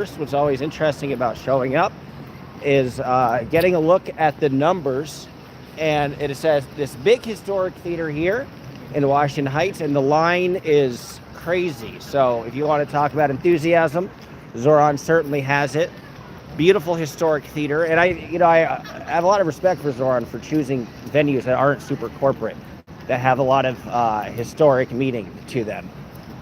what's always interesting about showing up is getting a look at the numbers. And it says this big historic theater here in Washington Heights, and the line is crazy. So if you want to talk about enthusiasm, Zohran certainly has it. Beautiful historic theater, and I have a lot of respect for Zohran for choosing venues that aren't super corporate, that have a lot of historic meaning to them,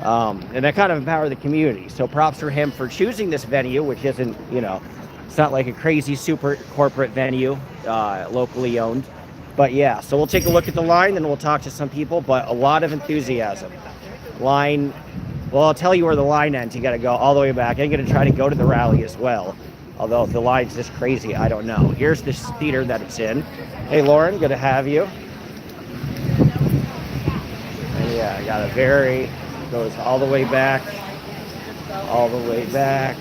and that kind of empower the community. So props for him for choosing this venue, which isn't, it's not like a crazy super corporate venue, locally owned. But yeah, so we'll take a look at the line and we'll talk to some people, but a lot of enthusiasm. Line, well, I'll tell you where the line ends. You got to go all the way back. I'm going to try to go to the rally as well. Although if the line's just crazy, I don't know. Here's this theater that it's in. Hey, Lauren, good to have you. And yeah, I got goes all the way back. All the way back.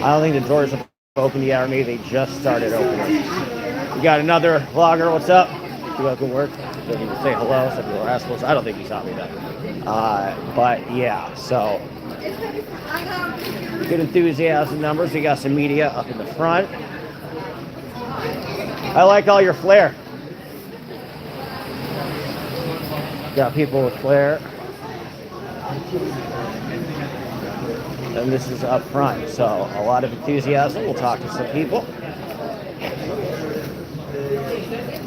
I don't think the doors have opened yet, or maybe they just started opening. We got another vlogger. What's up? You welcome work. Doesn't even say hello. Some people are assholes. I don't think he saw me though. But yeah, so good enthusiasm numbers. We got some media up in the front. I like all your flair. Got people with flair. And this is up front, so a lot of enthusiasm. We'll talk to some people.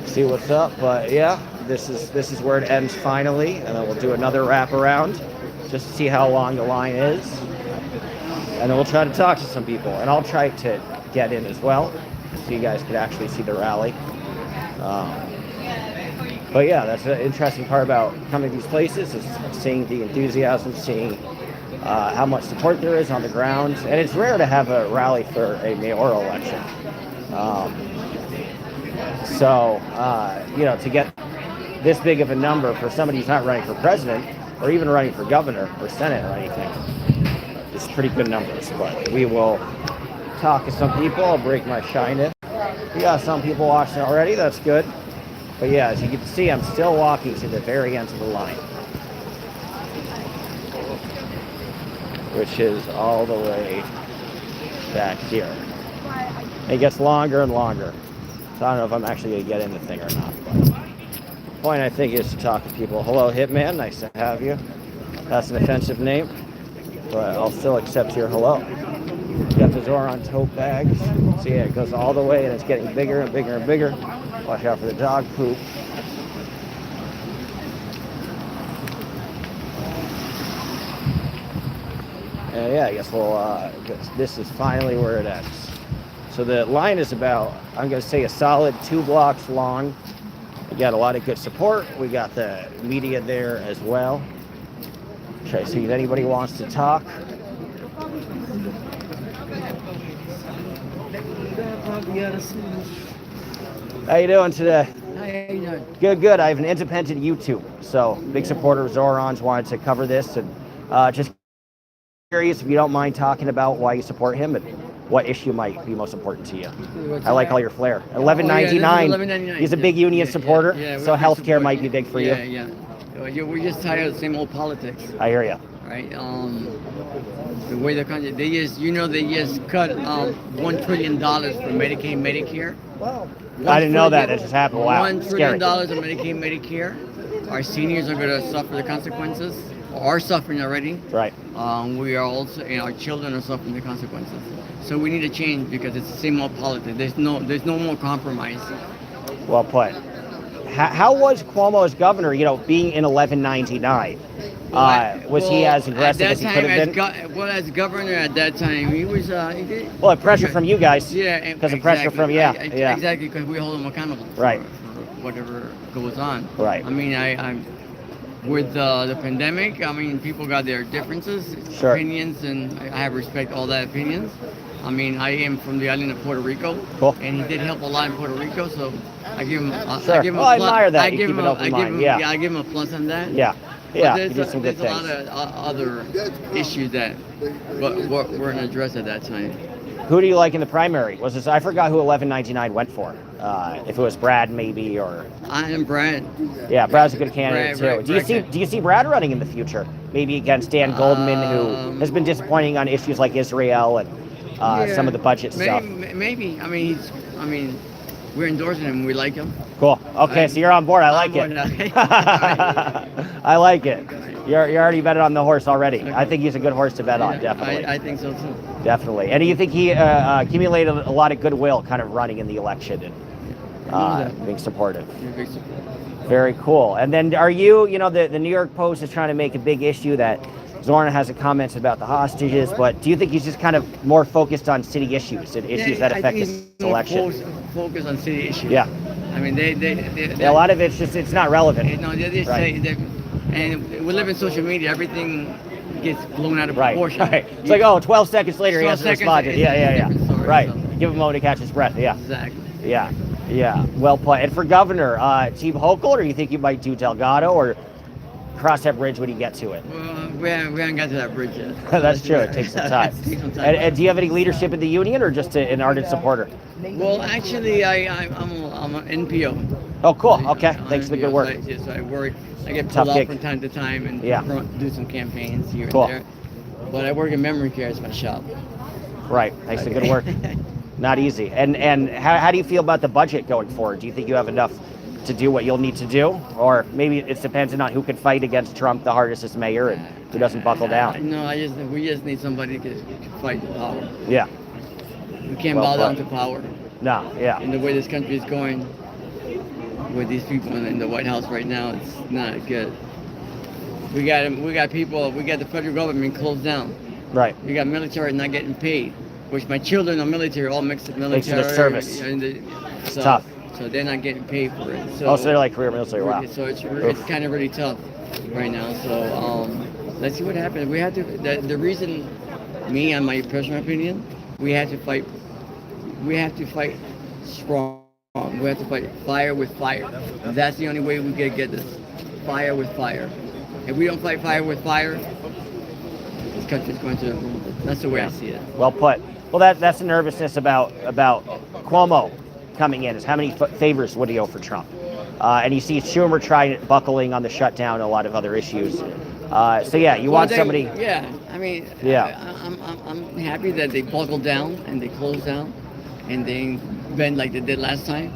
See what's up, but yeah, this is where it ends finally, and then we'll do another wrap around just to see how long the line is, and then we'll try to talk to some people, and I'll try to get in as well so you guys could actually see the rally. But yeah, that's an interesting part about coming to these places, is seeing the enthusiasm, seeing how much support there is on the ground, and it's rare to have a rally for a mayoral election. So, to get this big of a number for somebody who's not running for president or even running for governor or senate or anything, it's pretty good numbers. But we will talk to some people. I'll break my shine in. We got some people watching already. That's good. But yeah, as you can see, I'm still walking to the very end of the line, which is all the way back here. It gets longer and longer. So I don't know if I'm actually going to get in the thing or not. But the point, I think, is to talk to people. Hello, Hitman. Nice to have you. That's an offensive name, but I'll still accept your hello. You got the Zohran tote bags. So yeah, it goes all the way, and it's getting bigger and bigger and bigger. Watch out for the dog poop. And yeah, I guess this is finally where it ends. So the line is about, I'm going to say, a solid 2 blocks long. We got a lot of good support. We got the media there as well. Try to see if anybody wants to talk. How you doing today? How you doing? Good. I have an independent YouTube, so big supporter of Zohran's. Wanted to cover this, and just curious if you don't mind talking about why you support him and what issue might be most important to you. I like all your flair. $11.99. He's a big union supporter, so healthcare might be big for you. Yeah. We're just tired of the same old politics. I hear you. Right. The way the country, they just cut $1 trillion from Medicaid, Medicare. Wow. I didn't know that. It just happened. Wow. $1 trillion of Medicaid, Medicare. Our seniors are going to suffer the consequences. Are suffering already. Right. We are also, and our children are suffering the consequences. So we need a change because it's the same old politics. There's no more compromise. Well put. How was Cuomo as governor? Being in 1199. Was he as aggressive as he could have been? As governor at that time, he was. He did. Well, pressure from you guys. Yeah, because of pressure from Exactly, because we hold him accountable. Right. For whatever goes on. Right. I mean, I'm. With the pandemic, I mean, people got their differences, sure, opinions, and I respect all that opinions. I mean, I am from the island of Puerto Rico, cool, and he did help a lot in Puerto Rico, so I give him. Sure. I admire that. I give him a plus on that. Yeah. There's a lot of other issues that weren't addressed at that time. Who do you like in the primary? I forgot who 1199 went for. if it was Brad maybe, or I am Brad. yeah, Brad's a good candidate too. Brad, Do you see Brad running in the future? Maybe against Dan Goldman, who has been disappointing on issues like Israel and some of the budget stuff. Maybe. I mean, we're endorsing him. We like him. Cool. Okay, so you're on board. I like it. I like it. You're already betting on the horse already. Okay. I think he's a good horse to bet on, definitely. I think so too. Definitely. And do you think he accumulated a lot of goodwill kind of running in the election and being supportive? Big support. Very cool. And then are you know, the New York Post is trying to make a big issue that Zohran has a comment about the hostages, but do you think he's just kind of more focused on city issues and issues that affect this election? Focus on city issues. Yeah. I mean, they a lot of it's not relevant. No, they just right. say, and we live in social media, everything gets blown out of right. proportion. Right. It's like, 12 seconds later he hasn't responded. Yeah. Story, right. So. Give him a moment to catch his breath. Yeah. Exactly. Yeah. Well played. And for governor, Team Hochul, or you think you might do Delgado, or cross that bridge when you get to it? Well, we haven't got to that bridge yet. That's true. It takes some time. And do you have any leadership in the union, or just an ardent supporter? Well, actually, I'm an NPO. Oh, cool. Okay. Thanks for the good work. So I work. I get pulled off from time to time and do some campaigns here and there. But I work in memory care as my shop. Right. Thanks for the good work. Not easy. And how do you feel about the budget going forward? Do you think you have enough to do what you'll need to do, or maybe it's dependent on who can fight against Trump the hardest as mayor and who doesn't buckle down? No, we just need somebody to fight the power. Yeah. We can't bow down to power. No. Yeah. And the way this country is going with these people in the White House right now, it's not good. We got the federal government closed down. Right. We got military not getting paid, which my children are military, all mixed with military. Thanks to the service. It's tough. So they're not getting paid for it. So they're like career military. Wow. So it's kind of really tough right now. So let's see what happens. We have to. The reason, me and my personal opinion, we have to fight. We have to fight strong. We have to fight fire with fire. That's the only way we can get this. Fire with fire. If we don't fight fire with fire, this country's going to. That's the way I see it. Well put. Well, that's the nervousness about Cuomo coming in, is how many favors would he owe for Trump? And you see Schumer buckling on the shutdown and a lot of other issues. So yeah, you want somebody. Yeah, I mean, I'm happy that they buckled down and they closed down and they bend like they did last time.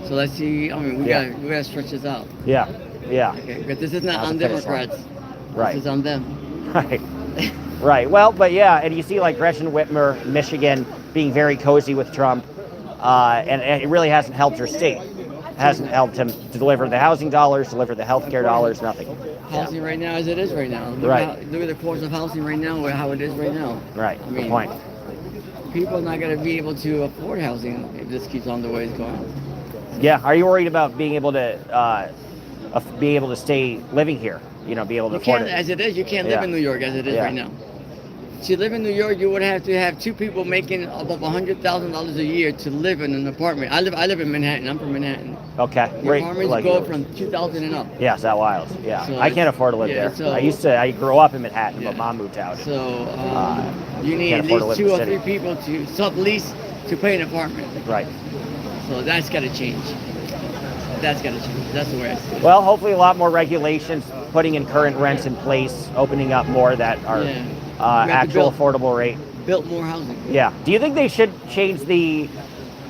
So let's see. I mean, we gotta stretch this out. Yeah. Okay, but this is not on Democrats. Right. This is on them. Right. Right. Well, but yeah, and you see like Gretchen Whitmer, Michigan, being very cozy with Trump. And it really hasn't helped her state. It hasn't helped him to deliver the housing dollars, deliver the health care dollars, nothing. Housing right now as it is right now. Look at the course of housing right now, how it is right now. Right, good point. People are not going to be able to afford housing if this keeps on the way it's going. Yeah, are you worried about being able to stay living here? You know, be able to afford it? As it is, you can't live in New York as it is right now. To live in New York, you would have to have two people making above $100,000 a year to live in an apartment. I live in Manhattan. I'm from Manhattan. Okay. The apartments go from $2,000 and up. Yeah, is that wild? Yeah. So I can't afford to live there. So, I grew up in Manhattan, but mom moved out. So you need at least 2 or 3 people to sublease to pay an apartment. Right. So that's got to change. That's got to change. That's the way I see it. Well, hopefully a lot more regulations, putting in current rents in place, opening up more that are actual affordable rate. Built more housing. Yeah. Do you think they should change the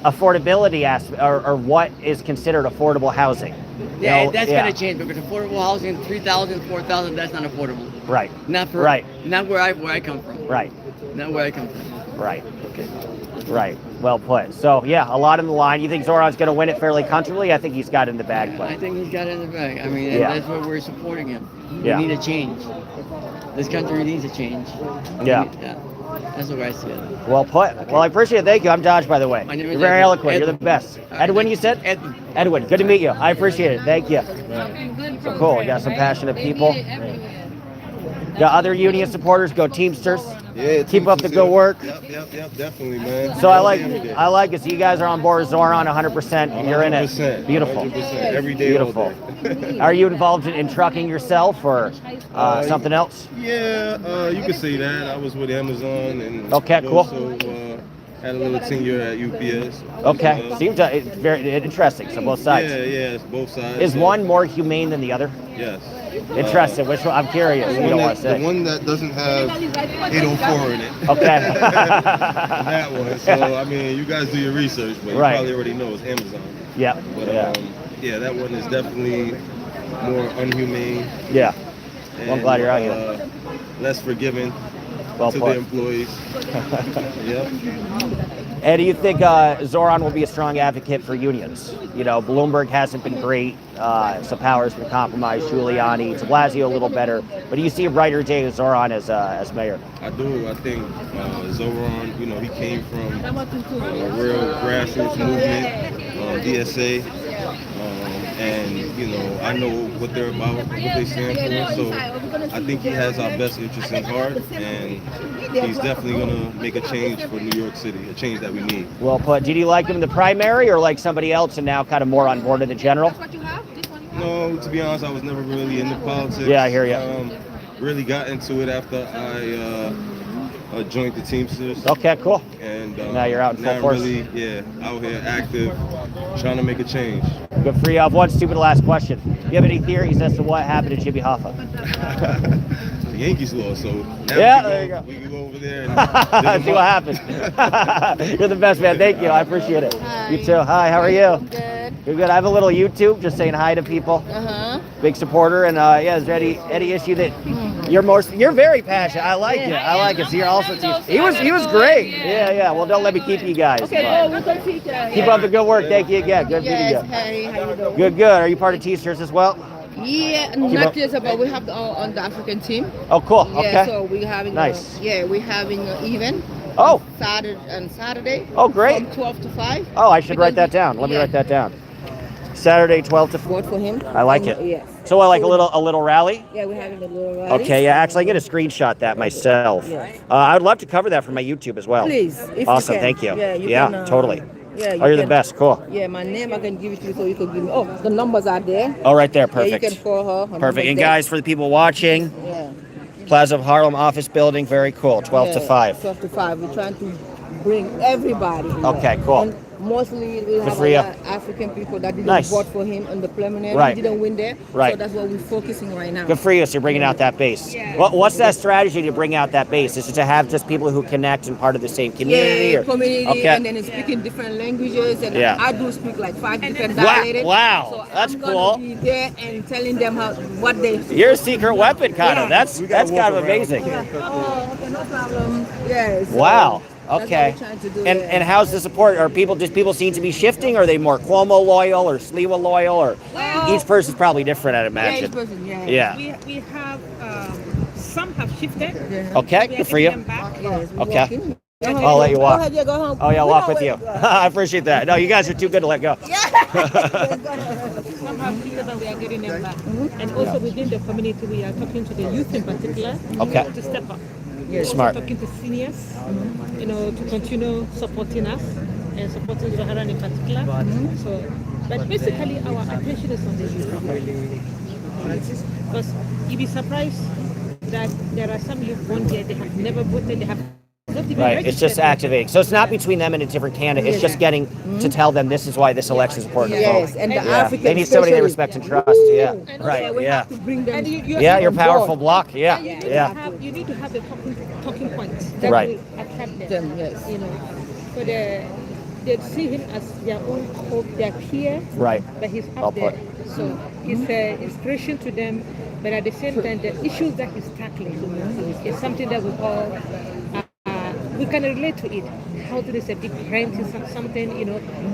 affordability aspect, or what is considered affordable housing? Yeah, that's got to change, because affordable housing, $3,000, $4,000, that's not affordable. Right. Not where I come from. Right. Not where I come from. Right. Okay. Right. Well put. So yeah, a lot in the line. You think Zohran's going to win it fairly comfortably? I think he's got it in the bag. I think he's got it in the bag. I mean, that's why we're supporting him. We need a change. This country needs a change. Yeah. That's the way I see it. Well put. Well, I appreciate it. Thank you. I'm Dodge, by the way. My name You're is very Edwin. eloquent. You're the best. Edwin, you said? Edwin. Good to meet you. I appreciate it. Thank you. So cool. We got some passionate people. Got other union supporters. Go Teamsters. Yeah, keep up the good work. Yep, definitely, man. So I like it. So you guys are on board with Zohran 100%. You're in it. Beautiful. 100%, every day. Beautiful. Are you involved in trucking yourself, or something else? Yeah, you could say that. I was with Amazon and okay, cool. So Had a little tenure at UPS. Okay, seems it's very interesting. So both sides. Yeah, it's both sides. Is one more humane than the other? Yes. Interesting. Which one? I'm curious. The You don't want to the say. one that doesn't have 804 in it. Okay. That one. So, I mean, you guys do your research, but you Right. probably already know it's Amazon. Yeah. But, Yeah. yeah, that one is definitely more unhumane. Yeah. And, Well, I'm glad you're out here. Less forgiving Well to put. the employees. Yep. And do you think Zohran will be a strong advocate for unions? You know, Bloomberg hasn't been great. Some power's been compromised. Giuliani, de Blasio a little better. But do you see a brighter day with Zohran as mayor? I do. I think Zohran, you know, he came from a real grassroots movement, DSA. And, you know, I know what they're about, what they stand for. So I think he has our best interests in heart. And he's definitely going to make a change for New York City, a change that we need. Well put. Did you like him in the primary or like somebody else and now kind of more on board in the general? No, to be honest, I was never really into politics. Yeah, I hear you. Really got into it after I joined the Teamsters. Okay, cool. And now you're out in full now I'm force. really, out here active, trying to make a change. Good for you. I have one stupid last question. Do you have any theories as to what happened to Jimmy Hoffa? The Yankees lost, so now Yeah, there you go. we can go over there and see what happens. You're the best, man. Thank you. I appreciate it. Hi. You too. Hi, how are you? Good. You're good. I have a little YouTube, just saying hi to people. Big supporter, and yeah, is there any issue that you're very passionate? I like it. I like it. So you're also he was great. Yeah. Well, don't let me keep you guys. Okay, but we'll go teacher. keep up the good work. Thank you again. Good Yes, video. hey, how you doing? Good. Are you part of T-shirts as well? Yeah, up. not just about we have on the African team. Oh, cool. Yeah, Okay. so we're having Nice. we're having an event. Oh. Saturday. Oh, great. From 12 to 5. Oh, I should write Because that down. Let me yeah. write that down. Saturday, 12 to 4. Vote for him. I like it. Yes. So I like a little rally. Yeah, we're having a little rally. Okay, yeah, actually, I get a screenshot that myself. Yes. I would love to cover that for my YouTube as well. Please, if Awesome, you can. thank you. Yeah, you Yeah, can, totally. Yeah, Oh, you're the can. best. Cool. Yeah, my name I can give it to you so you can give me. Oh, the numbers are there. Oh, right there. Yeah, you Perfect. can call her. Her Perfect. number's And there. guys, for the people watching, Yeah. Plaza of Harlem office building, very cool. 12 to Yeah, 5. 12 to 5. We're trying to bring everybody in Okay, there. cool. And mostly we have for a you. lot of African people that didn't Nice. vote for him in the preliminary. Right. He didn't win there. Right. So that's what we're focusing right now. Good for you. So you're bringing out that base. What's that strategy to bring out that base? Is it to have just people who connect and part of the same community? Yeah, or- community, Okay. and then speaking different languages, and Yeah. I do speak like 5 different Wow, dialects. wow, so that's I'm cool. gonna be there and telling them what they. You're a secret weapon, kind of. That's kind of amazing. Oh, okay, no problem. Yes. Wow. That's Okay. what we're trying to do, And yeah. and how's the support? Are people seem to be shifting? Are they more Cuomo loyal or Sliwa loyal? Or each person's probably different, I'd Yeah, imagine. each person, yeah. Yeah. We have some have shifted. Yeah. Okay. We are Good for you. getting them back. Yes, we Okay. walking. Go ahead. I'll let you walk. Go ahead, yeah, go home. Oh yeah, I'll We walk know with you. where I appreciate that. No, you guys are too good to let go. Some have shifted and we are getting them back. And also within the community, we are talking to the youth in particular. Okay. To step up. Smart. Talking to seniors, to continue supporting us and supporting Zohran in particular. So, but basically our attention is on the youth. Because you'd be surprised that there are some youth born here, they have never voted, they have not even Right. It's just registered. activating. So it's not between them and a different candidate. It's just getting to tell them this is why this election is important. Yes, to vote. and the Yeah. African They need somebody they especially. respect and trust. Yeah. And Right. We Yeah. have to bring them. And Yeah. You're on powerful board. block. Yeah. You need to Yeah. you need to have a talking points that Right. will attract them. Them, yes. So they see him as their own hope, their peer, Right. but he's Well up there. put. So he's an inspiration to them, but at the same time, the issues that he's tackling is something that we all we can relate to it. Housing is a big rent is something,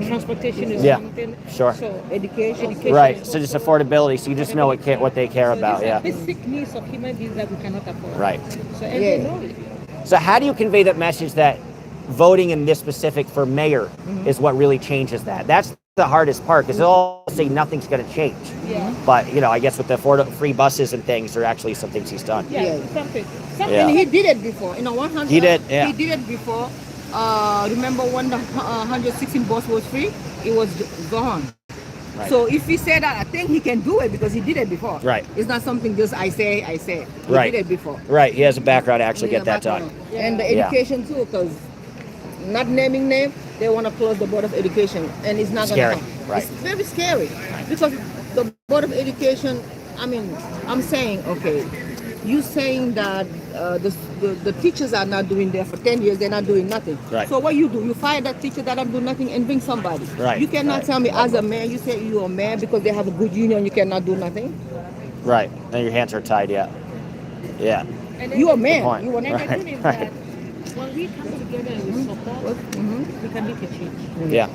transportation is Yeah. something. Sure. So education. Right. So just affordability. So you just know what they care So about. these are Yeah. basic needs of human beings that we cannot afford. Right. So and they Yeah. know it. So how do you convey that message that voting in this specific for mayor is what really changes that? That's the hardest part because they'll all say nothing's going to change. Yeah. But I guess with the free buses and things, there are actually some things he's done. Yeah, Yeah. something. Yeah. And he did it before. 100. He did, yeah. He did it before. Remember when the 116 bus was free? It was Zohran. Right. So if he said that, I think he can do it because he did it before. Right. It's not something just I say. He Right. did it before. Right. He has a background to actually Yeah, get that done. background. And the Yeah. education too, because not naming name, they want to close the Board of Education, and it's not going to Scary, happen. right. It's very scary because the Board of Education. I mean, I'm saying, okay, you saying that the teachers are not doing there for 10 years, they're not doing nothing. Right. So what you do, you fire that teacher that don't do nothing and bring somebody. Right. You cannot Right. tell me as a man, you say you're a man because they have a good union, you cannot do nothing. Right. And your hands are tied. Yeah. Yeah. And then You're a Good man. point. You are and the Right, thing is right. that when we come together and we support, we can make a change. Yeah.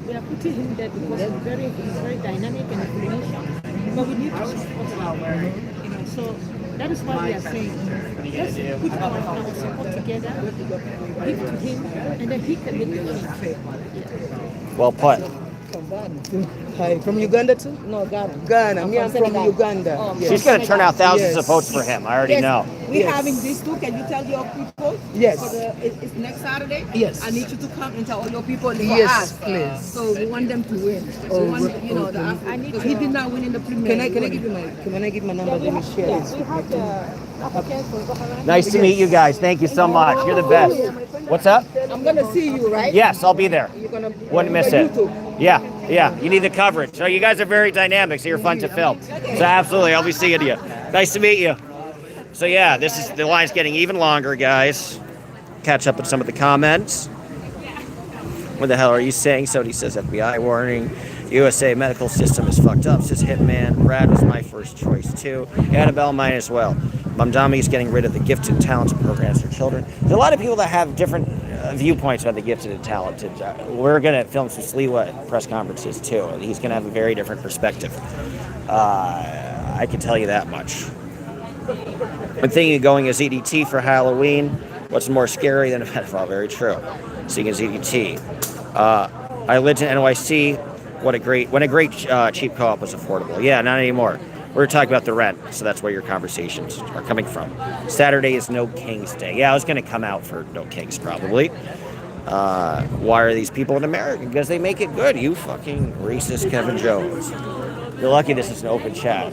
We are putting him there because he's very dynamic and influential. But we need to support him. You know, so that is why we are saying let's put our support together, give to him, and then he can make the change. Well put. From Ghana. Hi, from Uganda too? No, Ghana. Ghana. I'm Me, I'm from from Senegal. Uganda. Oh, Yes. She's going to turn out thousands Yes. of votes for him. I already Yes. know. We're Yes. having this too. Can you tell your people? Yes. For it's next Saturday. Yes. I need you to come and tell all your people for Yes, us. please. So we want them to win. Oh, we want, you know, okay. because he did not win in the premier. Can I give you my number? Let me share Yeah, this. we have the applicants for Zohran. Nice to meet you guys. Thank you so much. You're the best. What's up? I'm gonna see you, right? Yes, I'll be there. You're gonna Wouldn't miss on it. YouTube. Yeah, yeah. You need the coverage. So you guys are very dynamic, so you're fun to film. So absolutely, I'll be seeing you. Nice to meet you. So yeah, this is the line's getting even longer, guys. Catch up with some of the comments. What the hell are you saying? Somebody says FBI warning. USA medical system is fucked up, says Hitman. Brad was my first choice too. Annabelle, mine as well. Mamdani is getting rid of the gifted and talented programs for children. There's a lot of people that have different viewpoints about the gifted and talented. We're going to film some Sliwa press conferences too, and he's going to have a very different perspective. I can tell you that much. I'm thinking of going as EDT for Halloween. What's more scary than a pedophile? Very true. Seeing as EDT. I lived in NYC. When a great cheap co-op was affordable. Yeah, not anymore. We're talking about the rent, so that's where your conversations are coming from. Saturday is No Kings Day. Yeah, I was going to come out for No Kings probably. Why are these people in America? Because they make it good. You fucking racist Kevin Jones. You're lucky this is an open chat.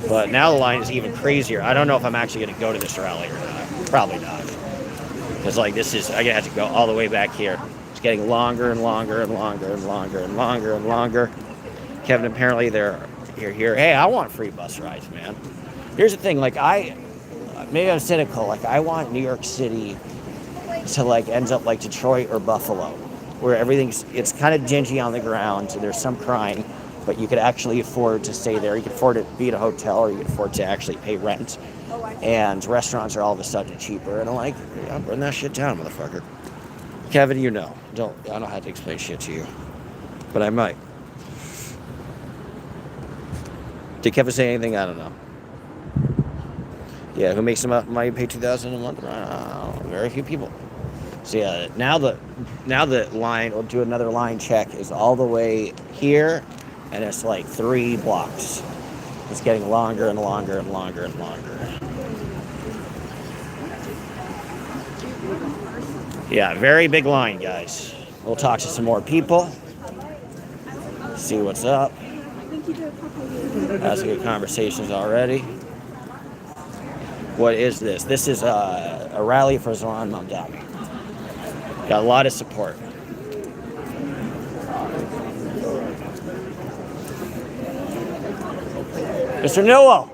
But now the line is even crazier. I don't know if I'm actually going to go to this rally or not. Probably not. Because like this is, I'm going to have to go all the way back here. It's getting longer and longer and longer and longer and longer and longer. Kevin, apparently they're here. Hey, I want free bus rides, man. Here's the thing, like maybe I'm cynical. Like I want New York City to like end up like Detroit or Buffalo, where it's kind of dingy on the ground. So there's some crime, but you could actually afford to stay there. You could afford to be at a hotel, or you could afford to actually pay rent. And restaurants are all of a sudden cheaper. And I'm like, yeah, burn that shit down, motherfucker. Kevin, you know. I don't have to explain shit to you. But I might. Did Kevin say anything? I don't know. Yeah, who makes money pay $2,000 a month? Very few people. So yeah, now the line, we'll do another line check, is all the way here, and it's like 3 blocks. It's getting longer and longer and longer and longer. Yeah, very big line, guys. We'll talk to some more people. See what's up. Had some good conversations already. What is this? This is a rally for Zohran Mamdani. Got a lot of support. Mr. Newell.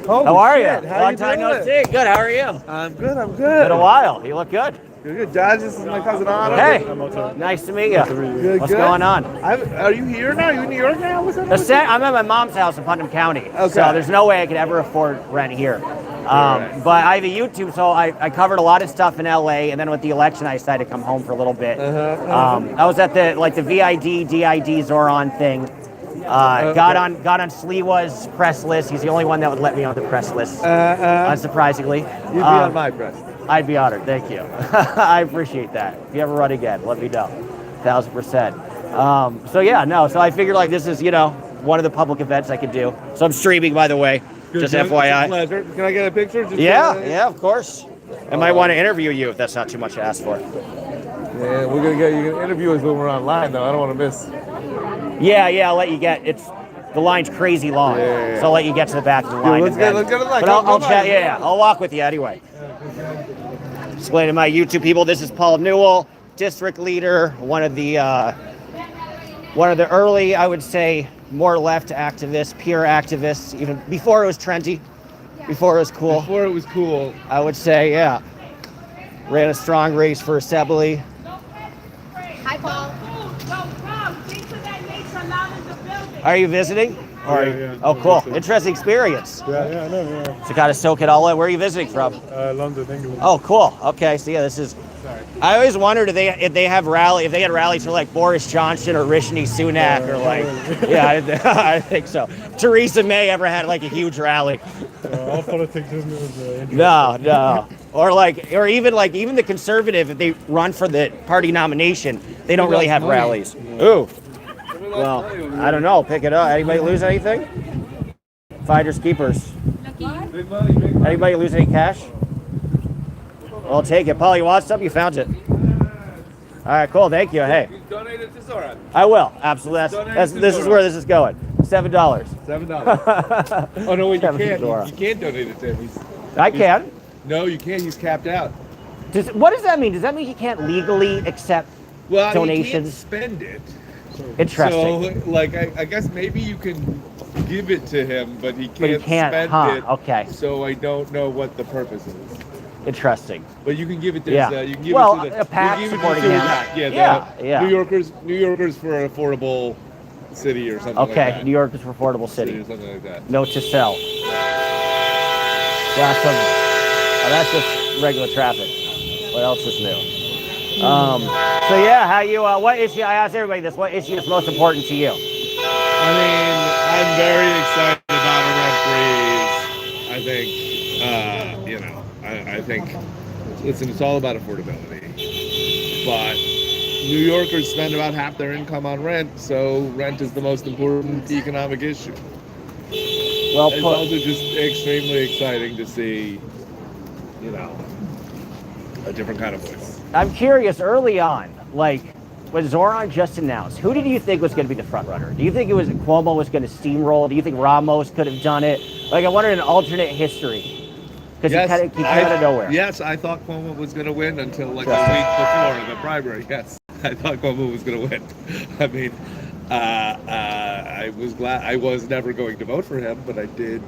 How are you? Long time no see. Good. How are you? I'm good. Been a while. You look good. Good. Josh, this is my cousin Otto. Hey. Nice to meet you. Good, What's good. going on? Are you here now? You in New York now? What's up? I'm at my mom's house in Putnam County. Okay. So there's no way I could ever afford rent here. Right. But I have a YouTube, so I covered a lot of stuff in LA, and then with the election, I decided to come home for a little bit. I was at the VID DID Zohran thing. Got on Sliwa's press list. He's the only one that would let me on the press list, unsurprisingly. You'd be on my press. I'd be honored. Thank you. I appreciate that. If you ever run again, let me know. 1,000%. So yeah, no. So I figured like this is one of the public events I could do. So I'm streaming, by the way. Just FYI. Pleasure. Can I get a picture? Yeah, of course. I might want to interview you if that's not too much to ask for. Yeah, we're gonna get you. Can interview us when we're online, though. I don't want to miss. Yeah, I'll let you get. the line's crazy long. Yeah. So I'll let you get to the back of the Dude, line. let's and get- then- let's get to the line. But Come I'll on. chat. Yeah, I'll walk with you anyway. Explain to my YouTube people. This is Paul Newell, district leader, one of the early, I would say, more left activists, peer activists, even before it was trendy, before it was cool. Before it was cool. I would say, yeah. Ran a strong race for assembly. Hi, Paul. Are you visiting? Or are you- Yeah. Oh, cool. Interesting experience. Yeah, I know. Yeah. To kind of soak it all in. Where are you visiting from? London, England. Oh, cool. Okay, so yeah, this is. I always wondered if they had rallies for like Boris Johnson or Rishi Sunak or like. Yeah, I think so. Theresa May ever had like a huge rally? All politics isn't as interesting. No. Or even the conservative, if they run for the party nomination, they don't really have rallies. Ooh. Well, I don't know. Pick it up. Anybody lose anything? Finders keepers. Anybody lose any cash? I'll take it. Paul, you want something? You found it. All right, cool. Thank you. Hey. Donate it to Zohran. I will. Absolutely. This is where this is going. $7. $7. Oh no, wait, you Kevin can't. Zora. You can't donate it to him. I can. No, you can't. He's capped out. What does that mean? Does that mean he can't legally accept Well, donations? he can't spend it. Interesting. So, like, I guess maybe you can give it to him, but he can't, But he can't, spend huh? it. Okay. So I don't know what the purpose is. Interesting. But you can give it to Yeah. You can give Well, it to the, a PAC you can give it supporting to him. PAC. Yeah. New Yorkers for an affordable city or something like Okay, that. New York is for affordable city. Or something like that. Note to self. That's just regular traffic. What else is new? So yeah, how you? What issue? I asked everybody this. What issue is most important to you? I mean, I'm very excited about a rent freeze. I think, I think, listen, it's all about affordability. But New Yorkers spend about half their income on rent, so rent is the most important economic issue. Well It's put. also just extremely exciting to see, a different kind of voice. I'm curious. Early on, like when Zohran just announced, who did you think was going to be the front runner? Do you think it was Cuomo was going to steamroll? Do you think Ramos could have done it? Like I wanted an alternate history because he came out of nowhere. Yes, I thought Cuomo was going to win until like a week before the primary. Yes, I thought Cuomo was going to win. I mean, I was glad. I was never going to vote for him, but I did.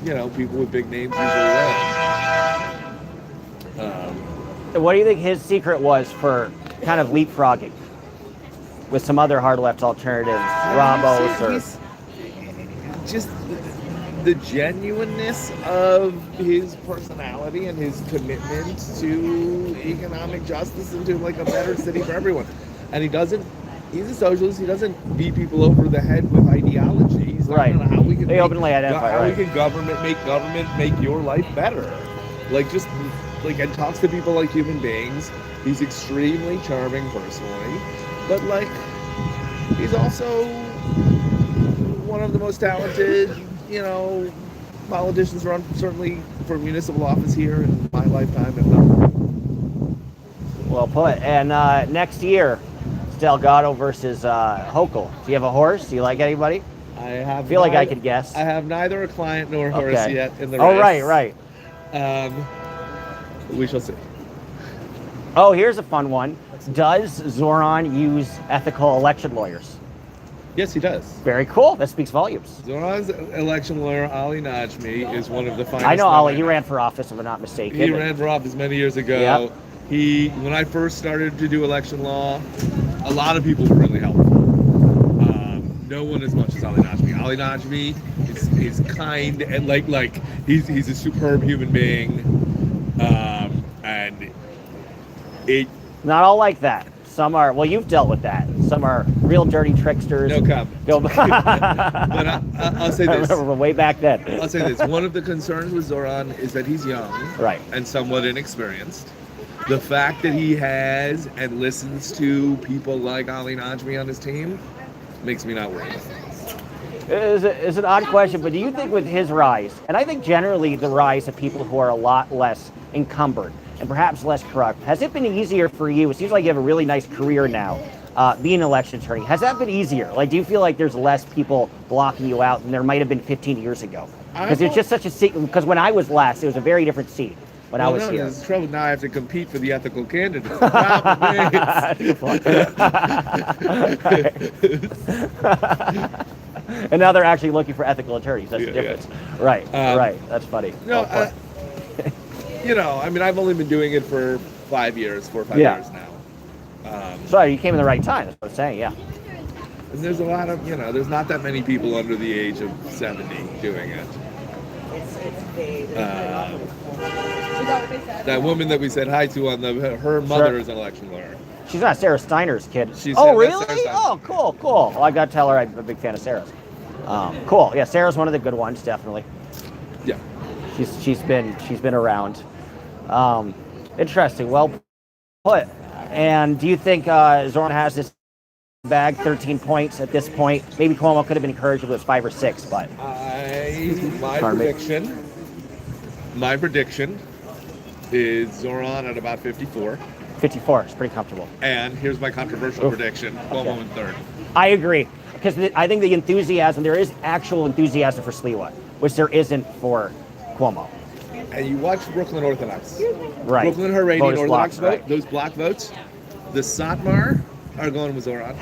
People with big names usually win. What do you think his secret was for kind of leapfrogging with some other hard left alternatives, Ramos or? Just the genuineness of his personality and his commitment to economic justice and to like a better city for everyone. And he's a socialist. He doesn't beat people over the head with ideology. He's Right. How we can They openly identify, how right. we can government make your life better. And talks to people like human beings. He's extremely charming personally, but he's also one of the most talented, politicians run certainly for municipal office here in my lifetime. If not. Well put. And next year, it's Delgado versus Hochul. Do you have a horse? Do you like anybody? I feel like I could guess. I have neither a client nor a horse Okay. yet in the race. Oh, right. We shall see. Oh, here's a fun one. Does Zohran use ethical election lawyers? Yes, he does. Very cool. That speaks volumes. Zohran's election lawyer, Ali Najmi, is one of the finest. I know men Ali. I He know. ran for office, if I'm not mistaken. He ran for office many years ago. Yep. When I first started to do election law, a lot of people were really helpful. No one as much as Ali Najmi. Ali Najmi is kind and he's a superb human being, and it. Not all like that. Some are. Well, you've dealt with that. Some are real dirty tricksters. No comment. But I'll say I this. remember way back then. I'll say this. One of the concerns with Zohran is that he's young, Right. and somewhat inexperienced. The fact that he has and listens to people like Ali Najmi on his team makes me not worried. It's an odd question, but do you think with his rise, and I think generally the rise of people who are a lot less encumbered and perhaps less corrupt, has it been easier for you? It seems like you have a really nice career now. being an election attorney. Has that been easier? Like, do you feel like there's less people blocking you out than there might have been 15 years ago? Because it's just such a seat. Because when I was last, it was a very different seat when I was here. There's trouble now. I have to compete for the ethical candidates. The problem is- And now they're actually looking for ethical attorneys. That's the Yeah, difference. Right, right. That's funny. No, Oh, you know, I mean, I've only been doing it for 5 years, 4 or 5 Yeah. years now. so you came in the right time. That's what I'm saying. Yeah. And there's a lot of, you know, there's not that many people under the age of 70 doing it. That woman that we said hi to on her mother is an election lawyer. She's not Sarah Steiner's kid. She's Oh, Sarah really? Steiner. Oh, cool, cool. Well, I got to tell her I'm a big fan of Sarah's. Cool. Yeah, Sarah's one of the good ones, definitely. Yeah. She's been around. Interesting. Well put. And do you think Zohran has this bag, 13 points at this point? Maybe Cuomo could have been encouraged if it was 5 or 6, but My prediction is Zohran at about 54. 54 is pretty comfortable. And here's my controversial prediction: Cuomo in third. I agree, because I think the enthusiasm, there is actual enthusiasm for Sliwa, which there isn't for Cuomo. And you watch Brooklyn Orthodox. Right. Brooklyn Haredi Voters Orthodox blocks, vote, right. those block votes, the Satmar are going with Zohran.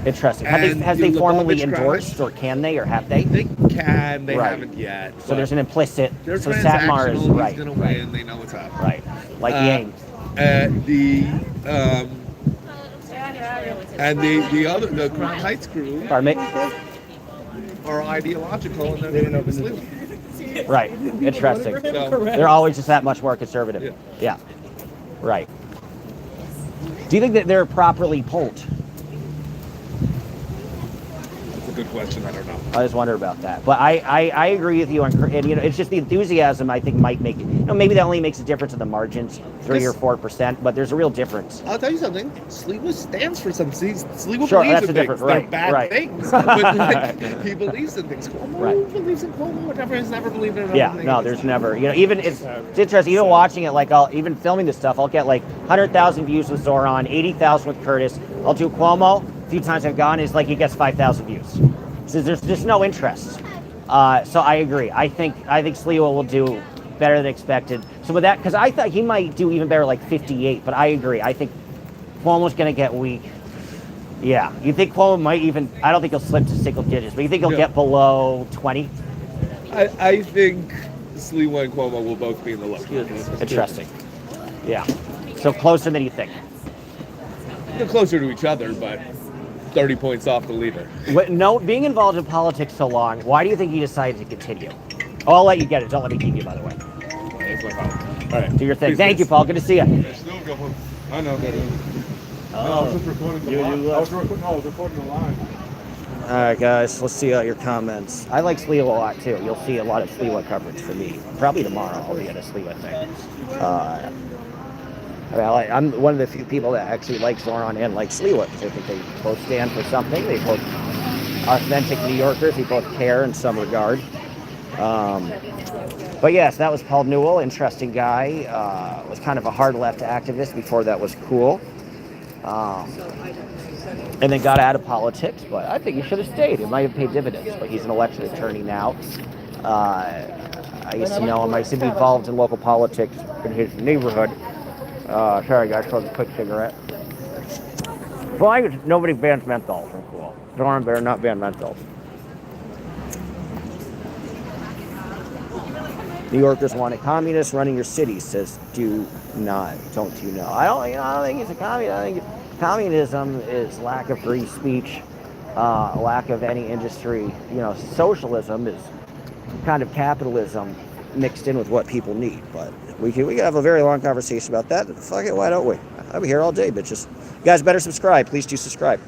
Interesting. And Has they the formally Lubavitch endorsed, crowd. or can they, or have they? They can, they Right. haven't yet. So there's an implicit. They're So Satmar is transactional, right. he's going to win, they know what's up. Right. Like Yang. The Crown Heights crew Pardon me? are ideological and they're going to sleep. Right. Interesting. So, They're always just that much more conservative. Yeah. Right. Do you think that they're properly polled? that's a good question, I don't know. I just wonder about that. But I agree with you on, and you know, it's just the enthusiasm I think might make it. You know, maybe that only makes a difference in the margins, 3 or 4%, but there's a real difference. I'll tell you something. Sliwa stands for some things. Sliwa Sure, believes that's in a things. different- They're right, bad right. things, but like, he believes in things. Cuomo Right. believes in Cuomo. Whatever. He's never believed in another Yeah, thing. no, there's never, you know, even it's interesting, even watching it, like even filming this stuff, I'll get like 100,000 views with Zohran, 80,000 with Curtis. I'll do Cuomo, a few times I've gone, it's like he gets 5,000 views. So there's just no interest. So I agree. I think Sliwa will do better than expected. So with that, because I thought he might do even better, like 58, but I agree. I think Cuomo's going to get weak. Yeah, you think Cuomo might even, I don't think he'll slip to single digits, but you think he'll get below 20? I think Sliwa and Cuomo will both be in the low. Interesting. Yeah. So closer than you think. They're closer to each other, but 30 points off the leader. No, being involved in politics so long, why do you think he decided to continue? Oh, I'll let you get it. Don't let me keep you, by the way. That's my problem. All right. Do your thing. Peace, Thank peace. you, Paul. Good to see you. I know that. I was just recording the line. I was recording the line. All right, guys. Let's see your comments. I like Sliwa a lot, too. You'll see a lot of Sliwa coverage for me. Probably tomorrow I'll be at a Sliwa thing. I'm one of the few people that actually like Zohran and like Sliwa, because I think they both stand for something. They both authentic New Yorkers. They both care in some regard. But yes, that was Paul Newell. Interesting guy. Was kind of a hard left activist before that was cool. And then got out of politics, but I think he should have stayed. It might have paid dividends, but he's an election attorney now. I used to know him. I used to be involved in local politics in his neighborhood. Sorry, guys, for the quick cigarette. Well, I guess nobody bans menthols. I'm cool. Zohran better not ban menthols. New Yorkers want a communist running your city, says don't you know? I don't think he's a communist. I think communism is lack of free speech, lack of any industry. You know, socialism is kind of capitalism mixed in with what people need. But we could have a very long conversation about that. Fuck it, why don't we? I'll be here all day, bitches. You guys better subscribe. Please do subscribe.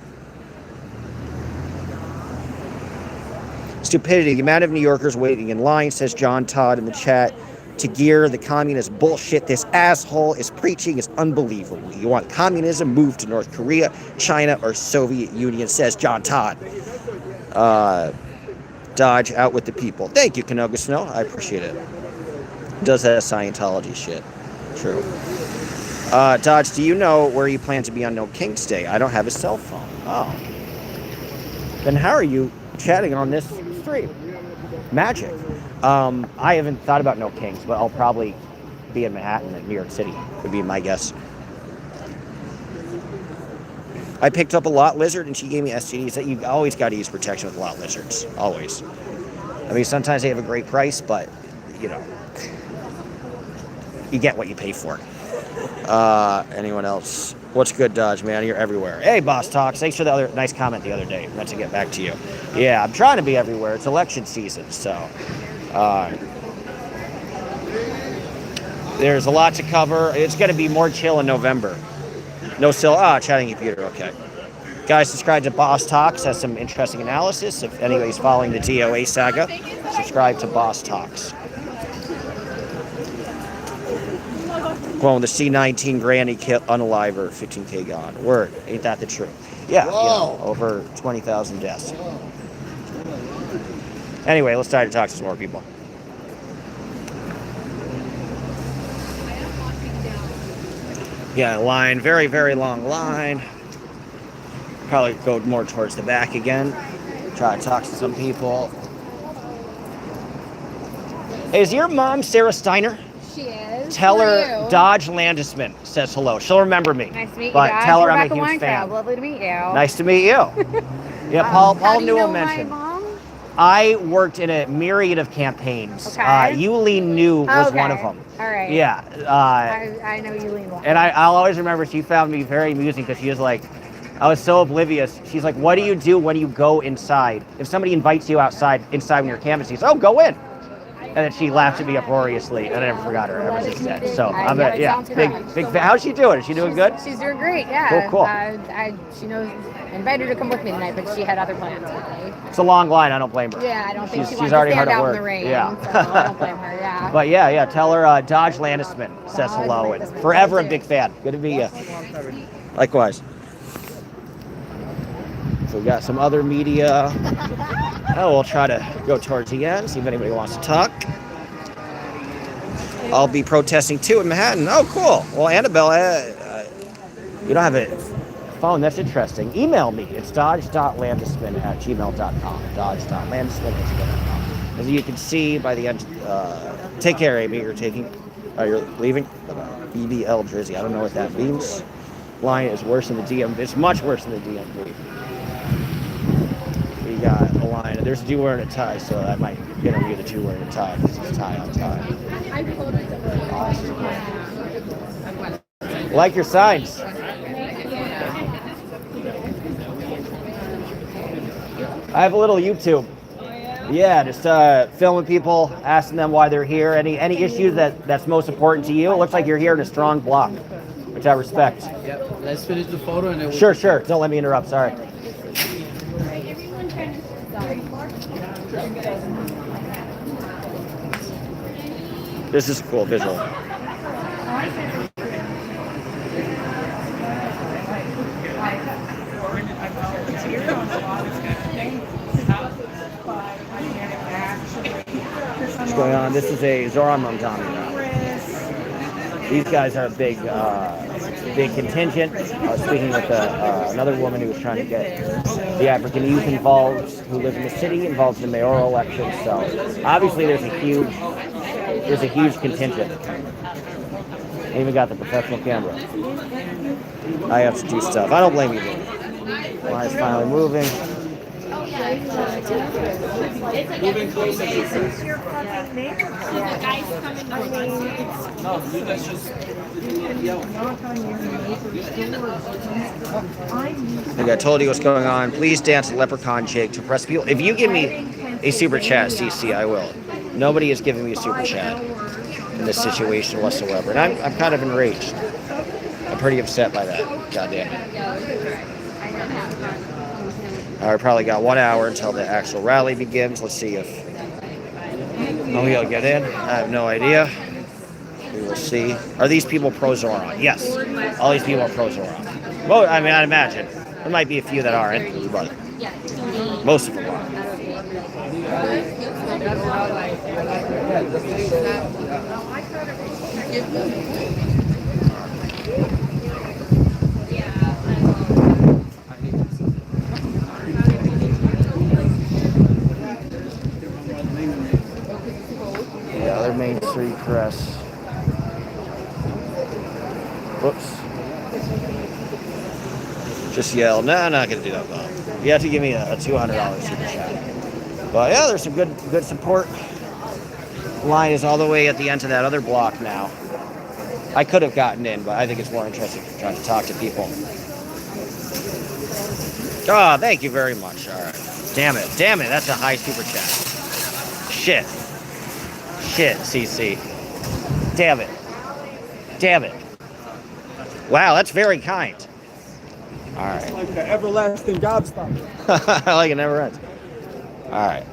Stupidity. The amount of New Yorkers waiting in line, says John Todd in the chat, to gear the communist bullshit this asshole is preaching is unbelievable. You want communism, move to North Korea, China, or Soviet Union, says John Todd. Dodge out with the people. Thank you, Canoga Snow. I appreciate it. Does that Scientology shit. True. Dodge, do you know where you plan to be on No King's Day? I don't have a cell phone. Oh. Then how are you chatting on this stream? Magic. I haven't thought about No Kings, but I'll probably be in Manhattan and New York City, would be my guess. I picked up a lot lizard and she gave me STDs. That you always got to use protection with lot lizards. Always. I mean, sometimes they have a great price, but, you know, you get what you pay for. Anyone else? What's good, Dodge, man? You're everywhere. Hey, Boss Talks. Thanks for the other nice comment the other day. Meant to get back to you. Yeah, I'm trying to be everywhere. It's election season, so there's a lot to cover. It's going to be more chill in November. No still. Chatting computer. Okay. Guys, subscribe to Boss Talks. Has some interesting analysis. If anybody's following the DOA saga, subscribe to Boss Talks. Well, the C19 granny killed unaliver, 15K gone. Word, ain't that the truth? Yeah, you know, over 20,000 deaths. Anyway, let's try to talk to some more people. Yeah, line, very, very long line. Probably go more towards the back again. Try to talk to some people. Hey, is your mom Sarah Steiner? She is. Tell Who her are you? Dodge Landisman says hello. She'll remember me. Nice to meet you, But Dodge. tell her I'm Rebecca a huge Weintraub. fan. Lovely to meet you. Nice to meet you. Yeah, How Paul do you Newell know mentioned. my mom? I worked in a myriad of campaigns. Okay. Yulee New was Okay. one of them. All right. Yeah. I know you lean well. And I'll always remember she found me very amusing because she was like, I was so oblivious. She's like, what do you do when you go inside? If somebody invites you inside when you're canvassing, she says, oh, go in. And then she laughed at me uproariously, and I never forgot her ever since then. So I'm big fan. How's she doing? Is she doing good? She's doing great, yeah. Cool. She knows. I invited her to come with me tonight, but she had other plans today. It's a long line. I don't blame her. Yeah, I don't think she She's wants already to stand hard at out in work. the rain. Yeah. So I don't blame her. Yeah. But yeah. Tell her Dodge Landisman says hello and Landisman. forever a big fan. Good to meet you. Likewise. So we got some other media. We'll try to go towards the end, see if anybody wants to talk. I'll be protesting too in Manhattan. Oh, cool. Well, Annabelle, you don't have a phone. That's interesting. Email me. It's dodge.landisman@gmail.com. Dodge.landisman@gmail.com. As you can see by the end, take care, Amy. You're leaving? BBL Jersey. I don't know what that means. Line is worse than the DMV. It's much worse than the DMV. We got a line. There's a dude wearing a tie, so I might interview the two wearing a tie because it's tie on tie. Awesome. Like your signs. I have a little YouTube. Yeah, just filming people, asking them why they're here. Any issues that's most important to you? It looks like you're here in a strong block, which I respect. Yep. Let's finish the photo and then Sure. Don't let me interrupt. Sorry. This is a cool visual. What's going on? This is a Zohran Mamdani now. These guys are a big contingent. I was speaking with another woman who was trying to get the African youth involved, who live in the city, involved in the mayoral election. So obviously there's a huge contingent. I even got the professional camera. I have to do stuff. I don't blame you. Line is finally moving. moving closer. Like I told you what's going on. Please dance leprechaun jig to impress people. If you give me a super chat, CC, I will. Nobody has given me a super chat in this situation whatsoever, and I'm kind of enraged. I'm pretty upset by that. Goddamn. I probably got 1 hour until the actual rally begins. Let's see if he'll get in. I have no idea. We will see. Are these people pro-Zohran? Yes. All these people are pro-Zohran. Well, I mean, I'd imagine. There might be a few that aren't, but most of them are. guess. Whoops. Just yell, no, I'm not going to do that, Bob. You have to give me a $200 super chat. But yeah, there's some good support. Line is all the way at the end of that other block now. I could have gotten in, but I think it's more interesting trying to talk to people. Oh, thank you very much. All right. Damn it, that's a high super chat. Shit, CC. Damn it. Wow, that's very kind. All right. Like the everlasting gobstopper. I like it never ends. All right.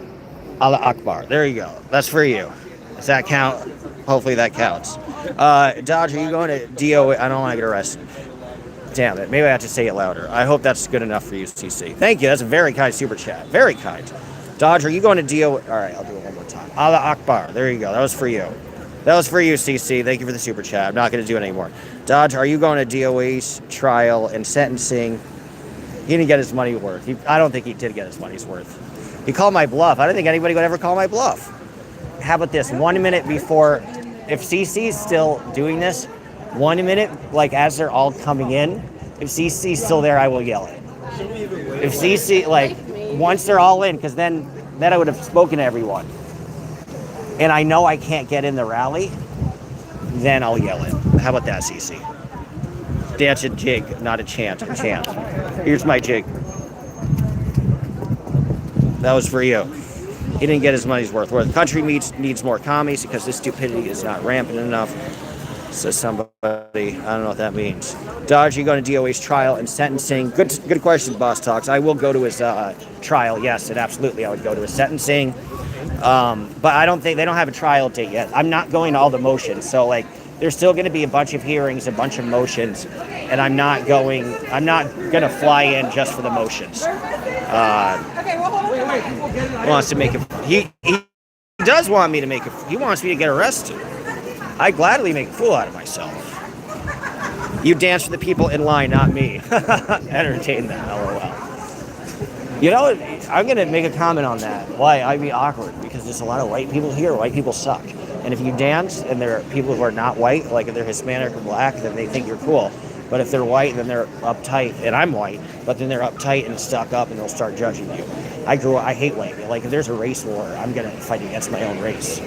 Allah Akbar. There you go. That's for you. Does that count? Hopefully that counts. Dodge, are you going to DOA? I don't want to get arrested. Damn it. Maybe I have to say it louder. I hope that's good enough for you, CC. Thank you. That's a very kind super chat. Very kind. Dodge, are you going to DOA? All right. I'll do it one more time. Allah Akbar. There you go. That was for you. That was for you, CC. Thank you for the super chat. I'm not going to do it anymore. Dodge, are you going to DOA's trial and sentencing? He didn't get his money worth. I don't think he did get his money's worth. He called my bluff. I don't think anybody would ever call my bluff. How about this? 1 minute before, if CC's still doing this, 1 minute, like as they're all coming in, if CC's still there, I will yell it. If CC, like, once they're all in, because then I would have spoken to everyone. And I know I can't get in the rally, then I'll yell it. How about that, CC? That's a jig, not a chant. A chant. Here's my jig. That was for you. He didn't get his money's worth. Where the country needs more commies because this stupidity is not rampant enough. Says somebody. I don't know what that means. Dodge, you going to DOA's trial and sentencing? Good question, Boss Talks. I will go to his trial. Yes, and absolutely, I would go to his sentencing. But I don't think they don't have a trial date yet. I'm not going to all the motions. So like, there's still going to be a bunch of hearings, a bunch of motions, and I'm not going to fly in just for the motions. Wants to make it. He does want me to make it. He wants me to get arrested. I gladly make a fool out of myself. You dance for the people in line, not me. Entertain them, LOL. You know, I'm going to make a comment on that. Why I'd be awkward, because there's a lot of white people here. White people suck. And if you dance and there are people who are not white, like if they're Hispanic or black, then they think you're cool. But if they're white, then they're uptight, and I'm white, but then they're uptight and stuck up, and they'll start judging you. I hate white people. Like if there's a race war, I'm going to fight against my own race.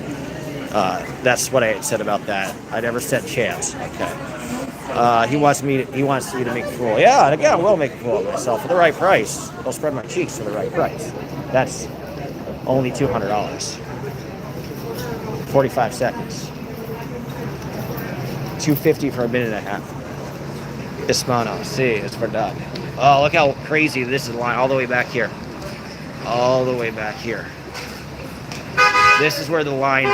That's what I said about that. I never said chance. Okay. He wants you to make a fool. Yeah, and again, I will make a fool of myself for the right price. I'll spread my cheeks for the right price. That's only $200. 45 seconds. $250 for a minute and a half. Hispano, see, it's for Doug. Oh, look how crazy this is line all the way back here. All the way back here. This is where the line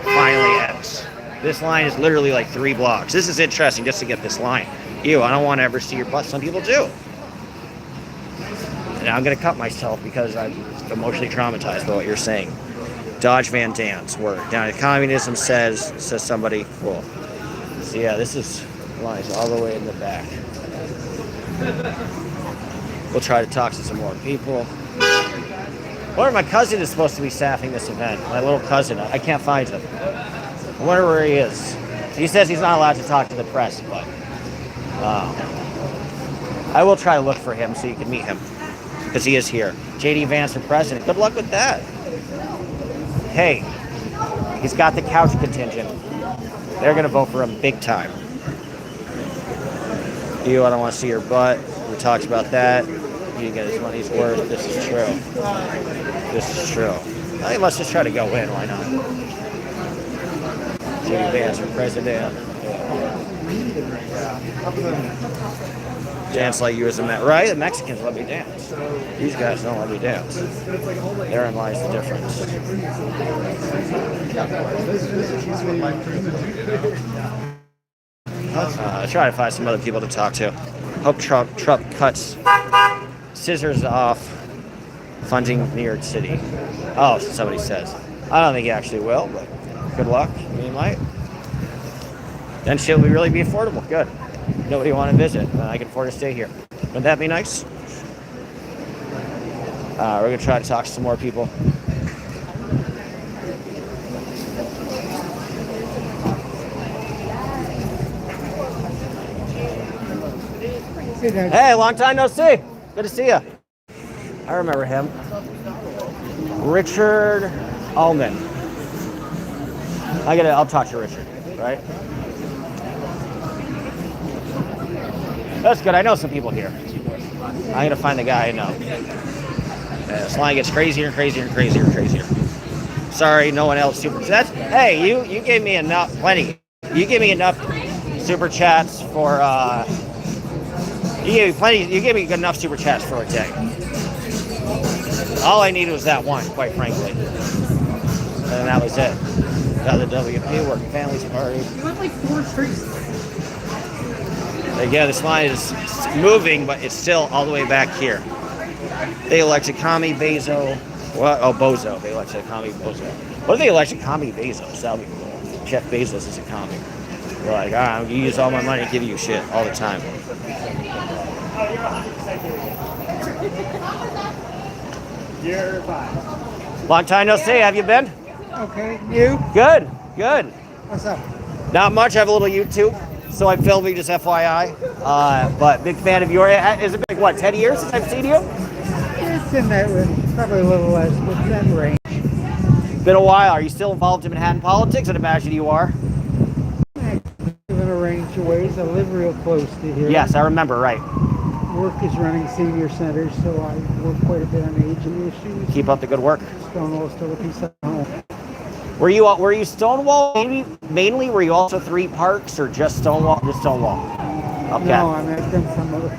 finally ends. This line is literally like 3 blocks. This is interesting just to get this line. Ew, I don't want to ever see your butt. Some people do. And I'm going to cut myself because I'm emotionally traumatized by what you're saying. Dodge Van Dan's word. Down to communism says somebody. Cool. So yeah, this is lines all the way in the back. We'll try to talk to some more people. Or my cousin is supposed to be staffing this event. My little cousin. I can't find him. I wonder where he is. He says he's not allowed to talk to the press, but I will try to look for him so you can meet him because he is here. JD Vance for president. Good luck with that. Hey, he's got the couch contingent. They're going to vote for him big time. You, I don't want to see your butt. We talked about that. He didn't get his money's worth. This is true. This is true. I think let's just try to go in. Why not? JD Vance for president. Dance like you as a man. Right? The Mexicans let me dance. These guys don't let me dance. Therein lies the difference. Try to find some other people to talk to. Hope Trump cuts scissors off funding New York City. Oh, somebody says. I don't think he actually will, but good luck. He might. Then shit will really be affordable. Good. Nobody want to visit. I can afford to stay here. Wouldn't that be nice? We're going to try to talk to some more people. Hey, long time no see. Good to see you. I remember him. Richard Allman. I'll talk to Richard, right? That's good. I know some people here. I'm gonna find the guy I know. This line gets crazier and crazier and crazier and crazier. Sorry, no one else super chats. Hey, you gave me plenty. You gave me enough super chats for you gave me plenty. You gave me enough super chats for a day. All I needed was that one, quite frankly, and that was it. Got the WP Working Families Party. You went like 4 streets. Again, this line is moving, but it's still all the way back here. They elected Kami Bezo. What? Oh, Bozo. They elected Kami Bozo. What if they elected Kami Bezos? That would be cool. Jeff Bezos is a commie. They're like, I'm going to use all my money to give you shit all the time. You're fine. Long time no see. Have you been? Okay, you? Good. Good. What's up? Not much. I have a little YouTube, so I'm filming, just FYI. But big fan of yours. Is it been, what, 10 years since I've seen you? It's in that range, probably a little less, but that range. Been a while. Are you still involved in Manhattan politics? I'd imagine you are. I live in a range of ways. I live real close to here. Yes, I remember, right. Work is running senior centers, so I work quite a bit on aging issues. Keep up the good work. Stonewall's still a piece of home. Were you Stonewall mainly? Were you also 3 Parks or just Stonewall? Just Stonewall. Okay. No, I've done some of the,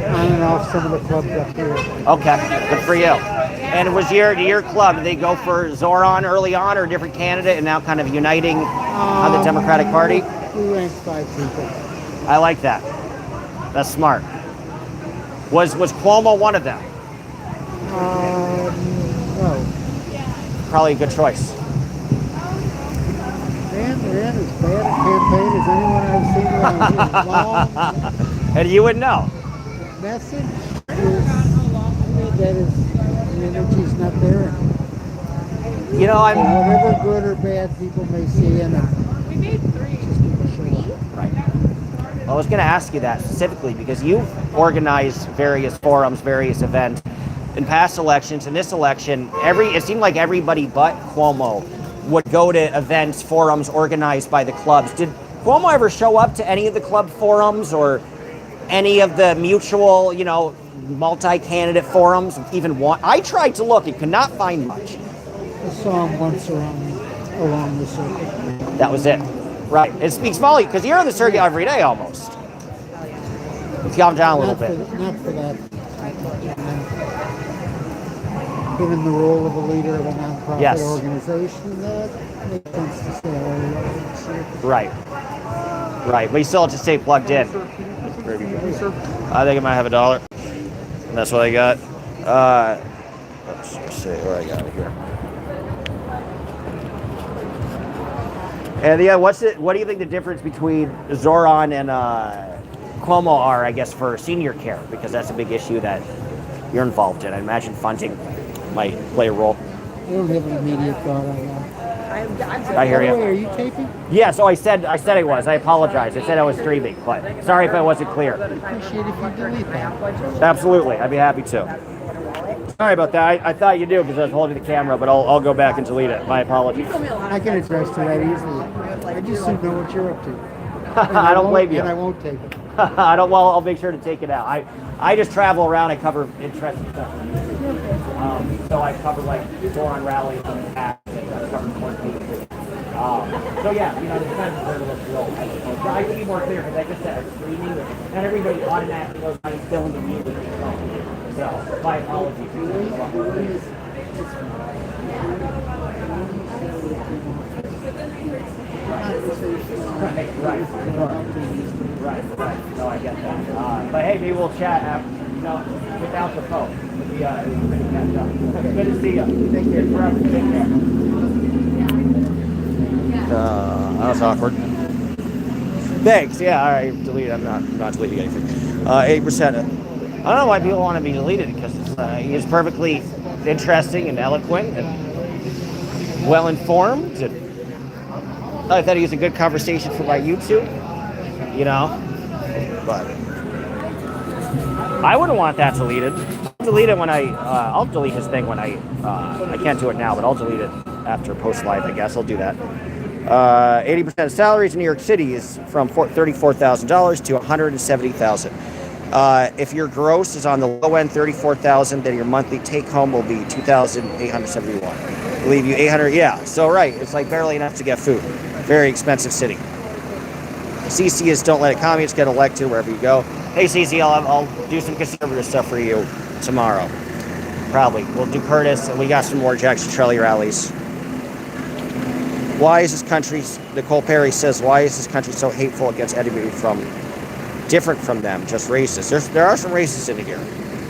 on and off some of the clubs up here. Okay, good for you. And was your club, did they go for Zohran early on or a different candidate and now kind of uniting on the Democratic Party? We ranked 5 people. I like that. That's smart. Was Cuomo one of them? No. Probably a good choice. Dan as bad a campaign as anyone I've seen around here. Long And you would know. message that is, the energy's not there. You know, So I'm whatever good or bad people may see in it. We made 3. right. Well, I was going to ask you that specifically because you've organized various forums, various events in past elections. In this election, it seemed like everybody but Cuomo would go to events, forums organized by the clubs. Did Cuomo ever show up to any of the club forums or any of the mutual, multi-candidate forums? Even one? I tried to look and could not find much. I saw him once along the circuit. That was it. Right. It speaks volumes because you're on the circuit every day almost. Let's calm down a little bit. Not for that. Given the role of a leader of a nonprofit Yes. organization, that makes sense to stay away. Right. Right. But you still have to stay plugged in. I think I might have $1. And that's what I got. Let's see where I got it here. And yeah, what do you think the difference between Zohran and Cuomo are, I guess, for senior care? Because that's a big issue that you're involved in. I imagine funding might play a role. I don't have an immediate thought on that. I hear By the way, you. are you taping? Yeah, so I said I was. I apologize. I said I was streaming, but sorry if I wasn't clear. I'd appreciate if you delete that. Absolutely, I'd be happy to. Sorry about that. I thought you do because I was holding the camera, but I'll go back and delete it. My apologies. I can address to that easily. I just don't know what you're up to. I don't blame you. And I won't take it. I don't. Well, I'll make sure to take it out. I just travel around. I cover interesting stuff. So I cover like Zohran rallies on the past. I cover more people. So yeah, it depends where to look real. So I can be more clear because I just said I'm streaming, and everybody automatically knows I'm still in the music. So my apologies. Right. No, I get that. But hey, maybe we'll chat after, without the phone. It'll be catch up. Good to see you. Take care. Forever. Take care. That was awkward. Thanks. Yeah, all right. Delete. I'm not deleting anything. 8%. I don't know why people want to be deleted because he's perfectly interesting and eloquent and well informed. And I thought he was a good conversation for my YouTube. But I wouldn't want that deleted. I'll delete it when I'll delete his thing when I can't do it now, but I'll delete it after post live, I guess. I'll do that. 80% of salaries in New York City is from $34,000 to $170,000. If your gross is on the low end, $34,000, then your monthly take home will be $2,871. Leave you $800. Yeah, so right, it's like barely enough to get food. Very expensive city. CC is don't let it communists get elected wherever you go. Hey CC, I'll do some conservative stuff for you tomorrow. Probably. We'll do Curtis, and we got some more Jackson Trelly rallies. Why is this country, Nicole Perry says, why is this country so hateful against anybody different from them, just racist? There are some racists in here.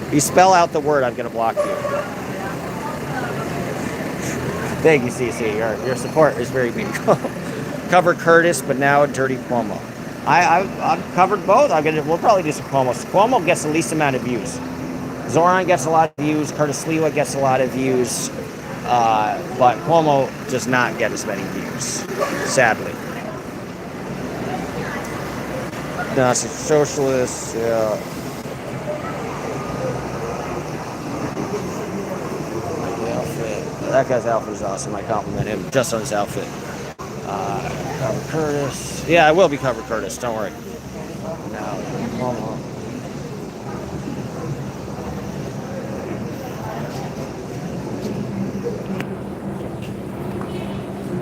If you spell out the word, I'm going to block you. Thank you, CC. Your support is very meaningful. Covered Curtis, but now Dirty Cuomo. I've covered both. We'll probably do some Cuomo. Cuomo gets the least amount of views. Zohran gets a lot of views. Curtis Lewa gets a lot of views. But Cuomo does not get as many views, sadly. Nazi socialists, yeah. That guy's outfit is awesome. I compliment him just on his outfit. Cover Curtis. Yeah, I will be Cover Curtis. Don't worry. Now, Cuomo.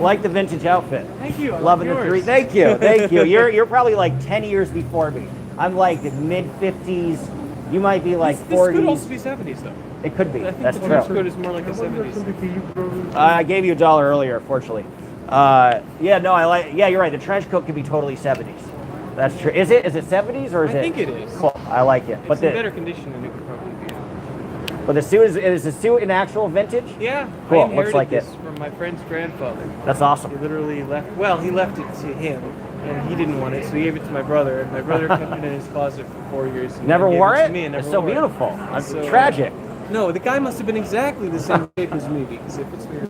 Like the vintage outfit. Thank you. Loving the three. Thank you. Thank you. You're probably like 10 years before me. I'm like mid 50s. You might be like 40s. This could also be 70s though. It could be. I think That's the true. trench coat is more like a 70s. I gave you $1 earlier, fortunately. Yeah, no, yeah, you're right. The trench coat could be totally 70s. That's true. Is it 70s or is it? I think it is. Cool. I like it. It's in better condition than it could probably be. But the suit is the suit in actual vintage? Yeah. Cool. I inherited Looks like this it. from my friend's grandfather. That's awesome. He literally left. Well, he left it to him, and he didn't want it, so he gave it to my brother. And my brother kept it in his closet for 4 years. And Never gave wore it? it? To me and never It's so wore it. beautiful. It's So, tragic. No, the guy must have been exactly the same shape as me because if it's weird,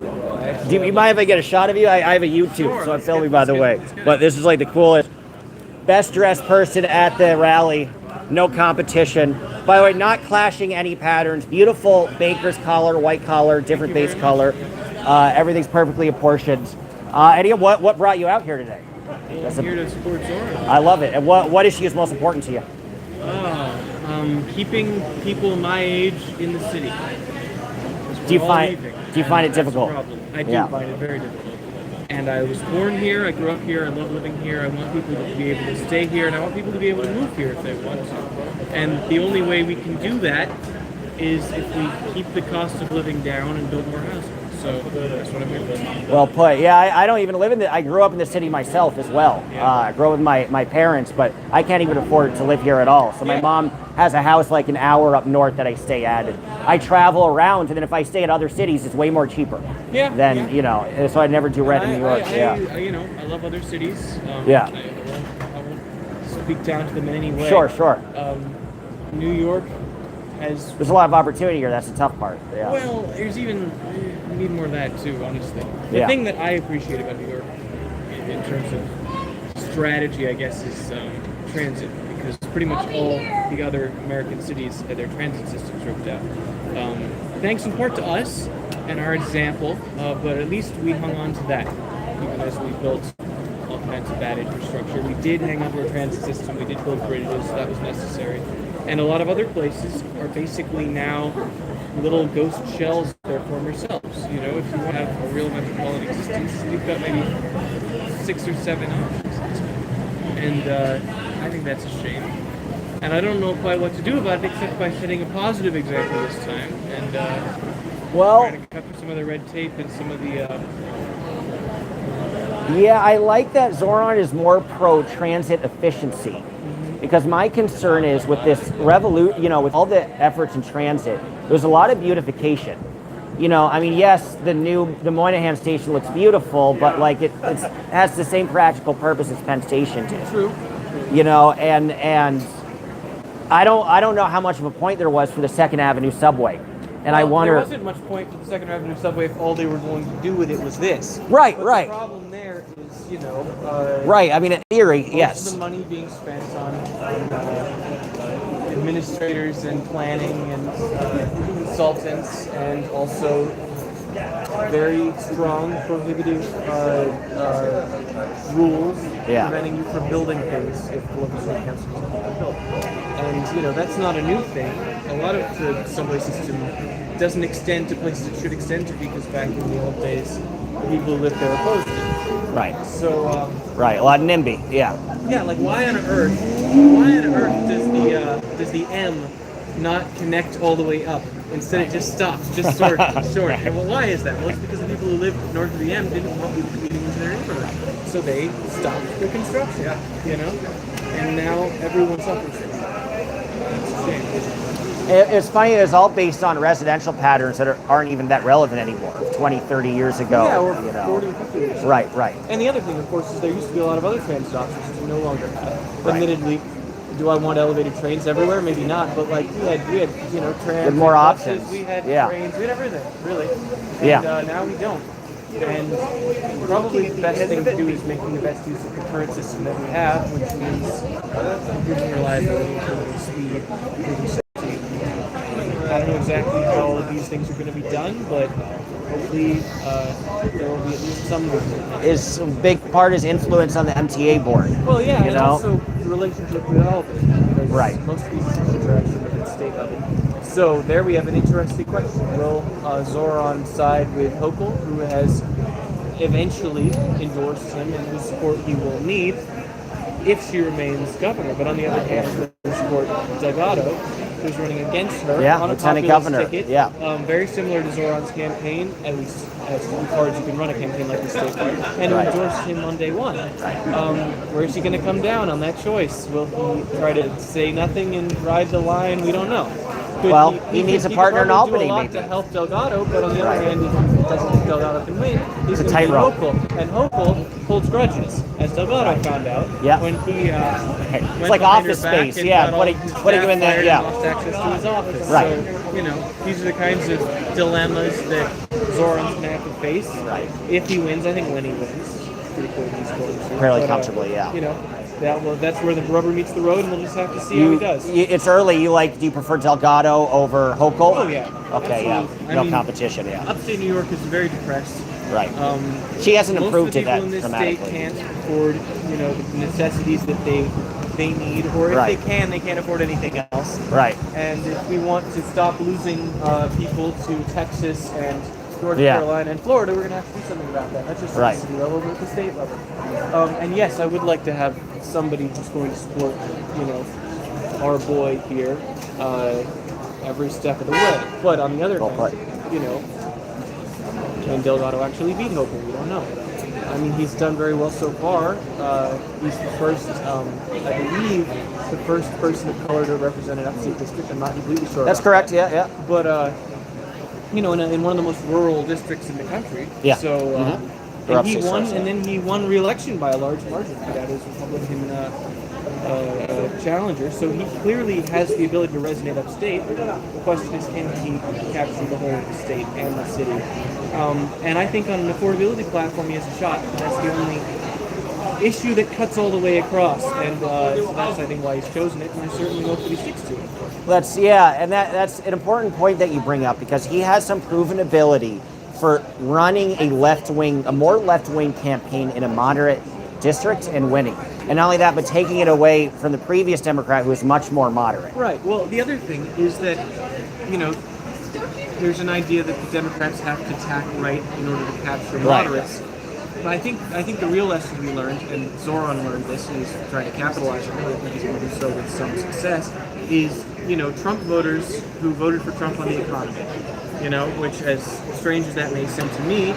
Do you mind if I get a shot of you? I have a YouTube, Sure, so I'm let's filming get- by the let's way. get it. But this is like the coolest, best dressed person at the rally. No competition. By the way, not clashing any patterns. Beautiful baker's collar, white collar, different base color. Everything's perfectly apportioned. Eddie, what brought you out here today? I'm here to support Zohran. I love it. And what issue is most important to you? Keeping people my age in the city. Do you find it difficult? I do find it very difficult. And I was born here, I grew up here, I love living here, I want people to be able to stay here, and I want people to be able to move here if they want to. And the only way we can do that is if we keep the cost of living down and build more housing. So that's what I'm here for. Well put. Yeah, I don't even live in I grew up in the city myself as well. I grew up with my parents, but I can't even afford to live here at all. So my mom has a house like an hour up north that I stay at. And I travel around, and then if I stay at other cities, it's way more cheaper. Than, you know, so I never do rent in New York. I love other cities. I won't speak down to them in any way. Sure. New York has... There's a lot of opportunity here. That's the tough part. Yeah. Well, there's even... We need more of that too, honestly. The thing that I appreciate about New York, in terms of strategy, I guess, is transit. Because pretty much all the other American cities had their transit systems ripped out. Thanks in part to us and our example, but at least we hung on to that, even as we built all kinds of bad infrastructure. We did hang on to our transit system, we did build bridges, that was necessary. And a lot of other places are basically now little ghost shells of their former selves. You know, if you want to have a real metropolitan existence, you've got maybe 6 or 7 options. And I think that's a shame. And I don't know quite what to do about it except by setting a positive example this time and trying to cut through some of the red tape and some of the... Yeah, I like that Zohran is more pro-transit efficiency. Because my concern is with this revolution, you know, with all the efforts in transit, there's a lot of beautification. You know, I mean, yes, the Moynihan station looks beautiful, but like it has the same practical purpose as Penn Station did. True. You know, and I don't know how much of a point there was for the Second Avenue subway. And I wonder... There wasn't much point to the Second Avenue subway if all they were going to do with it was this. Right. The problem there is, you know... right, I mean, in theory, most yes. of the money being spent on administrators and planning and consultants, and also very strong prohibitive rules preventing you from building things if the local city council doesn't build. And that's not a new thing. A lot of the subway system doesn't extend to places it should extend to because back in the old days, the people who lived there opposed it. Right. So. Right. A lot of NIMBY. Yeah. Yeah. Like why on earth does the M not connect all the way up? Instead, it just stops, just short. And well, why is that? Well, it's because the people who lived north of the M didn't want people commuting into their neighborhood, so they stopped the construction. And now everyone suffers from it. It's a shame. It's funny, it's all based on residential patterns that aren't even that relevant anymore, 20, 30 years ago. Yeah, or 40, 50 years ago. Right. And the other thing, of course, is there used to be a lot of other train stops, which we no longer have. Right. Admittedly, do I want elevated trains everywhere? Maybe not, but like we had trams, with more buses, options. we had trains, we had everything, really. And now we don't. And probably the best thing to do is making the best use of the current system that we have, which means improving reliability, improving speed, improving safety. I don't know exactly how all of these things are going to be done, but hopefully there will be at least some movement. Is a big part is influence on the MTA board. Well, yeah, and also the relationship with all of it. Because most of these decisions are actually at state level. So there we have an interesting question. Will Zohran side with Hochul, who has eventually endorsed him and whose support he will need if she remains governor? But on the other hand, will support Delgado, who's running against her on a lieutenant populist governor. ticket. Very similar to Zohran's campaign, at least as far as you can run a campaign like the state party, and who endorsed him on day one. Where is he going to come down on that choice? Will he try to say nothing and ride the line? We don't know. He needs a partner in Albany, do a lot to help Delgado, but on the other hand, if he doesn't think Delgado can win, he's going to be Hochul. And Hochul holds grudges, as Delgado found out when he it's like Office Space, putting him in that, lost access to his office. Right. So, these are the kinds of dilemmas that Zohran's going to have to face. Right. If he wins, I think when he wins, pretty clear he's going to. Fairly comfortably, that's where the rubber meets the road, and we'll just have to see how he does. It's early. Do you prefer Delgado over Hochul? Oh, yeah. Okay, absolutely. No competition, Upstate New York is very depressed. Right. She hasn't improved it that dramatically. Most of the people in this state can't afford, the necessities that they need, or if they can, they can't afford anything else. Right. And if we want to stop losing people to Texas and North Carolina and Florida, we're going to have to do something about that. Not just at the city level, but at the state level. And yes, I would like to have somebody who's going to support, our boy here every step of the way. But on the other hand, can Delgado actually beat Hochul? We don't know. I mean, he's done very well so far. He's the first, I believe, the first person of color to represent an upstate district. I'm not completely sure. That's correct. Yeah. But in one of the most rural districts in the country. Yeah. So and he won, and then he won re-election by a large margin for that as Republican challenger. So he clearly has the ability to resonate upstate. The question is, can he capture the whole state and the city? And I think on an affordability platform, he has a shot. That's the only issue that cuts all the way across, and that's I think why he's chosen it. And I certainly hope that he sticks to it. That's an important point that you bring up, because he has some proven ability for running a more left-wing campaign in a moderate district and winning. And not only that, but taking it away from the previous Democrat who was much more moderate. Right. Well, the other thing is that, there's an idea that the Democrats have to tack right in order to capture moderates. But I think the real lesson we learned, and Zohran learned this, and he's trying to capitalize on it, I think he's going to do so with some success, is, Trump voters who voted for Trump on the economy, which, as strange as that may seem to me,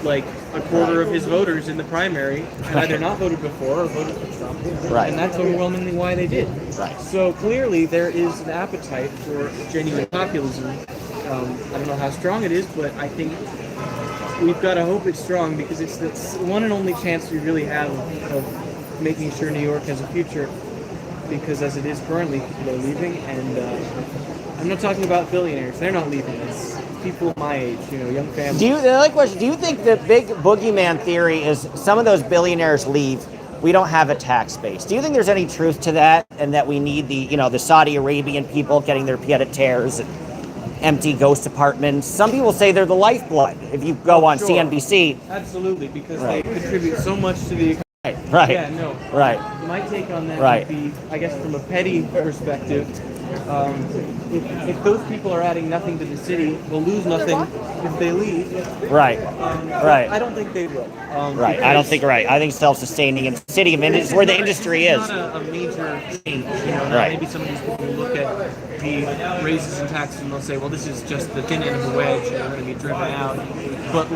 like a quarter of his voters in the primary had either not voted before or voted for Trump. Right. And that's overwhelmingly why they did. Right. So clearly there is an appetite for genuine populism. I don't know how strong it is, but I think we've got to hope it's strong, because it's the one and only chance we really have of making sure New York has a future. Because as it is currently, people are leaving, and I'm not talking about billionaires. They're not leaving. It's people my age, young families. Do you think the big boogeyman theory is some of those billionaires leave we don't have a tax base. Do you think there's any truth to that, and that we need the Saudi Arabian people getting their pied-à-terres and empty ghost apartments? Some people say they're the lifeblood. If you go on sure. CNBC, Absolutely, because Right. they contribute so much to the economy. right, Yeah, no. right, My take on that Right. would be, I guess, from a petty perspective, if those people are adding nothing to the city, they'll lose nothing if they leave. right, right. I don't think they will. Right, I don't think I think self-sustaining in the city, is where the industry is. It's not a major change. Now Right. maybe some of these people will look at the raises and taxes and they'll say, well, this is just the thin end of the wedge and they're going to be driven out. But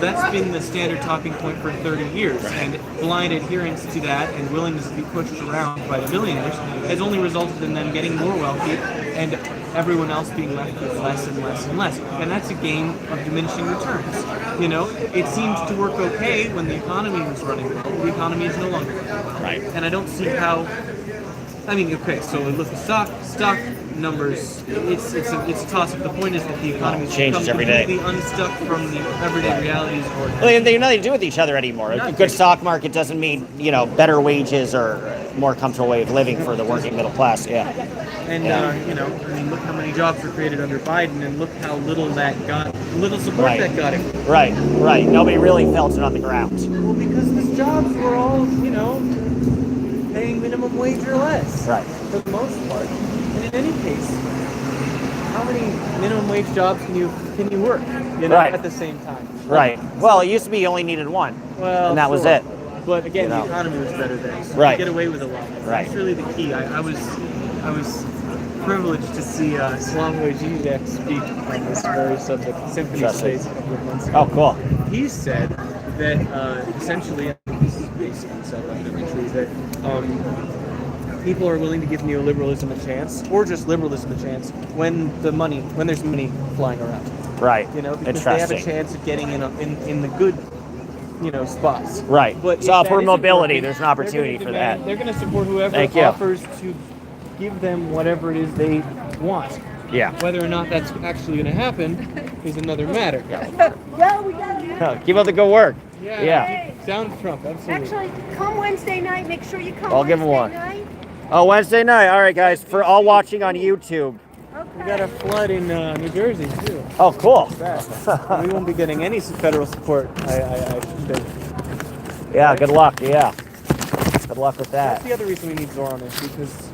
that's been the standard talking point for 30 years. And blind adherence to that and willingness to be pushed around by the billionaires has only resulted in them getting more wealthy and everyone else being left with less and less and less. And that's a game of diminishing returns. It seemed to work okay when the economy was running well. The economy is no longer. Right. And I don't see how. So look, the stock numbers, it's a toss-up. The point is that the economy Changes every day. completely unstuck from the everyday realities. Well, they have nothing to do with each other anymore. A good stock market doesn't mean better wages or more comfortable way of living for the working middle class. Yeah. And look how many jobs were created under Biden, and look how little support Right. that got him. Right. Nobody really felt it on the ground. Well, because the jobs were all paying minimum wage or less. Right. For the most part. And in any case, how many minimum wage jobs can you work? Right. At the same time. Right. Well, it used to be you only needed one, and that was it. But again, the economy was better then. So Right. you get away with a lot. Right. That's really the key. I was privileged to see Slavoj Žižek speak on this very subject, Symphony Interesting. Space, a couple of months ago. Oh, cool. He said that essentially, I think this is based on self-evidently true, that people are willing to give neoliberalism a chance, or just liberalism a chance, when there's money flying around. Right. Because they have a chance of getting in the good, spots. Right. But So if that for isn't mobility, working, there's an opportunity for that. They're going to support whoever Thank you. offers to give them whatever it is they want. Yeah. Whether or not that's actually going to happen is another matter. Keep up the good work. Yeah. Down Trump, absolutely. Actually, come Wednesday night. Make sure you come. I'll give 'em one. Night. Oh, Wednesday night. All right, guys. For all watching on YouTube. We got a flood in New Jersey too. Oh, cool. We won't be getting any federal support. I think. Yeah. Good luck. Yeah. Good luck with that. That's the other reason we need Zohran is because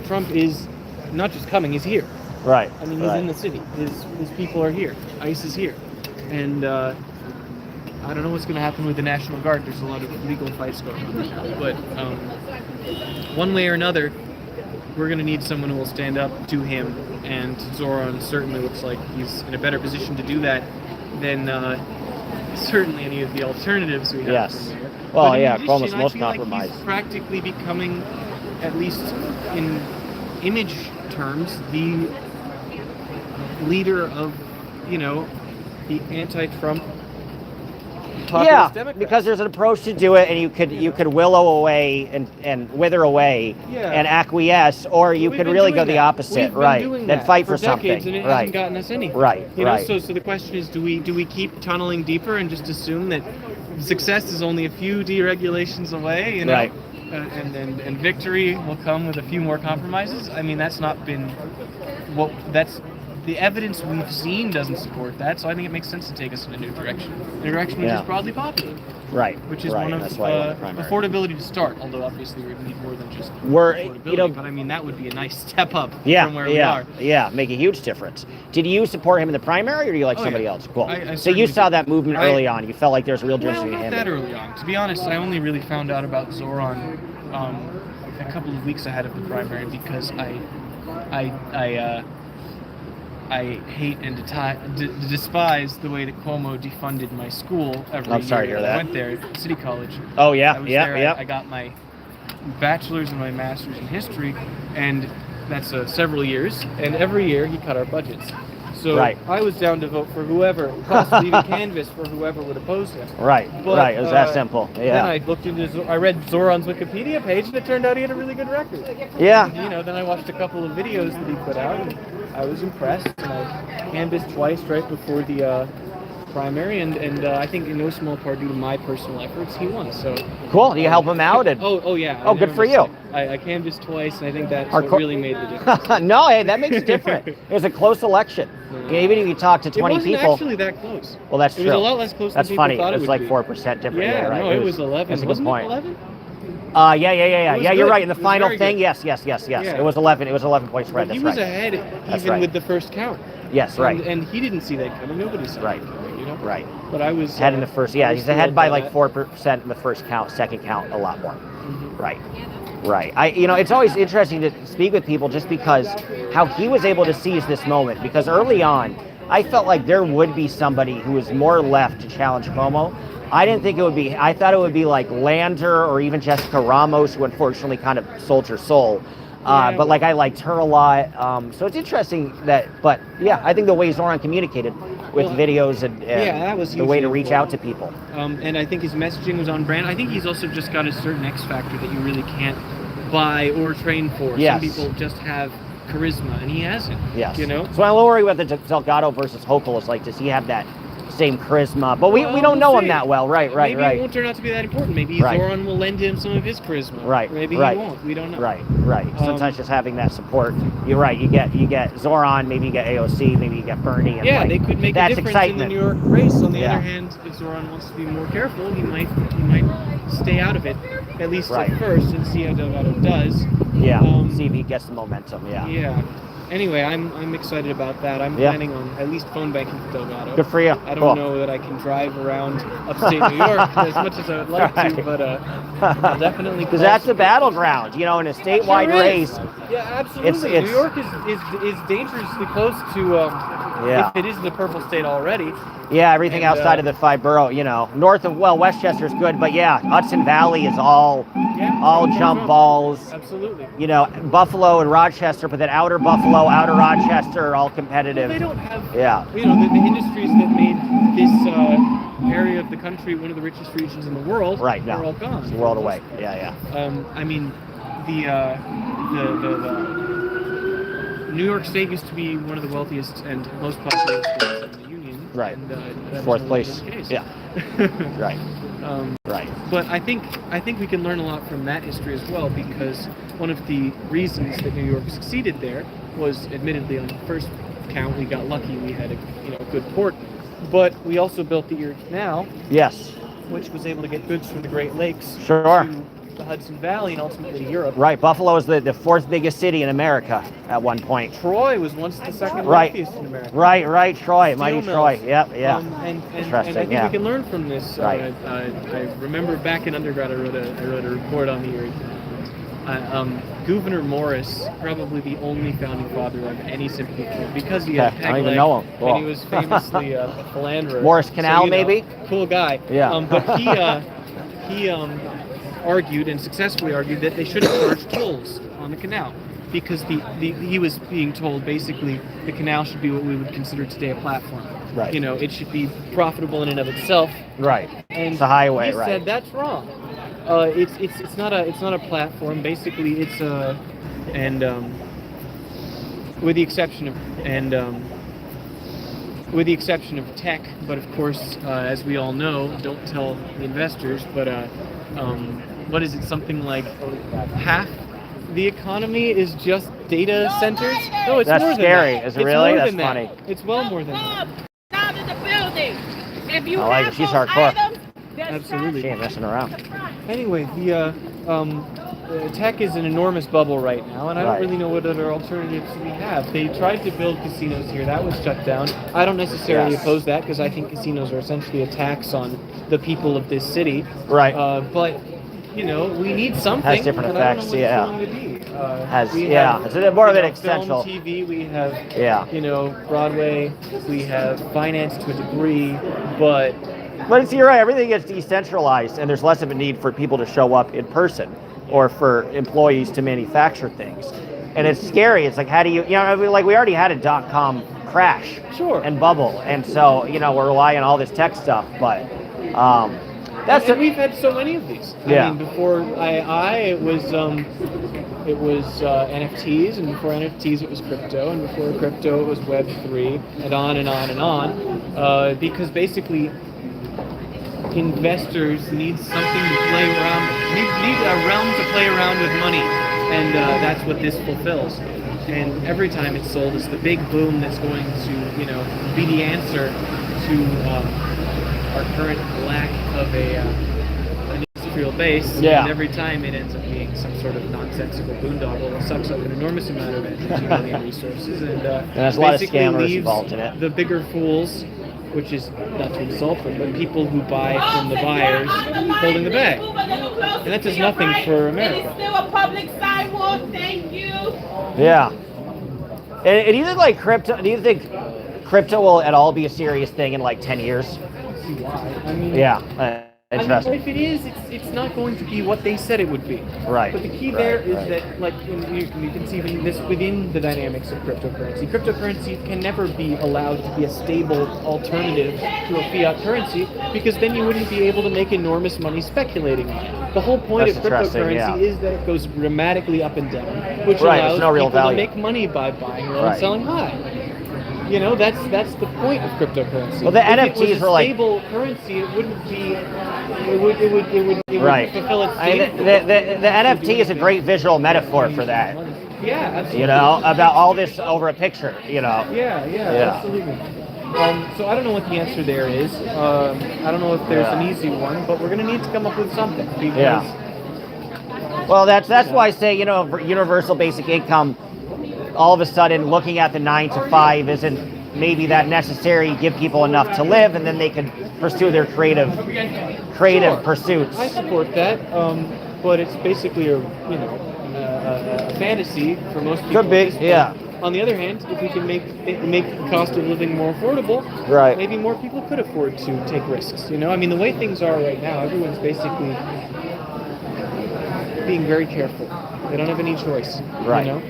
Trump is not just coming; he's here. Right. I mean, he's in the city. His people are here. ICE is here, and I don't know what's going to happen with the National Guard. There's a lot of legal fights going on right now, but one way or another, we're going to need someone who will stand up to him, and Zohran certainly looks like he's in a better position to do that than certainly any of the alternatives we have. Yes. Well, But in yeah, addition, almost I most feel like compromised. he's practically becoming, at least in image terms, the leader of, the anti-Trump populist Democrats. Because there's an approach to do it, and you could willow away and wither away and acquiesce, or you could really go the opposite, right? And fight for something, decades, and it right? hasn't gotten us anything. Right, right. So the question is, do we keep tunneling deeper and just assume that success is only a few deregulations away, Right. And victory will come with a few more compromises? I mean, that's not been the evidence we've seen doesn't support that, so I think it makes sense to take us in a new direction. A direction which is broadly popular. Right. Which is right. one of That's why I want the primary. affordability to start, although obviously we need more than just We're, affordability, but I mean that would be a nice step up yeah, from where we are. Yeah, make a huge difference. Did you support him in the primary, or do you like Oh, somebody yeah. else? Cool. I So you certainly saw did. that movement early on. You felt like there was a real difference Well, between not him. that early on. To be honest, I only really found out about Zohran a couple of weeks ahead of the primary because I hate and despise the way that Cuomo defunded my school every I'm sorry to year hear I that. went there, City College. Oh, yeah, I was yeah, there, yeah. I got my bachelor's and my master's in history, and that's several years. And every year he cut our budgets. So Right. I was down to vote for whoever, possibly even canvass for whoever would oppose him. Right, But, right. It was that simple. Then Yeah. I read Zohran's Wikipedia page, and it turned out he had a really good record. Yeah. And, then I watched a couple of videos that he put out, and I was impressed. And I canvassed twice right before the primary, and I think in no small part due to my personal efforts, he won. So Cool. Do you help him out? oh yeah. Oh, good for you. I canvassed twice, and I think that's Hardcore. what really made the difference. No, hey, that makes it different. It was a close election. Even if you talk to 20 it wasn't people. actually that close. Well, that's It true. was a lot less close That's than people funny. thought It it was would like be. 4% different. Yeah, right? no, it was 11. That's a good Wasn't point. it 11? Yeah. It was You're good. right. In the It was final very thing, good. yes. Yeah. It was 11. It was 11 point spread. But he That's was right. ahead That's even right. with the first count. Yes, right. And he didn't see that coming. Nobody saw Right. that coming, you know? Right. But I was Ahead in the first. Yeah, I was he's ahead thrilled by like that. 4% in the first count. Second count, a lot more. Mhm. Right. It's always interesting to speak with people just because how he was able to seize this moment. Because early on, I felt like there would be somebody who was more left to challenge Cuomo. I didn't think it would be. I thought it would be like Lander or even Jessica Ramos, who unfortunately kind of sold her soul. But like I liked her a lot. So it's interesting that. But yeah, I think the way Zohran communicated with videos and that was the way to hugely reach out to people. And I think his messaging was on brand. I think he's also just got a certain X factor that you really can't buy or train for. Yes. Some people just have charisma, and he hasn't. Yes. You know. So I'm worried about the Delgado versus Hochul is like, does he have that same charisma? But we don't we'll know him see. that well. Right. Maybe it won't turn out to be that important. Maybe Right. Zohran will lend him some of his charisma. Right. Maybe right. he won't. We don't know. Right. Sometimes just having that support. You're right. You get Zohran, maybe you get AOC, maybe you get Bernie. And Yeah, like, they could make a that's difference excitement. in the New York race. On the Yeah. other hand, if Zohran wants to be more careful, he might stay out of it, at least Right. at first, and see how Delgado does. Yeah. See if he gets the momentum. Yeah. Yeah. Anyway, I'm excited about that. I'm planning on at least phone banking for Delgado. Good for you. I don't Cool. know that I can drive around upstate New York as much as I would like to, but I'll definitely. Because that's the battleground, in a statewide Sure is. race. Yeah, absolutely. It's New York is dangerously close to. Yeah. If it is the purple state already. Yeah, everything outside of the 5 borough, north of Westchester's good, but yeah, Hudson Valley is all jump balls. Absolutely. Buffalo and Rochester, but then outer Buffalo, outer Rochester are all competitive. Well, they don't have. Yeah. The industries that made this area of the country one of the richest regions in the world. Right. No. Are all gone. It's a world away. Yeah. I mean, the New York State used to be one of the wealthiest and most populous states in the Union. Right. And that Fourth was no place. longer the case. Yeah. Right. Right. But I think we can learn a lot from that history as well, because one of the reasons that New York succeeded there was, admittedly, on the first count we got lucky. We had a good port, but we also built the Erie Canal. Yes. Which was able to get goods from the Great Lakes Sure. to the Hudson Valley and ultimately Europe. Right. Buffalo is the fourth biggest city in America at one point. Troy was once the second Right. wealthiest in America. Right. Troy, mighty Steel Troy. mills. Yep. Yeah. And Interesting. I think yeah. we can learn from this. Right. I remember back in undergrad, I wrote a report on the Erie Canal. Gouverneur Morris, probably the only founding father of any sympathy for, because he had I don't even know him. Cool. and he was famously a philanderer. Morris Canal, maybe? Cool guy. Yeah. But he argued, and successfully argued, that they shouldn't charge tolls on the canal, because he was being told basically the canal should be what we would consider today a platform. Right. It should be profitable in and of itself. Right. And it's a highway, he right? said that's wrong. It's not a platform. Basically, it's with the exception of tech, but of course, as we all know, don't tell the investors, but what is it? Something like half the economy is just data centers. No, it's That's more scary. than that. Is it It's really? more That's than that. funny. It's well more than that. Out of the building. If you I like have it. She's those hardcore. items, Absolutely. She ain't messing around. Anyway, the tech is an enormous bubble right now, and I don't Right. really know what other alternatives we have. They tried to build casinos here. That was shut down. I don't necessarily Yes. oppose that, because I think casinos are essentially a tax on the people of this city. Right. But, we need something. Has different but I don't effects, know what yeah. it's going to be. Has- We yeah, have, it's more of an film, essential. TV, we have, Yeah. Broadway, we have finance to a degree, but You're right. Everything gets decentralized, and there's less of a need for people to show up in person or for employees to manufacture things. And it's scary. It's like, how do you, we already had a .com crash and bubble, and so we're relying on all this tech stuff. But and we've had so many of these. Yeah. I mean, before it was NFTs, and before NFTs it was crypto, and before crypto it was Web3, and on and on and on. because basically investors need something to play around, need a realm to play around with money, and that's what this fulfills. And every time it's sold, it's the big boom that's going to, you know, be the answer to our current lack of an industrial base. Yeah. And every time it ends up being some sort of nonsensical boondoggle that sucks up an enormous amount of energy, money, and resources, and there's a lot of basically scammers leaves involved in it. the bigger fools, which is not to insult them, but people who buy from the buyers holding the bag. And that does nothing for America. It's still a public sidewalk. Thank you. Yeah. And do you think like crypto? Do you think crypto will at all be a serious thing in like 10 years? I mean, Yeah. Interesting. If it is, it's not going to be what they said it would be. Right. But the key there is that, like, you can see this within the dynamics of cryptocurrency. Cryptocurrency can never be allowed to be a stable alternative to a fiat currency, because then you wouldn't be able to make enormous money speculating on it. The whole point That's of interesting, cryptocurrency yeah. is that it goes dramatically up and down, which Right, allows there's no real people value. to make money by buying low Right. and selling high. You know, that's the point of cryptocurrency. Well, the if NFTs it was were a like stable currency, it wouldn't be. It would right. fulfill its I mean, the NFT is a great visual metaphor for that. Yeah, absolutely. You know, about all this over a picture. You know. Yeah, absolutely. So I don't know what the answer there is. I don't know if there's an easy one, but we're going to need to come up with something. Because Well, that's why I say, you know, universal basic income. All of a sudden, looking at the 9 to 5 isn't maybe that necessary. Give people enough to live, and then they could pursue their creative Sure. pursuits. I support that, but it's basically a fantasy for most people. Could be, at this point. yeah. On the other hand, if we can make the cost of living more affordable, Right. maybe more people could afford to take risks. You know, I mean, the way things are right now, everyone's basically being very careful. They don't have any choice. Right. You know?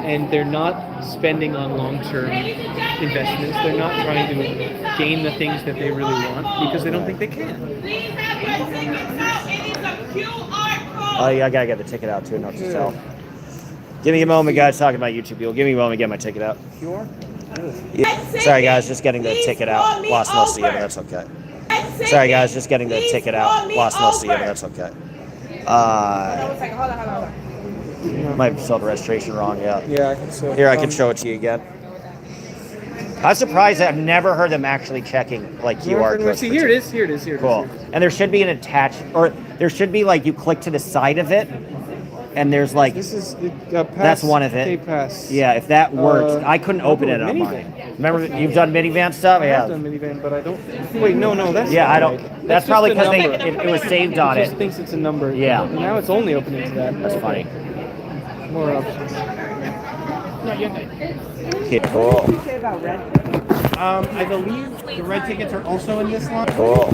And they're not spending on long-term investments. They're not trying to gain the things that they really want because they don't think they can. Oh, yeah, I gotta get the ticket out too. Note to self. Give me a moment, guys. Talking about YouTube people. Give me a moment to get my ticket out. QR? Yeah. Sorry, guys. Just getting the ticket out. Lost most of you, but that's okay. Sorry, guys. Just getting the ticket out. Lost most of you, but that's okay. Might have spelled registration wrong, yeah. Yeah, I think so. Here, I can show it to you again. I'm surprised that I've never heard them actually checking like QR codes. See, here it is. Here it is. Here it is. Cool. And there should be an attached, or there should be like you click to the side of it, and there's like This is that's one of it. Pass. Yeah, if that works, I couldn't open it on mine. Remember, you've done minivan stuff. I Yeah. have done minivan, but I don't. Wait, no, that's. Yeah, not I don't. right. That's just probably a because number. it was saved on It it. just thinks it's a number. Yeah. And now it's only opening to that. That's funny. More options. Okay, cool. I believe the red tickets are also in this line. Cool.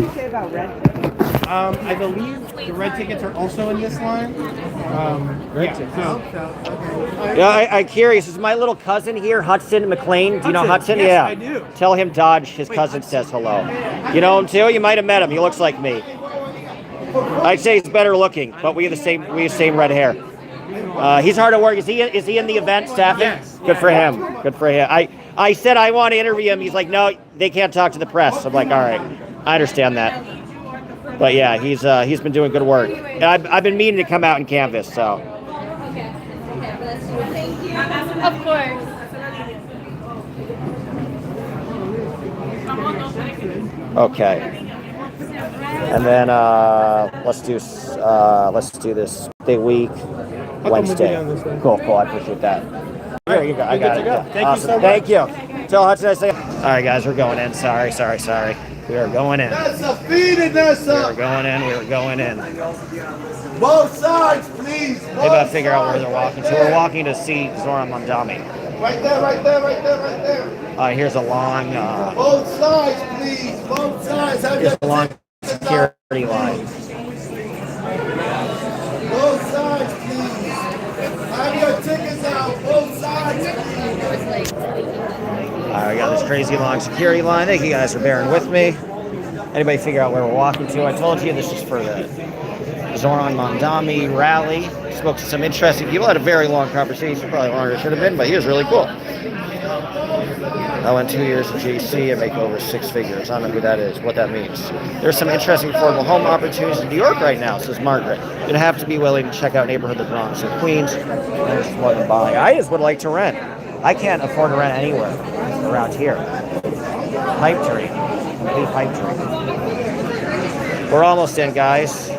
I believe the red tickets are also in this line. Yeah, I'm curious. Is my little cousin here, Hudson McLean? Do you know Hudson? Yes, Yeah. I do. Tell him Dodge, his cousin, says hello. You know him too? You might have met him. He looks like me. I'd say he's better looking, but we have the same red hair. He's hard to work. Is he in the event staffing? Yes. Good for him. Good for him. I said I want to interview him. He's like, no, they can't talk to the press. I'm like, all right, I understand that. But yeah, he's been doing good work. And I've been meaning to come out and canvas. So. Of course. Okay. And then let's do this day week Wednesday. Cool. I appreciate that. Here you go. I got it. Yeah. Thank you so much. Thank you. Tell Hudson I say. All right, guys, we're going in. Sorry. We are going in. Nessa, feed it, Nessa. We are going in. Both sides, please. Maybe I'll figure out where they're walking to. We're walking to see Zohran Mamdani. Right there. Here's a long. Both sides, please. Both sides. Here's a long security line. Both sides, please. Have your tickets out. Both sides, please. All right, we got this crazy long security line. Thank you guys for bearing with me. Anybody figure out where we're walking to? I told you this is for the Zohran Mamdani rally. Spoke to some interesting people. Had a very long conversation, probably longer than it should have been, but he was really cool. I went 2 years at JC and make over 6 figures. I don't know who that is, what that means. There's some interesting affordable home opportunities in New York right now, says Margaret. You're going to have to be willing to check out neighborhood the Bronx or Queens. There's what I'm buying. I just would like to rent. I can't afford to rent anywhere around here. Pipe tree. Complete pipe tree. We're almost in, guys.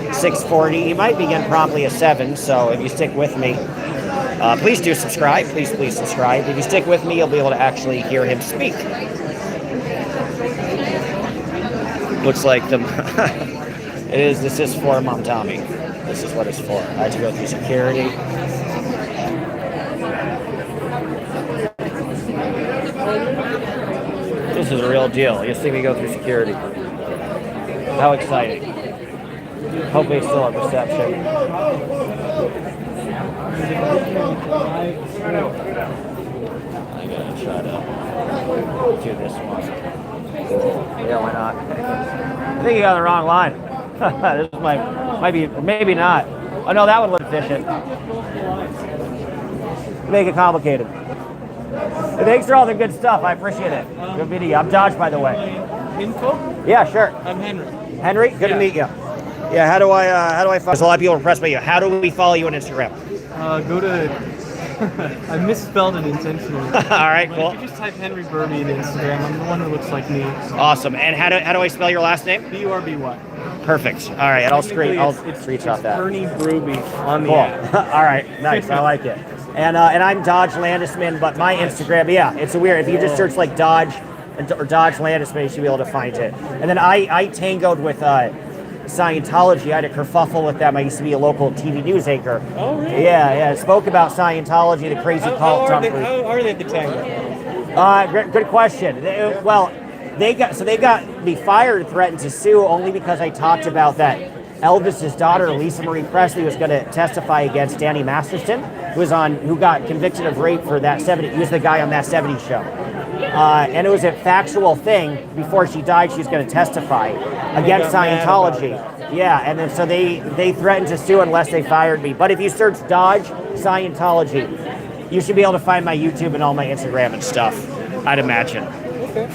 6:40. You might begin promptly at 7, so if you stick with me, please do subscribe. Please subscribe. If you stick with me, you'll be able to actually hear him speak. Looks like this is for Mamdani. This is what it's for. I had to go through security. This is a real deal. You see me go through security. How exciting. Hope they still have reception. I gotta try to do this one. Yeah, why not? I think you got the wrong line. This might be, maybe not. Oh no, that one looked efficient. Make it complicated. Thanks for all the good stuff. I appreciate it. Good video. I'm Dodge, by the way. Info? Yeah, sure. I'm Henry. Henry, good to meet you. Yeah, how do I follow? There's a lot of people impressed by you. How do we follow you on Instagram? Go to. I misspelled it intentionally. All right, cool. If you just type Henry Burby in Instagram, I'm the one who looks like me. Awesome. And how do I spell your last name? B-U-R-B-Y. Perfect. All right, and I'll screenshot that. Bernie Burby on the cool. app. All right, nice. I like it. And I'm Dodge Landisman, but my Instagram, yeah, it's weird. If you just search like Dodge or Dodge Landisman, you should be able to find it. And then I tangoed with Scientology. I had a kerfuffle with them. I used to be a local TV news anchor. Oh, really? Yeah. Spoke about Scientology, the crazy cult. How are they at the tango? Good question. They got me fired, threatened to sue only because I talked about that Elvis's daughter, Lisa Marie Presley, was going to testify against Danny Masterson, who got convicted of rape for that 70. He was the guy on that 70s show. And it was a factual thing. Before she died, she was going to testify against Scientology. Yeah, and then so they threatened to sue unless they fired me. But if you search Dodge Scientology, you should be able to find my YouTube and all my Instagram and stuff, I'd imagine. Okay.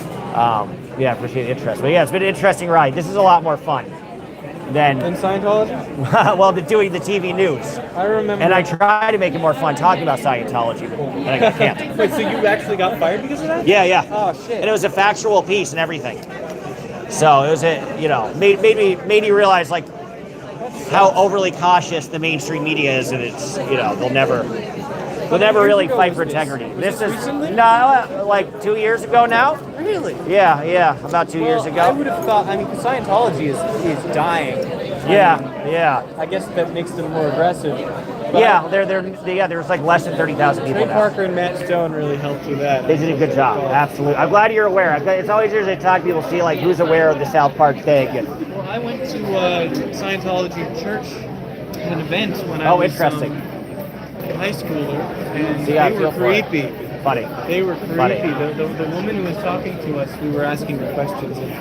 Yeah, appreciate the interest. But yeah, it's been an interesting ride. This is a lot more fun than Scientology? well, doing the TV news. I remember. And I try to make it more fun talking about Scientology, but I can't. Wait, so you actually got fired because of that? Yeah. Oh shit. And it was a factual piece and everything. So it was made me realize like how overly cautious the mainstream media is, and it's they'll never really fight for integrity. This is like 2 years ago now. Really? Yeah, about 2 years ago. I would have thought. I mean, Scientology is dying. Yeah. I guess that makes them more aggressive. Yeah, there's like less than 30,000 people Trey now. Parker and Matt Stone really helped with that. They did a good job, absolutely. I'm glad you're aware. It's always easier to talk to people, see like who's aware of the South Park thing. Well, I went to Scientology church at an event when I was interesting. A high schooler, and Yeah, they were creepy. Funny. They were creepy. Funny. The woman who was talking to us, we were asking her questions, and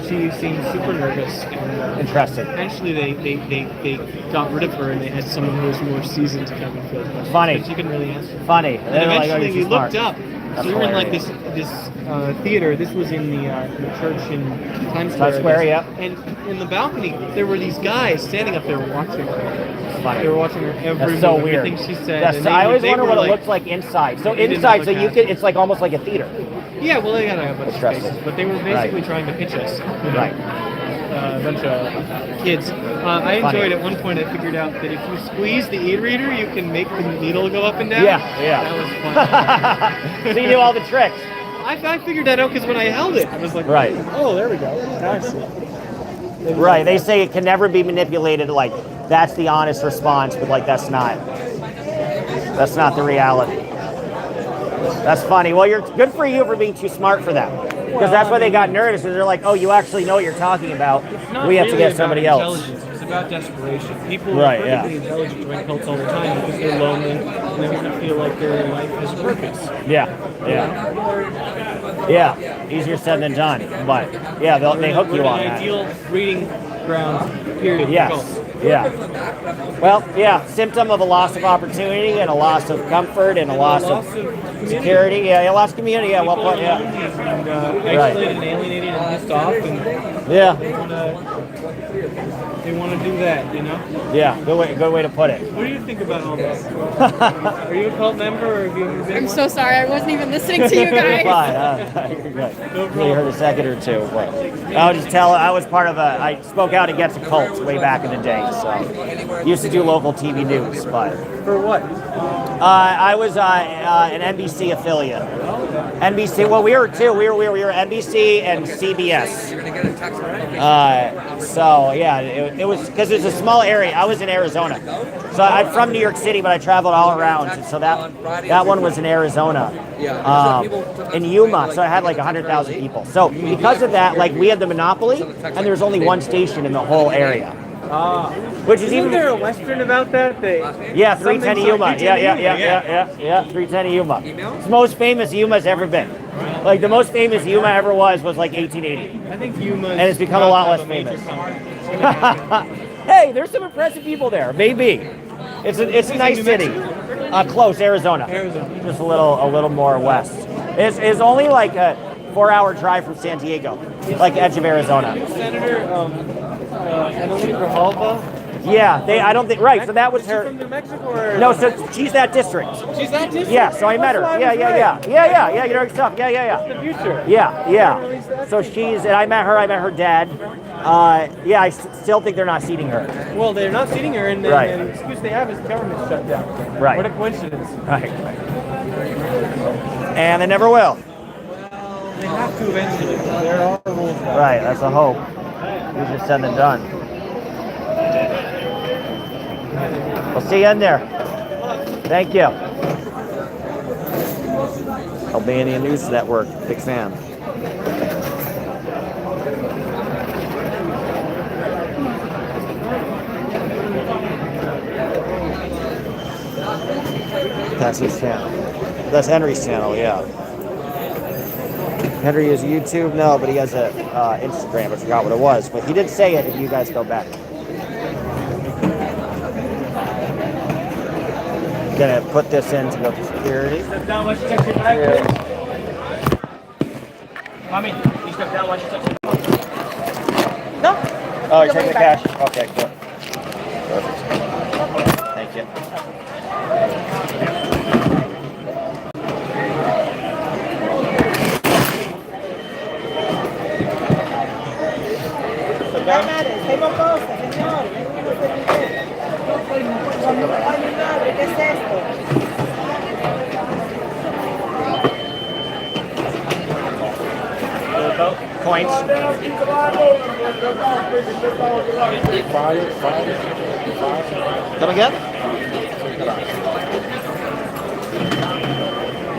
she seemed super nervous. And, interesting. Eventually, they got rid of her, and they had someone who was more seasoned to come and field questions. Funny. But she couldn't really answer. Funny. And eventually, we looked up. That's So we were in like hilarious. this theater. This was in the church in Times Square. Times Square, yeah. And in the balcony, there were these guys standing up there watching her. Funny. They were watching her every That's so move, weird. everything she said. Yes, and I always wonder were what like, it looks like inside. So They didn't inside, so look at it's like almost like a theater. Yeah, well, they got a bunch of Interesting. spaces, but they were basically trying to pitch us. Right. A bunch of kids. I enjoyed at one point. I figured out that if you squeeze the e-reader, you can make the needle go up and down. Yeah. That was fun. So you knew all the tricks. I figured that out because when I held it, I was like, Right. Oh, there we go. Now I see. Right. They say it can never be manipulated. Like that's the honest response, but like that's not the reality. That's funny. Well, you're good for you for being too smart for that. Because that's why they got nervous. Because they're like, oh, you actually know what you're talking about. We have to get somebody else. It's about desperation. People Right, are perfectly intelligent join cults all the time because they're lonely and they want to feel like their life has a purpose. Yeah. Easier said than done. But yeah, they hook you on an that. ideal breeding ground, period. Yes. For cults. Yeah. Well, yeah, symptom of a loss of opportunity and a loss of comfort and a loss of security. Yeah, a loss of community. Yeah, well put. Yeah. And isolated and alienated and pissed off, and yeah, they want to do that, you know. Yeah, good way to put it. What do you think about all this? Are you a cult member, or have you ever been? I'm so sorry, I wasn't even listening to you guys. Fine. You heard a second or two, but I'll just tell. I was part of I spoke out against a cult way back in the day, so used to do local TV news, but For what? I was an NBC affiliate. NBC. Well, we were two. We were NBC and CBS. So yeah, it was because it's a small area. I was in Arizona, so I'm from New York City, but I traveled all around. And so that one was in Arizona, in Yuma. So I had like 100,000 people. So because of that, like we had the monopoly, and there was only one station in the whole area. Which is Isn't there a Western about that? Yeah, 310 Yuma. Yeah, 310 Yuma. It's the most famous Yuma's ever been. Like the most famous Yuma ever was like 1880. I think Yuma. And it's become a lot less famous. Hey, there's some impressive people there. Maybe. It's a nice city. Close, Arizona. Just a little more west. It's only like a 4-hour drive from San Diego, like edge of Arizona. Senator Emily Grijalva. Yeah, I don't think, right, so that was her. From New Mexico or? No, so she's that district. She's that district? Yeah, so I met her. Yeah, you know stuff. Yeah. The future. Yeah. So and I met her dad. I still think they're not seating her. Well, they're not seating her, and Right. the excuse they have is government shutdown. Right. What a coincidence. Right. And they never will. They have to eventually. There are rules. Right, that's a hope. Easier said than done. We'll see you in there. Thank you. Albania News Network, big fan. That's his channel. That's Henry's channel, yeah. Henry is YouTube? No, but he has a Instagram. I forgot what it was. But he did say it if you guys go back. Gonna put this in to go to security. Step down once you touch your bag. Mommy, you step down once you touch your bag. No. Oh, you're taking the cash? Okay, good. Perfect. Thank you. ¿Qué es esto? Coins. Come again?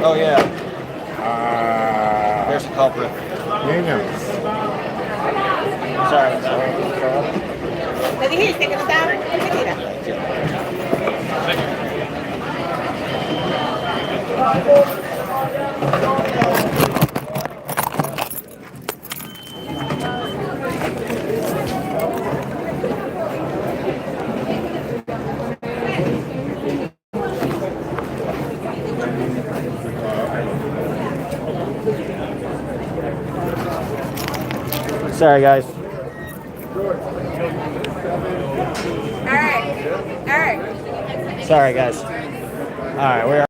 Oh yeah. There's the culprit. Sorry. ¿Le dijiste que no estaba? Mentira. Sorry, guys. All right. Sorry, guys. All right, we are.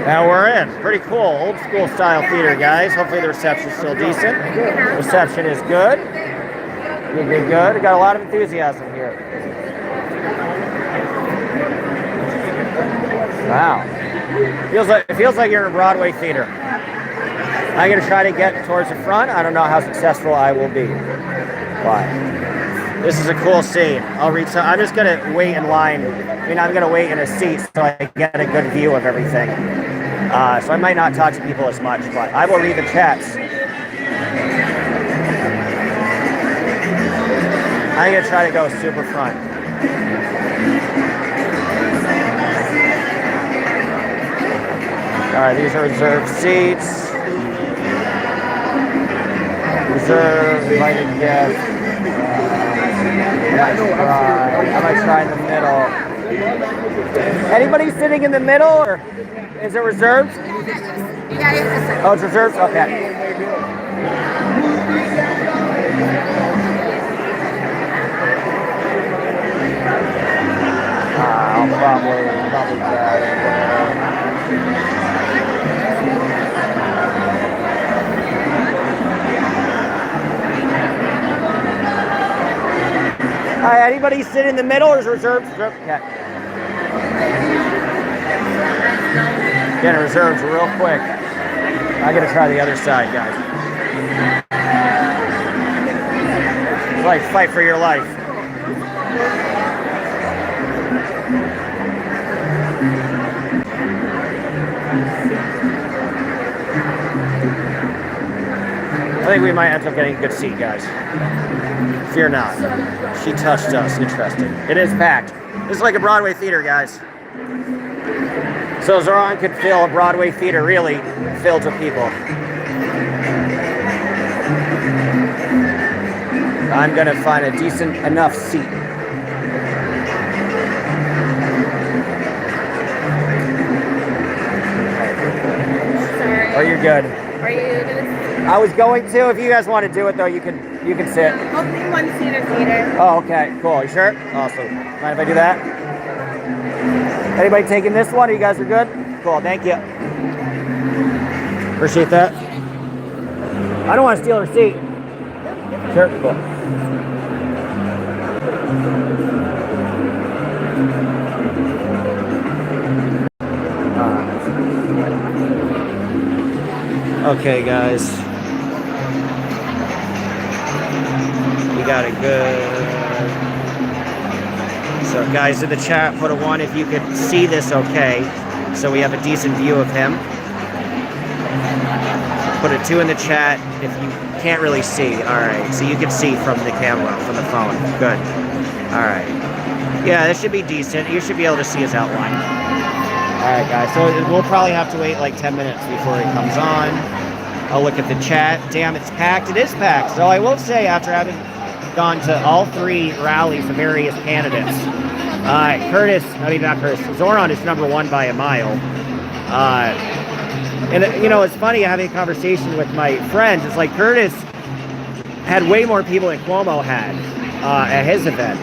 Now we're in. Pretty cool. Old school style theater, guys. Hopefully the reception's still decent. Reception is good. Good. We got a lot of enthusiasm here. Wow. It feels like you're in a Broadway theater. I'm gonna try to get towards the front. I don't know how successful I will be. But this is a cool scene. I'm just gonna wait in line. I'm gonna wait in a seat so I get a good view of everything. So I might not talk to people as much, but I will read the chats. I'm gonna try to go super front. All right, these are reserved seats. Reserved, invited guests. I might try in the middle. Anybody sitting in the middle, or is it reserved? Oh, it's reserved? Okay. I'll probably All right, anybody sit in the middle or is reserved? Okay. Getting reserved real quick. I gotta try the other side, guys. It's like fight for your life. I think we might end up getting a good seat, guys. Fear not. She touched us. Interesting. It is packed. This is like a Broadway theater, guys. So Zohran could fill a Broadway theater, really filled with people. I'm gonna find a decent enough seat. Sorry. Oh, you're good. Are you gonna? I was going to. If you guys want to do it, though, you can sit. Only one seater theater. Oh, okay. Cool. You sure? Awesome. Mind if I do that? Anybody taking this one? You guys are good? Cool. Thank you. Appreciate that. I don't want to steal her seat. Sure. Cool. Okay, guys. We got it good. So, guys, in the chat, put a 1 if you could see this okay. So we have a decent view of him. Put a 2 in the chat if you can't really see. All right. So you can see from the camera, from the phone. Good. All right. Yeah, this should be decent. You should be able to see his outline. All right, guys. So we'll probably have to wait like 10 minutes before he comes on. I'll look at the chat. Damn, it's packed. It is packed. So I will say, after having gone to all 3 rallies of various candidates, Zohran is number 1 by a mile. And, you know, it's funny having a conversation with my friends. It's like Curtis had way more people than Cuomo had at his event.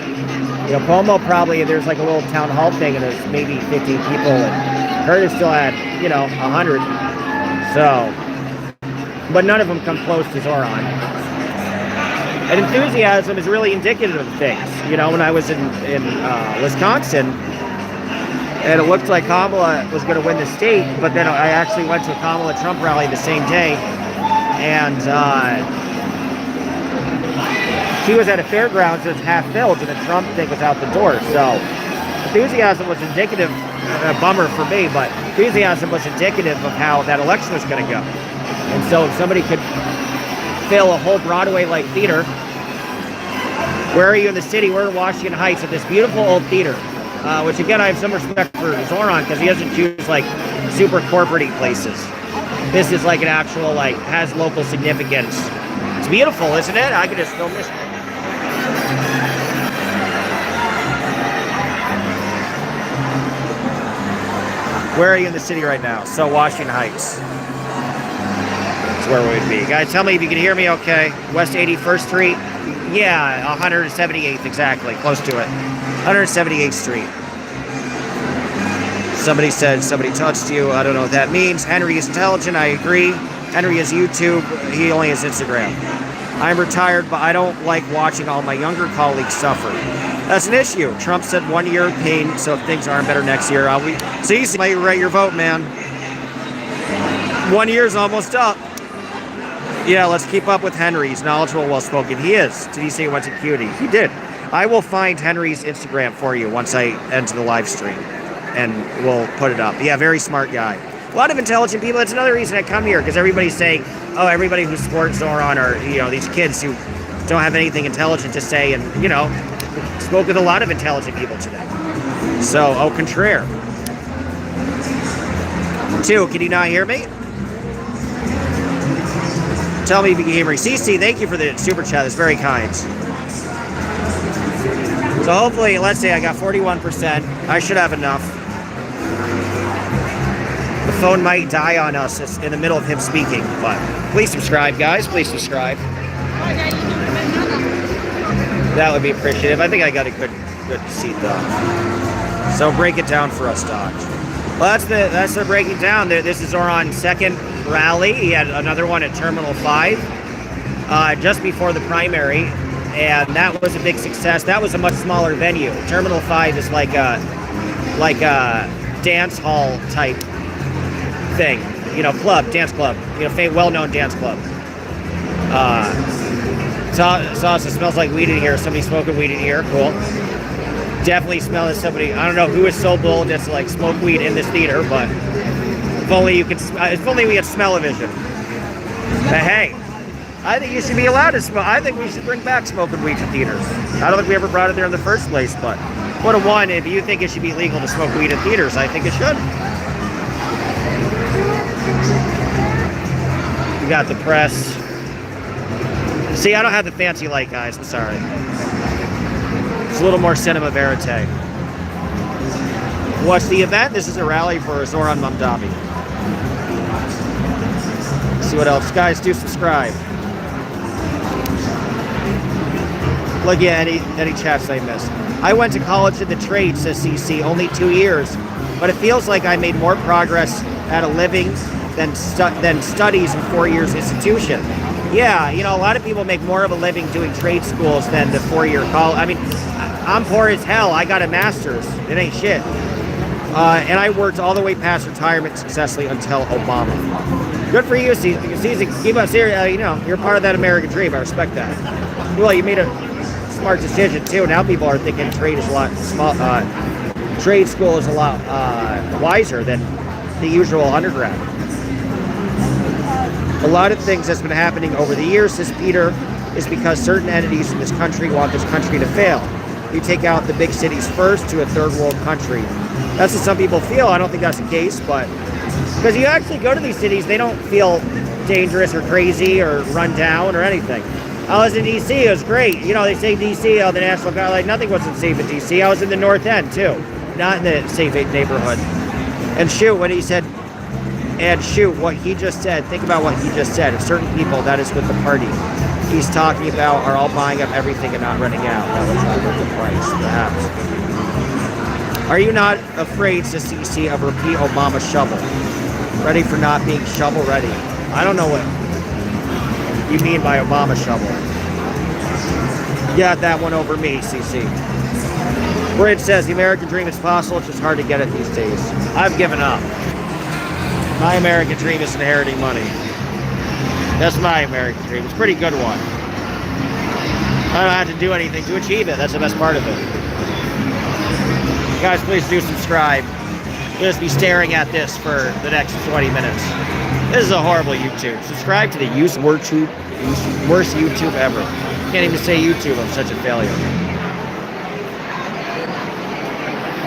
You know, Cuomo probably, there's like a little town hall thing and there's maybe 15 people. And Curtis still had, you know, 100. So, but none of them come close to Zohran. And enthusiasm is really indicative of things. You know, when I was in Wisconsin, and it looked like Kamala was going to win the state, but then I actually went to a Kamala Trump rally the same day, and she was at a fairgrounds that's half filled, and the Trump thing was out the door. So enthusiasm was indicative, a bummer for me, but enthusiasm was indicative of how that election was going to go. And so if somebody could fill a whole Broadway-like theater, where are you in the city? We're in Washington Heights at this beautiful old theater, which again, I have some respect for Zohran because he doesn't choose like super corporate-y places. This is like an actual, like, has local significance. It's beautiful, isn't it? I could just film this. Where are you in the city right now? So Washington Heights. That's where we would be. Guys, tell me if you can hear me okay. West 81st Street. Yeah, 178th exactly. Close to it. 178th Street. Somebody said somebody touched you. I don't know what that means. Henry is intelligent. I agree. Henry has YouTube. He only has Instagram. I'm retired, but I don't like watching all my younger colleagues suffer. That's an issue. Trump said 1 year of pain, so if things aren't better next year, it's easy. You write your vote, man. 1 year's almost up. Yeah, let's keep up with Henry. He's knowledgeable, well-spoken. He is. Did he say he went to Cutie? He did. I will find Henry's Instagram for you once I end the live stream, and we'll put it up. Yeah, very smart guy. A lot of intelligent people. That's another reason I come here, because everybody's saying, oh, everybody who supports Zohran are, you know, these kids who don't have anything intelligent to say, and spoke with a lot of intelligent people today. So, au contraire. 2, can you not hear me? Tell me if you can hear me. CC, thank you for the super chat. That's very kind. So hopefully, let's say I got 41%. I should have enough. The phone might die on us in the middle of him speaking, but please subscribe, guys. Please subscribe. That would be appreciative. I think I got a good seat though. So break it down for us, Doc. Well, that's the breaking down. This is Zohran's second rally. He had another one at Terminal 5 just before the primary, and that was a big success. That was a much smaller venue. Terminal 5 is like a dance hall type thing, dance club, well-known dance club. It's awesome. It smells like weed in here. Somebody smoking weed in here. Cool. Definitely smell as somebody. I don't know who is so bold just to like smoke weed in this theater, but if only you could. If only we had smell-o-vision. But hey, I think you should be allowed to smoke. I think we should bring back smoking weed to theaters. I don't think we ever brought it there in the first place, but what a one. If you think it should be legal to smoke weed in theaters, I think it should. We got the press. See, I don't have the fancy light, guys. I'm sorry. It's a little more cinema verite. What's the event? This is a rally for Zohran Mamdani. See what else. Guys, do subscribe. Look at any chats I missed. I went to college in the trades, says CC, only 2 years. But it feels like I made more progress at a living than studies in 4 years institution. Yeah, a lot of people make more of a living doing trade schools than the 4-year college. I mean, I'm poor as hell. I got a master's. It ain't shit. And I worked all the way past retirement successfully until Obama. Good for you, Caesar. Keep us here. You're part of that American dream. I respect that. Well, you made a smart decision too. Now people are thinking trade school is a lot wiser than the usual undergrad. A lot of things that's been happening over the years, says Peter, is because certain entities in this country want this country to fail. You take out the big cities first to a third world country. That's what some people feel. I don't think that's the case, but because you actually go to these cities, they don't feel dangerous or crazy or run down or anything. I was in DC, it was great. They say DC, the National Guard, like nothing wasn't safe in DC. I was in the North End too, not in the safe neighborhood. And shoot, what he said, what he just said, think about what he just said. If certain people, that is with the party he's talking about, are all buying up everything and not running out, that would drive up the price, perhaps. Are you not afraid, to see of repeat Obama shovel? Ready for not being shovel ready? I don't know what you mean by Obama shovel. Got that one over me, CC. Bridge says the American dream is possible, it's just hard to get it these days. I've given up. My American dream is inheriting money. That's my American dream. It's a pretty good one. I don't have to do anything to achieve it. That's the best part of it. Guys, please do subscribe. We'll just be staring at this for the next 20 minutes. This is a horrible YouTube. Subscribe to the worst YouTube ever. Can't even say YouTube. I'm such a failure.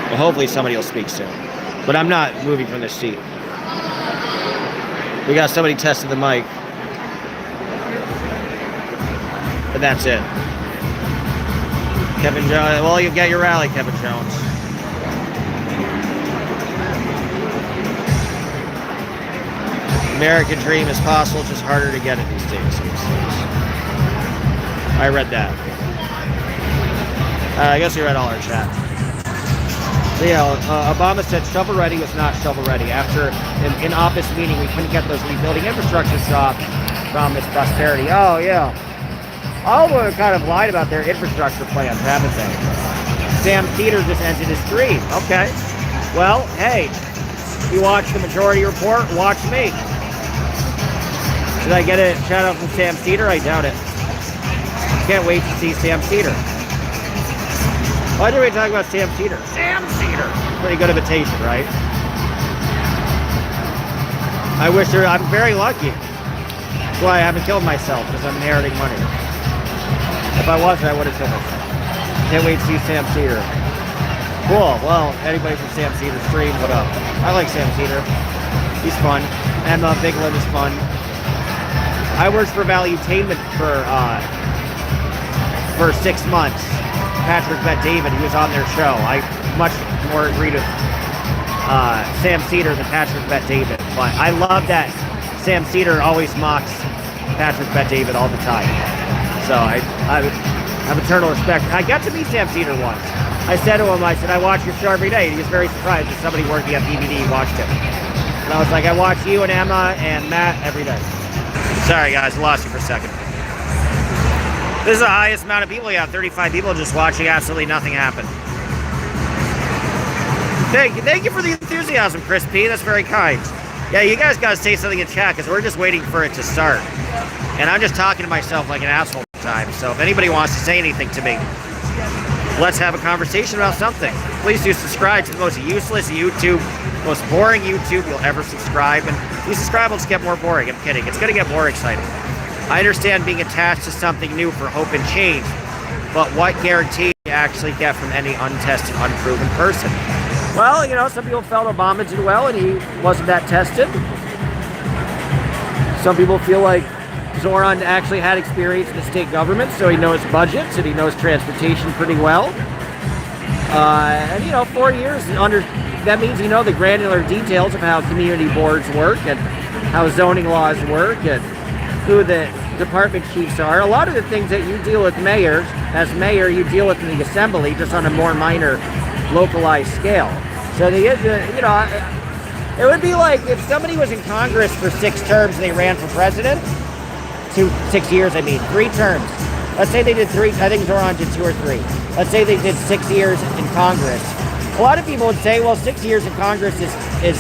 Well, hopefully somebody will speak soon. But I'm not moving from this seat. We got somebody testing the mic. But that's it. Kevin Jones. Well, you get your rally, Kevin Jones. American dream is possible, just harder to get it these days. I read that. I guess we read all our chat. Obama said shovel ready was not shovel ready. After in office meeting, we couldn't get those rebuilding infrastructure jobs from its prosperity. Oh yeah, all of them kind of lied about their infrastructure plans, haven't they? Sam Peter just ended his dream. Okay, well, hey, you watch the Majority Report, watch me. Should I get a shout out from Sam Cedar? I doubt it. Can't wait to see Sam Cedar. Why do we talk about Sam Cedar? Sam Cedar! Pretty good imitation, right? I wish I'm very lucky. That's why I haven't killed myself, because I'm inheriting money. I wasn't, I would have told myself. Can't wait to see Sam Cedar. Cool. Well, anybody from Sam Cedar stream, what up? I like Sam Cedar. He's fun. Emma Bigland is fun. I worked for Valuetainment for 6 months. Patrick Bet David, he was on their show. I much more agree with Sam Cedar than Patrick Bet David. But I love that Sam Cedar always mocks Patrick Bet David all the time. So I have eternal respect. I got to meet Sam Cedar once. I said to him, I said, I watch your show every day. And he was very surprised that somebody working at BBD watched him. And I was like, I watch you and Emma and Matt every day. Sorry guys, I lost you for a second. This is the highest amount of people. Yeah, 35 people just watching absolutely nothing happen. Thank you for the enthusiasm, Chris P. That's very kind. Yeah, you guys got to say something in chat because we're just waiting for it to start. And I'm just talking to myself like an asshole all the time. So if anybody wants to say anything to me, let's have a conversation about something. Please do subscribe to the most useless YouTube, most boring YouTube you'll ever subscribe. And if you subscribe, it'll just get more boring. I'm kidding. It's going to get more exciting. I understand being attached to something new for hope and change, but what guarantee you actually get from any untested, unproven person? Well, you know, some people felt Obama did well and he wasn't that tested. Some people feel like Zohran actually had experience in the state government, so he knows budgets and he knows transportation pretty well. And, you know, 4 years, that means you know the granular details of how community boards work and how zoning laws work and who the department chiefs are. A lot of the things that you deal with as mayor, you deal with in the assembly, just on a more minor, localized scale. So, you know, it would be like if somebody was in Congress for 6 terms and they ran for president, 6 years, I mean, 3 terms. Let's say they did 3, I think Zohran did 2 or 3. Let's say they did 6 years in Congress. A lot of people would say, well, 6 years in Congress is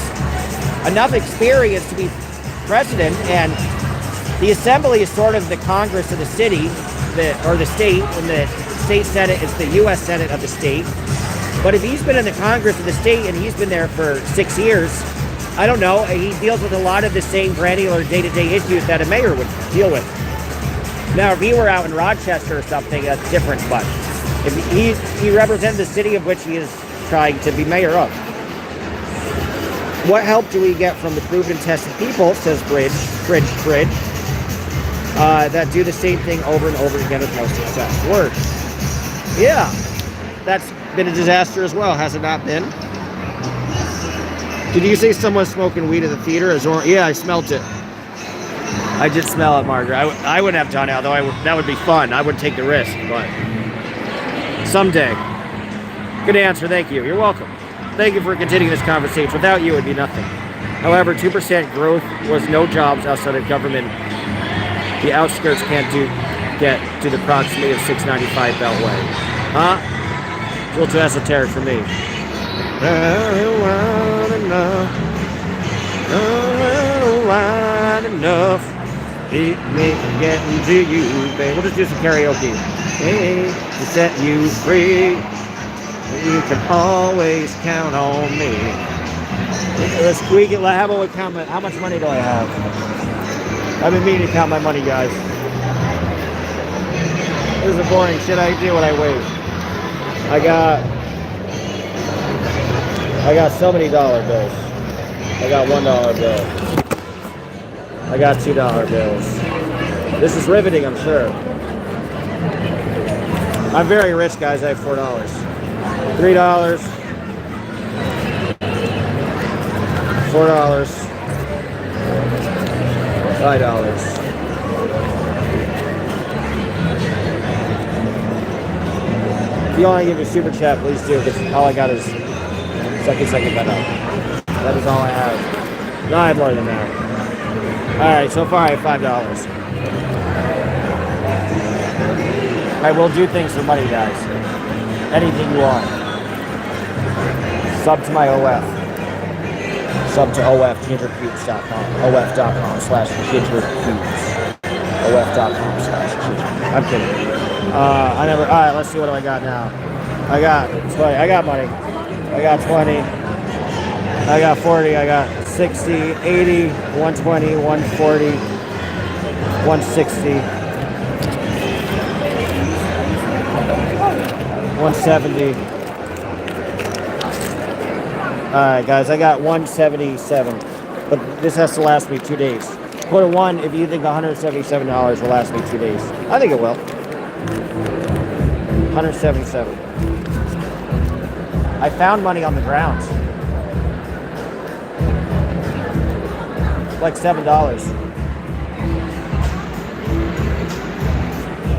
enough experience to be president, and the assembly is sort of the Congress of the city, or the state, and the state senate is the U.S. Senate of the state. But if he's been in the Congress of the state and he's been there for 6 years, I don't know, he deals with a lot of the same granular day-to-day issues that a mayor would deal with. Now, if he were out in Rochester or something, that's different, but if he represents the city of which he is trying to be mayor of. What help do we get from the proven and tested people, says Bridge, that do the same thing over and over again with no success? Word. Yeah, that's been a disaster as well, has it not been? Did you say someone smoking weed at the theater? Yeah, I smelt it. I did smell it, Margaret. I wouldn't have done it, although that would be fun. I would take the risk, but someday. Good answer, thank you. You're welcome. Thank you for continuing this conversation. Without you, it would be nothing. However, 2% growth was no jobs outside of government. The outskirts can't get to the proximity of 695 Beltway. Huh? It's a little too esoteric for me. Enough. It may get to you, babe. We'll just do some karaoke. Hey, to set you free. You can always count on me. How about we count how much money do I have? I've been meaning to count my money, guys. This is boring shit I do when I wait. I got so many dollar bills. I got $1 bill. I got $2 bills. This is riveting, I'm sure. I'm very rich, guys. I have $4. $3. $4. $5. If you want to give me a super chat, please do, because all I got is second that up. That is all I have. No, I have more than that. Alright, so far I have $5. I will do things for money, guys. Anything you want. Sub to my OF. Sub to OF.gingercubes.com. OF.com/gingercubes. OF.com/ginger. I'm kidding. Alright, let's see what do I got now. I got 20. I got money. I got 20. I got 40. I got 60, 80, 120, 140, 160. 170. Alright guys, I got 177. But this has to last me 2 days. Put a 1 if you think $177 will last me 2 days. I think it will. 177. I found money on the ground. Like $7.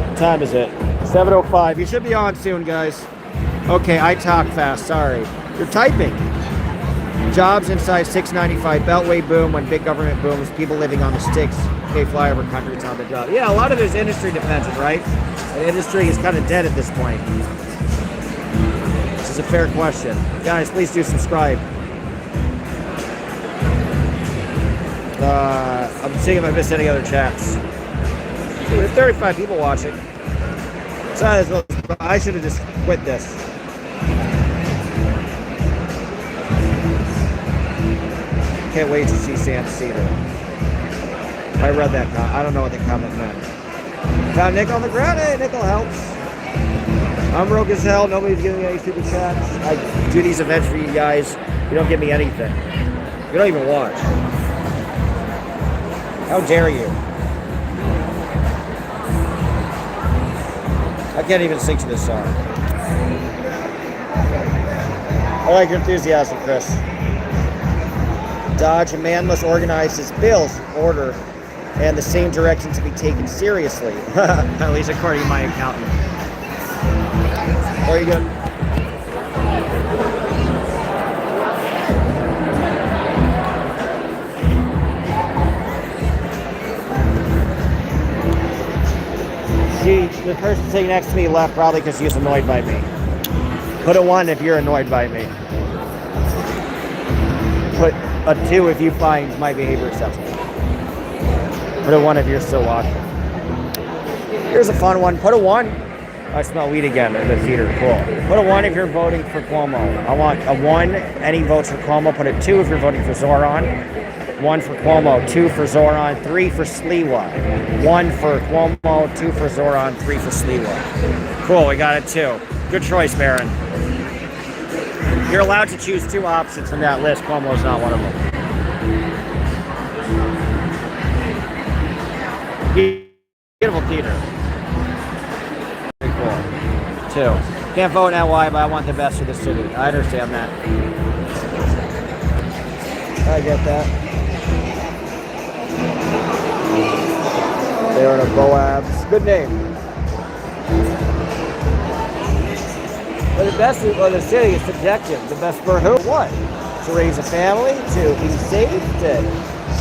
What time is it? 7:05. You should be on soon, guys. Okay, I talk fast. Sorry. You're typing. Jobs inside 695. Beltway boom when big government booms. People living on the sticks. Okay, flyover country. It's on the job. Yeah, a lot of it is industry dependent, right? The industry is kind of dead at this point. This is a fair question. Guys, please do subscribe. I'm seeing if I missed any other chats. There's 35 people watching. So I should have just quit this. Can't wait to see Sam Cedar. I read that. I don't know what the comment meant. Found Nick on the ground. Hey, nickel helps. I'm broke as hell. Nobody's giving me any super chats. I do these events for you guys. You don't give me anything. You don't even watch. How dare you? I can't even sing to this song. I like your enthusiasm, Chris. Dodge, a man must organize his bills in order and the same direction to be taken seriously. At least according to my accountant. Very good. The person sitting next to me left probably because he was annoyed by me. Put a 1 if you're annoyed by me. Put a 2 if you find my behavior acceptable. Put a 1 if you're still watching. Here's a fun one. Put a 1. I smell weed again at the theater. Cool. Put a 1 if you're voting for Cuomo. I want a 1. Any votes for Cuomo. Put a 2 if you're voting for Zohran. 1 for Cuomo, 2 for Zohran, 3 for Sliwa. 1 for Cuomo, 2 for Zohran, 3 for Sliwa. Cool, we got it 2. Good choice, Baron. You're allowed to choose 2 options from that list. Cuomo's not one of them. Beautiful theater. Very cool. 2. Can't vote in NY, but I want the best for the city. I understand that. I get that. They're in a Boabs. Good name. But the best for the city is subjective. The best for who? What? To raise a family, to be safe, to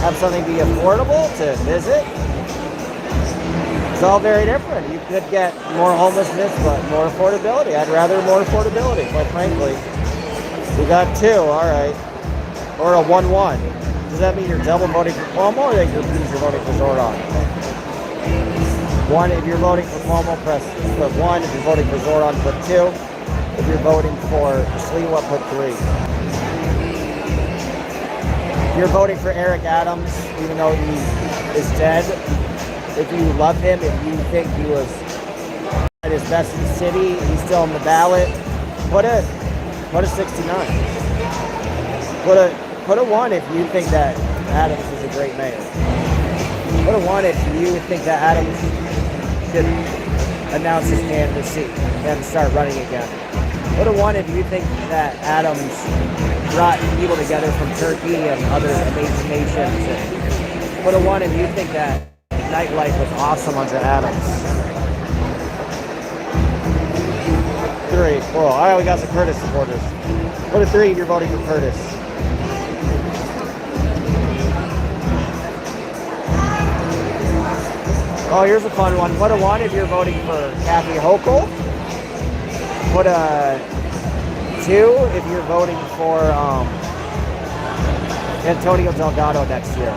have something be affordable, to visit. It's all very different. You could get more homelessness, but more affordability. I'd rather more affordability, quite frankly. We got 2, all right. Or a 1-1. Does that mean you're double voting for Cuomo, or that you're voting for Zohran? 1 if you're voting for Cuomo, put 1. If you're voting for Zohran, put 2. If you're voting for Sliwa, put 3. If you're voting for Eric Adams, even though he is dead, if you love him, if you think he was at his best in the city, he's still on the ballot, put a 69. Put a 1 if you think that Adams is a great mayor. Put a 1 if you think that Adams should announce his candidacy and start running again. Put a 1 if you think that Adams brought people together from Turkey and other amazing nations. Put a 1 if you think that nightlife was awesome under Adams. 3. Cool. All right, we got some Curtis supporters. Put a 3 if you're voting for Curtis. Oh, here's a fun one. Put a 1 if you're voting for Kathy Hochul. Put a 2 if you're voting for Antonio Delgado next year.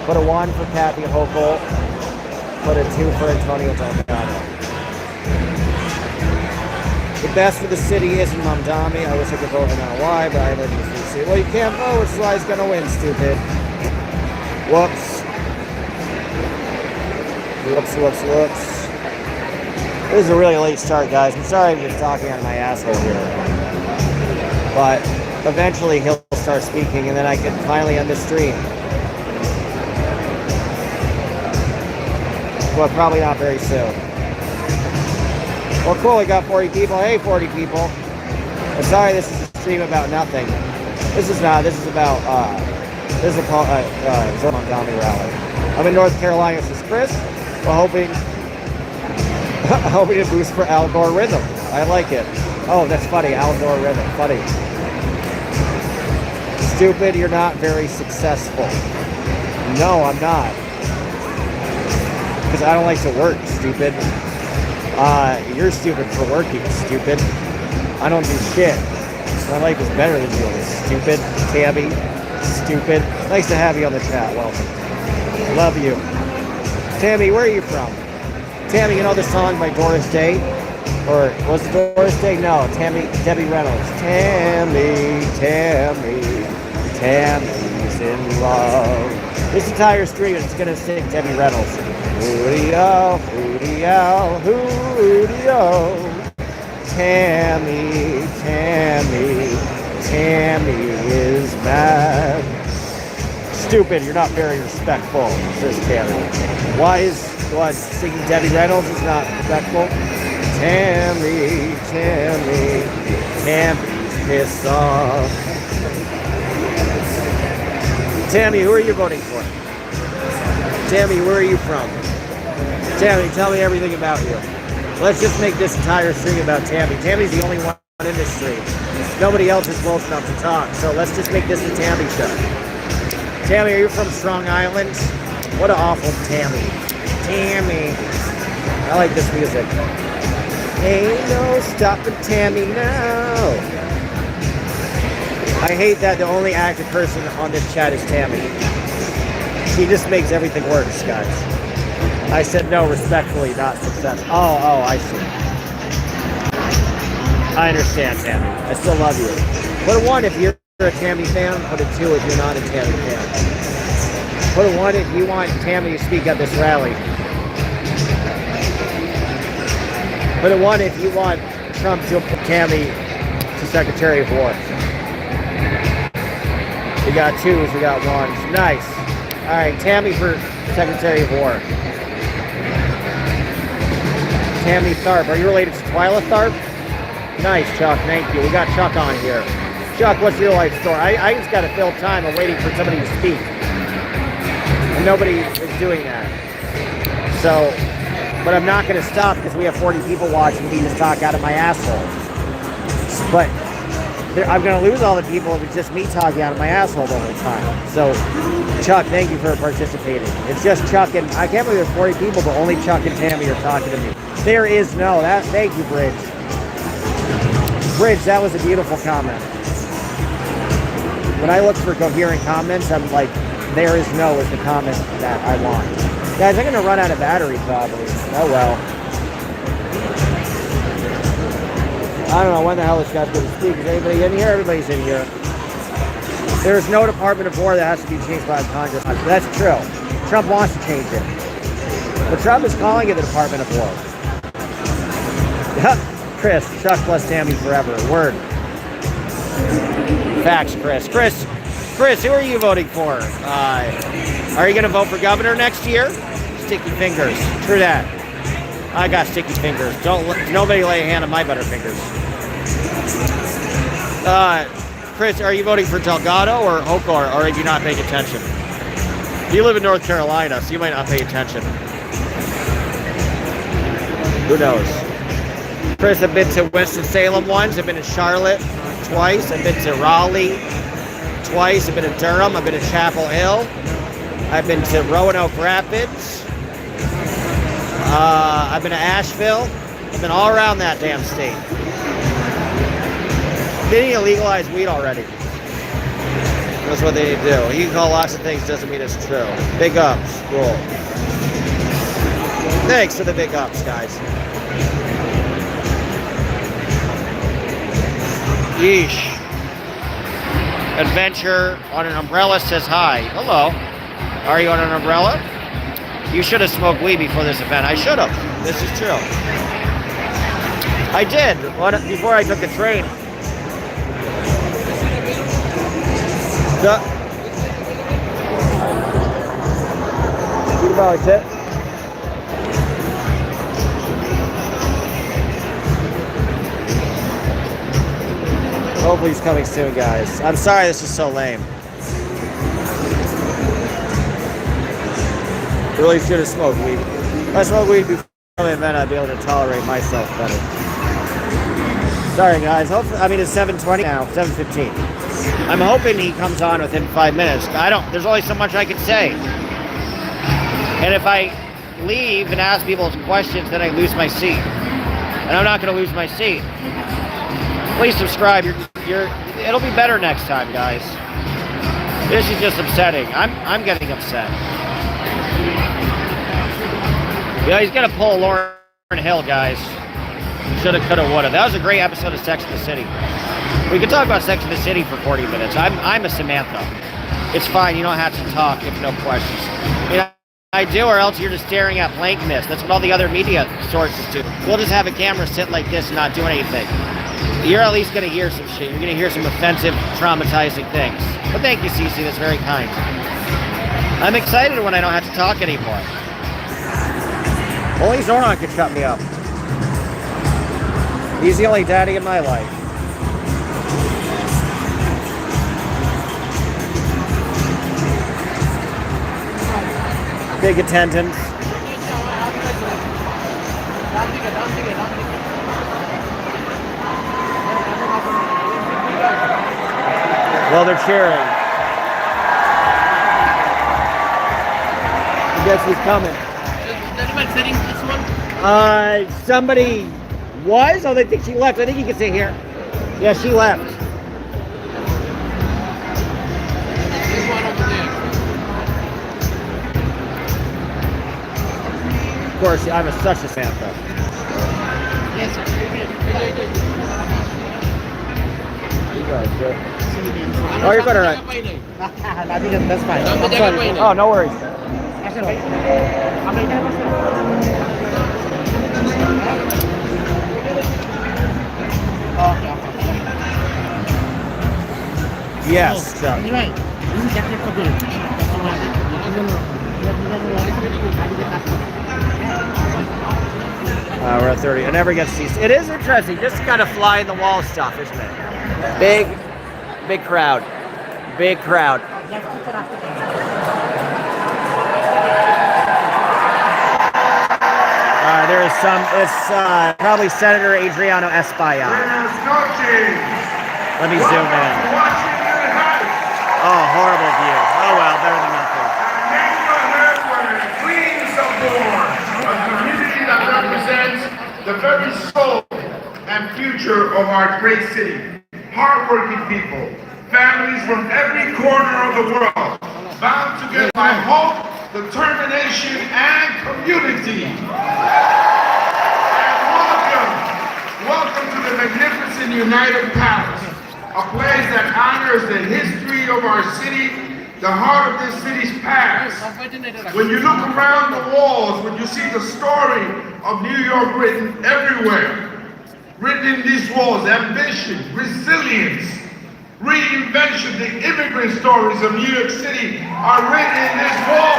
Put a 1 for Kathy Hochul. Put a 2 for Antonio Delgado. The best for the city is in Mamdani. I wish I could vote in NY, but I live in the city. Well, you can't vote, which is why he's going to win, stupid. Whoops. Whoops. This is a really late start, guys. I'm sorry I'm just talking out of my asshole here. But eventually he'll start speaking, and then I can finally end the stream. Well, probably not very soon. Well, cool, we got 40 people. Hey, 40 people. I'm sorry this is a stream about nothing. This is not. This is about, this is a Zohran Mamdani rally. I'm in North Carolina. This is Chris. We're hoping to boost for algorithm. I like it. Oh, that's funny. Algorithm. Funny. Stupid, you're not very successful. No, I'm not. Because I don't like to work, stupid. You're stupid for working, stupid. I don't do shit. My life is better than yours, stupid. Tammy, stupid. Nice to have you on the chat. Welcome. Love you. Tammy, where are you from? Tammy, you know the song by Doris Day? Or was it Doris Day? No, Debbie Reynolds. Tammy's in love. This entire stream is going to sing Debbie Reynolds. Hootie-oh, hootie-oh, hootie-oh. Tammy is mad. Stupid, you're not very respectful, says Tammy. Why is singing Debbie Reynolds is not respectful? Tammy's pissed off. Tammy, who are you voting for? Tammy, where are you from? Tammy, tell me everything about you. Let's just make this entire stream about Tammy. Tammy's the only one in this stream. Nobody else is close enough to talk, so let's just make this a Tammy show. Tammy, are you from Strong Island? What an awful Tammy. Tammy. I like this music. Ain't no stopping Tammy now. I hate that the only active person on this chat is Tammy. She just makes everything worse, guys. I said no, respectfully, not success. Oh, I see. I understand, Tammy. I still love you. Put a 1 if you're a Tammy fan. Put a 2 if you're not a Tammy fan. Put a 1 if you want Tammy to speak at this rally. Put a 1 if you want Trump to put Tammy to Secretary of War. We got 2s, we got 1s. Nice. All right, Tammy for Secretary of War. Tammy Tharp. Are you related to Twyla Tharp? Nice, Chuck. Thank you. We got Chuck on here. Chuck, what's your life story? I just got to fill time. I'm waiting for somebody to speak. And nobody is doing that. So, but I'm not going to stop because we have 40 people watching me just talk out of my asshole. But I'm going to lose all the people if it's just me talking out of my asshole the whole time. So, Chuck, thank you for participating. It's just Chuck and I can't believe there's 40 people, but only Chuck and Tammy are talking to me. There is no. Thank you, Bridge. Bridge, that was a beautiful comment. When I look for coherent comments, I'm like, there is no is the comment that I want. Guys, I'm going to run out of battery probably. Oh, well. I don't know when the hell this guy's going to speak. Is anybody in here? Everybody's in here. There's no Department of War that has to be changed by Congress. That's true. Trump wants to change it. But Trump is calling it the Department of War. Chris, Chuck plus Tammy forever. Word. Facts, Chris. Chris, who are you voting for? Are you going to vote for governor next year? Sticky fingers. True that. I got sticky fingers. Nobody lay a hand on my butterfingers. Chris, are you voting for Delgado or Okor, or are you not paying attention? You live in North Carolina, so you might not pay attention. Who knows? Chris, I've been to Winston-Salem once. I've been to Charlotte twice. I've been to Raleigh twice. I've been to Durham. I've been to Chapel Hill. I've been to Roanoke Rapids. I've been to Asheville. I've been all around that damn state. They need to legalize weed already. That's what they need to do. You can call lots of things, doesn't mean it's true. Big ups. Cool. Thanks for the big ups, guys. Yeesh. Adventure on an umbrella says hi. Hello. Are you on an umbrella? You should have smoked weed before this event. I should have. This is true. I did before I took the train. You can probably sit. Hopefully he's coming soon, guys. I'm sorry this is so lame. Really should have smoked weed. If I smoked weed before the event, I'd be able to tolerate myself better. Sorry, guys. Hopefully, I mean, it's 7:20 now, 7:15. I'm hoping he comes on within 5 minutes. There's only so much I can say. And if I leave and ask people questions, then I lose my seat. And I'm not going to lose my seat. Please subscribe. It'll be better next time, guys. This is just upsetting. I'm getting upset. Yeah, he's gonna pull Lauren Hill, guys. Shoulda, coulda, woulda. That was a great episode of Sex and the City. We could talk about Sex and the City for 40 minutes. I'm a Samantha. It's fine. You don't have to talk if no questions. You know, I do, or else you're just staring at blankness. That's what all the other media sources do. We'll just have a camera sit like this and not do anything. You're at least gonna hear some shit. You're gonna hear some offensive, traumatizing things. But thank you, Cece. That's very kind. I'm excited when I don't have to talk anymore. Only Zohran can shut me up. He's the only daddy in my life. Big attendance. Well, they're cheering. I guess he's coming. Is anybody sitting this one? Somebody was? Oh, they think she left. I think you can sit here. Yeah, she left. There's one over there. Of course, I'm such a Samantha. Yes, sir. You guys, good. Oh, you're good, all right. That's fine. I'm sorry. Oh, no worries. Yes, Chuck. We're at 30. I never get to see. It is interesting. Just kind of fly in the wall stuff, isn't it? Big crowd. Big crowd. There is some. It's probably Senator Adriano Espaillat. Let me zoom in. Oh, horrible view. Oh well, better than nothing. A community that represents the very soul and future of our great city. Hardworking people, families from every corner of the world, bound together by hope, determination, and community. And welcome to the magnificent United Palace, a place that honors the history of our city, the heart of this city's past. When you look around the walls, when you see the story of New York written everywhere, written in these walls, ambition, resilience, reinvention, the immigrant stories of New York City are written in this wall.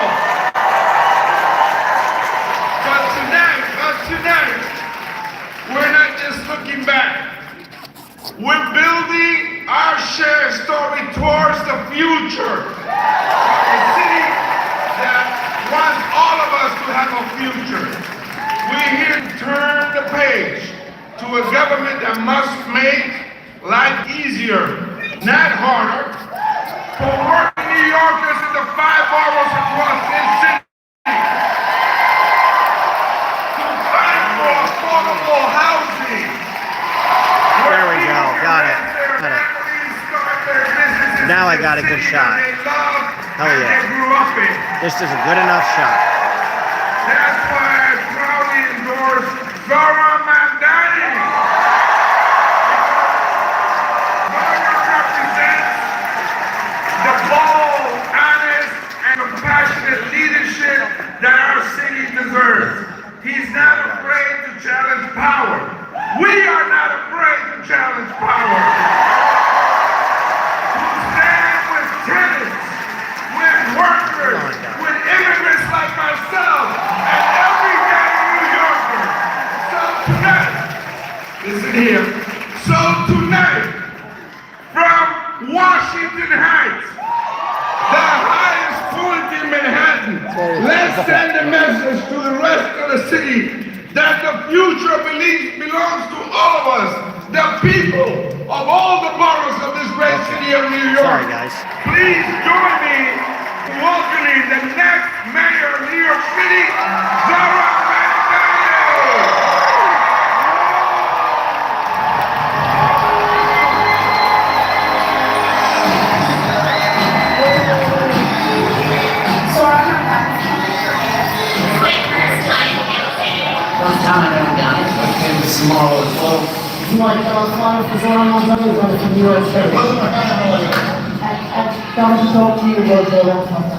But tonight, we're not just looking back. We're building our shared story towards the future. A city that wants all of us to have a future. We're here to turn the page to a government that must make life easier, not harder, for working New Yorkers in the 5 boroughs across this city. To fight for affordable housing. There we go. Got it. Now I got a good shot. Hell yeah. This is a good enough shot. That's why I proudly endorse Zohran Mamdani. Zohran represents the bold, honest, and compassionate leadership that our city deserves. He's not afraid to challenge power. We are stand with tenants, with workers, with immigrants like myself, and everyday New Yorker. So tonight, listen here. So tonight, from Washington Heights, the highest point in Manhattan, let's send a message to the rest of the city that the future belongs to all of us, the people of all the boroughs of this great city of New York. Sorry, guys. Please join me in welcoming the next mayor of New York City, Zohran. Small as well. You want to tell us why for Zohran Mamdani is from New York City? I wanted to talk to you about Zohran Mamdani.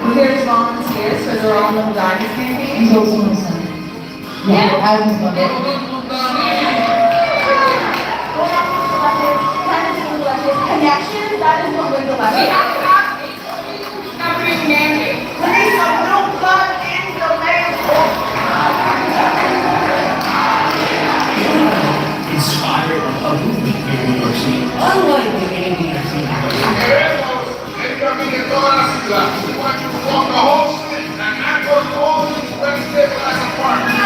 We're here as volunteers for Zohran Mamdani's campaign. He's also my son. Yeah, I was my Connection, that is what we're elected. Place of new blood in the land. Inspired a movement in New York City. Unlike the New York City. We want you to walk the whole city and not go to all these very civilized apartments.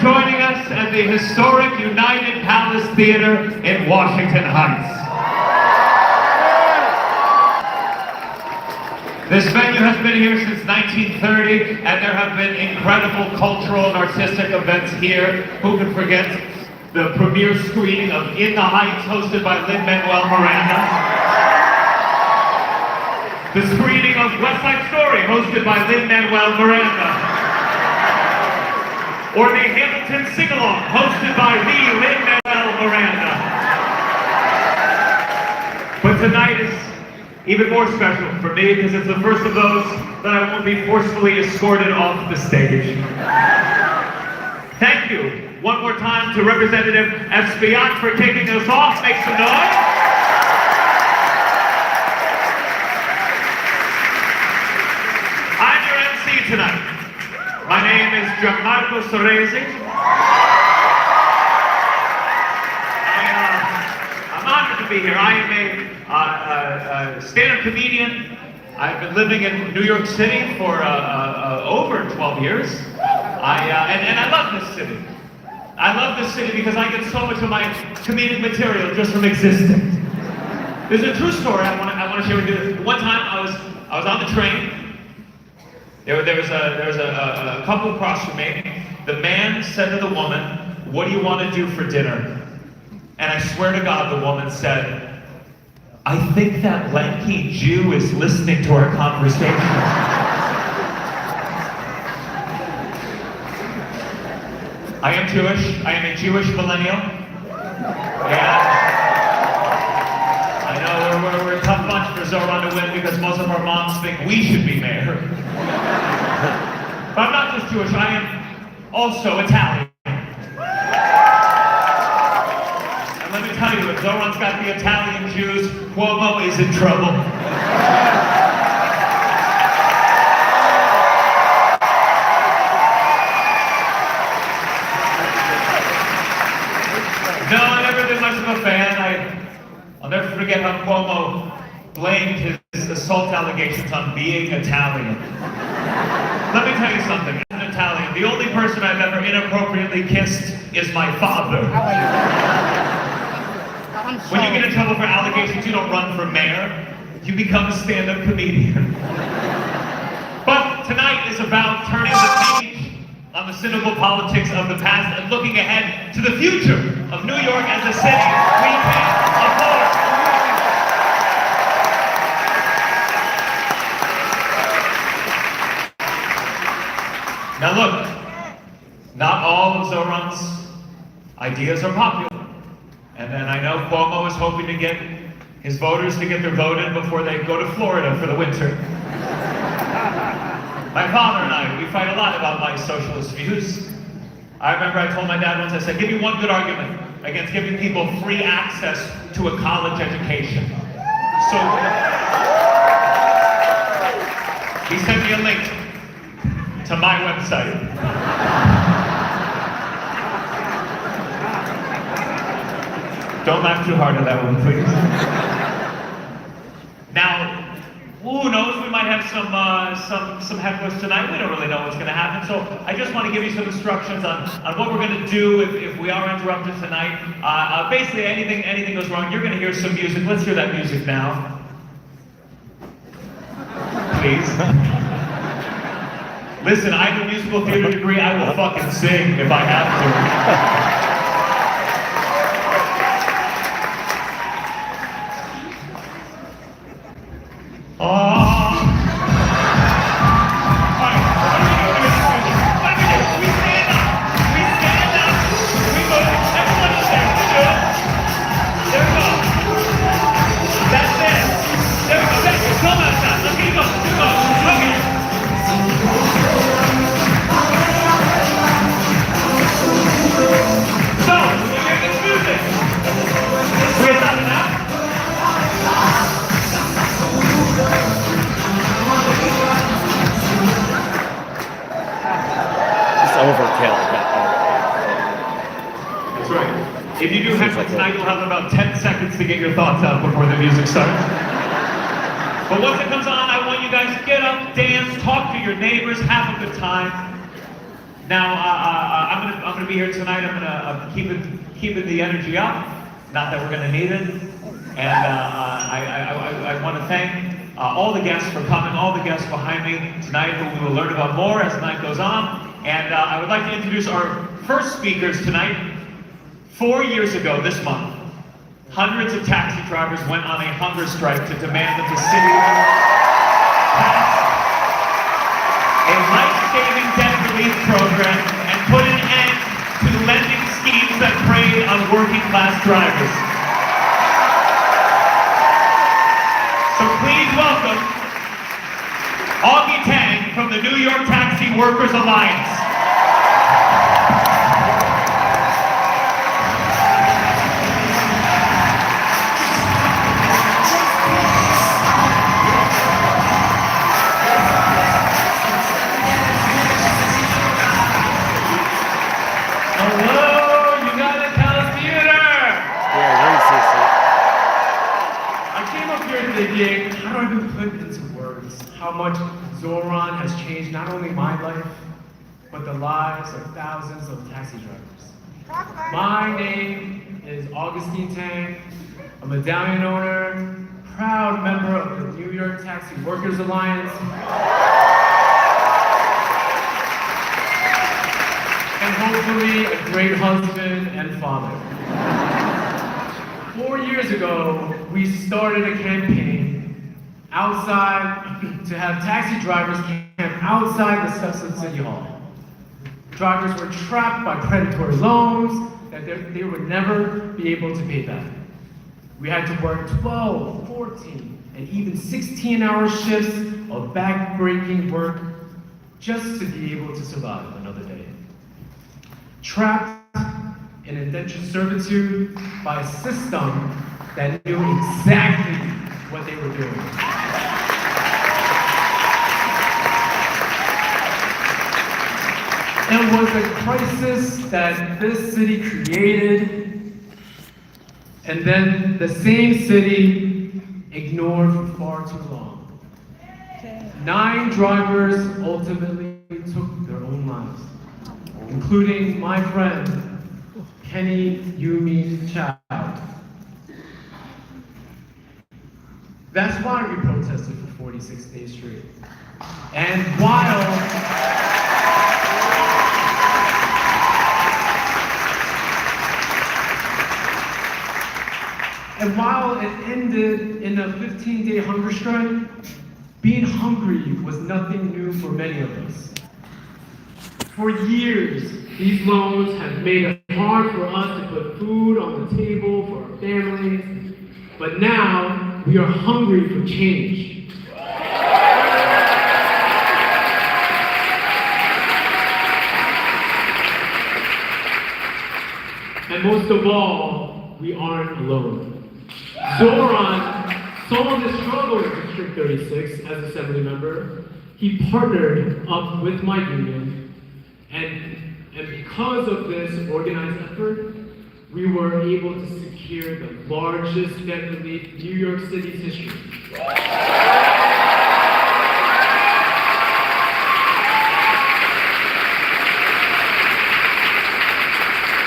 Joining us at the historic United Palace Theater in Washington Heights. This venue has been here since 1930, and there have been incredible cultural and artistic events here. Who can forget the premiere screening of In the Heights, hosted by Lin-Manuel Miranda? The screening of West Side Story, hosted by Lin-Manuel Miranda. Or the Hamilton Sing-Along, hosted by me, Lin-Manuel Miranda. But tonight is even more special for me because it's the first of those that I won't be forcefully escorted off the stage. Thank you one more time to Representative Espiat for kicking us off. Make some noise. I'm your MC tonight. My name is Gianmarco Soresi. I'm honored to be here. I am a stand-up comedian. I've been living in New York City for over 12 years. And I love this city. I love this city because I get so much of my comedic material just from existing. There's a true story I want to share with you. One time I was on the train. There was a couple across from me. The man said to the woman, "What do you want to do for dinner?" And I swear to God, the woman said, "I think that lanky Jew is listening to our conversation." I am Jewish. I am a Jewish millennial. And I know we're a tough bunch for Zohran to win because most of our moms think we should be mayor. But I'm not just Jewish, I am also Italian. And let me tell you, if Zohran's got the Italian Jews, Cuomo is in trouble. No, I've never been much of a fan. I'll never forget how Cuomo blamed his assault allegations on being Italian. Let me tell you something, as an Italian, the only person I've ever inappropriately kissed is my father. When you get in trouble for allegations, you don't run for mayor. you become a stand-up comedian. But tonight is about turning the page on the cynical politics of the past and looking ahead to the future of New York as a city we can afford. Now look, not all of Zohran's ideas are popular. And then I know Cuomo is hoping to get his voters to get their vote in before they go to Florida for the winter. My father and I, we fight a lot about my socialist views. I remember I told my dad once, I said, give me one good argument against giving people free access to a college education. So, he sent me a link to my website. Don't laugh too hard at that one, please. Now, who knows, we might have some hecklers tonight. We don't really know what's gonna happen. So I just want to give you some instructions on what we're gonna do if we are interrupted tonight. Basically, anything goes wrong, you're gonna hear some music. Let's hear that music now. Please. Listen, I have a musical theater degree. I will fucking sing if I have to. If you do heckle tonight, you'll have about 10 seconds to get your thoughts out before the music starts. But once it comes on, I want you guys to get up, dance, talk to your neighbors, have a good time. Now, I'm gonna be here tonight. I'm gonna keep the energy up. Not that we're gonna need it. And I want to thank all the guests for coming, all the guests behind me tonight, who we will learn about more as the night goes on. And I would like to introduce our first speakers tonight. 4 years ago this month, hundreds of taxi drivers went on a hunger strike to demand that the city pass a life-saving debt relief program and put an end to lending schemes that preyed on working-class drivers. So please welcome Augie Tang from the New York Taxi Workers Alliance. How do I even put into words how much Zohran has changed not only my life, but the lives of thousands of taxi drivers. My name is Augustine Tang, a medallion owner, proud member of the New York Taxi Workers Alliance, and hopefully a great husband and father. 4 years ago, we started a campaign outside to have taxi drivers camp outside the steps of City Hall. Drivers were trapped by predatory loans that they would never be able to pay back. We had to work 12, 14, and even 16-hour shifts of back-breaking work just to be able to survive another day. Trapped in indentured servitude by a system that knew exactly what they were doing. It was a crisis that this city created, and then the same city ignored for far too long. 9 drivers ultimately took their own lives, including my friend, Kenny Yumi Child. That's why we protested for 46 days straight. And while it ended in a 15-day hunger strike, being hungry was nothing new for many of us. For years, these loans have made it hard for us to put food on the table for our families, but now we are hungry for change. And most of all, we aren't alone. Zohran saw the struggle in District 36 as Assembly member. He partnered up with my union, and because of this organized effort, we were able to secure the largest debt relief in New York City's history.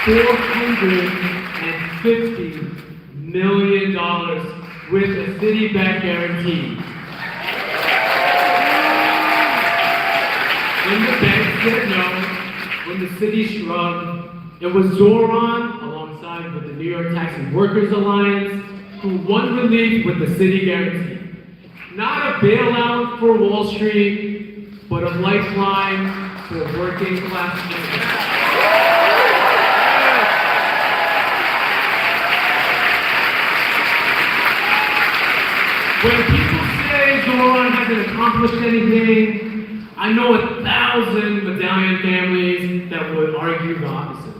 $450 million with a city-backed guarantee. When the bank said no, when the city shrugged, it was Zohran, alongside with the New York Taxi Workers Alliance, who won relief with the city guarantee. Not a bailout for Wall Street, but a lifeline for working class immigrants. When people say Zohran hasn't accomplished anything, I know 1,000 medallion families that would argue the opposite.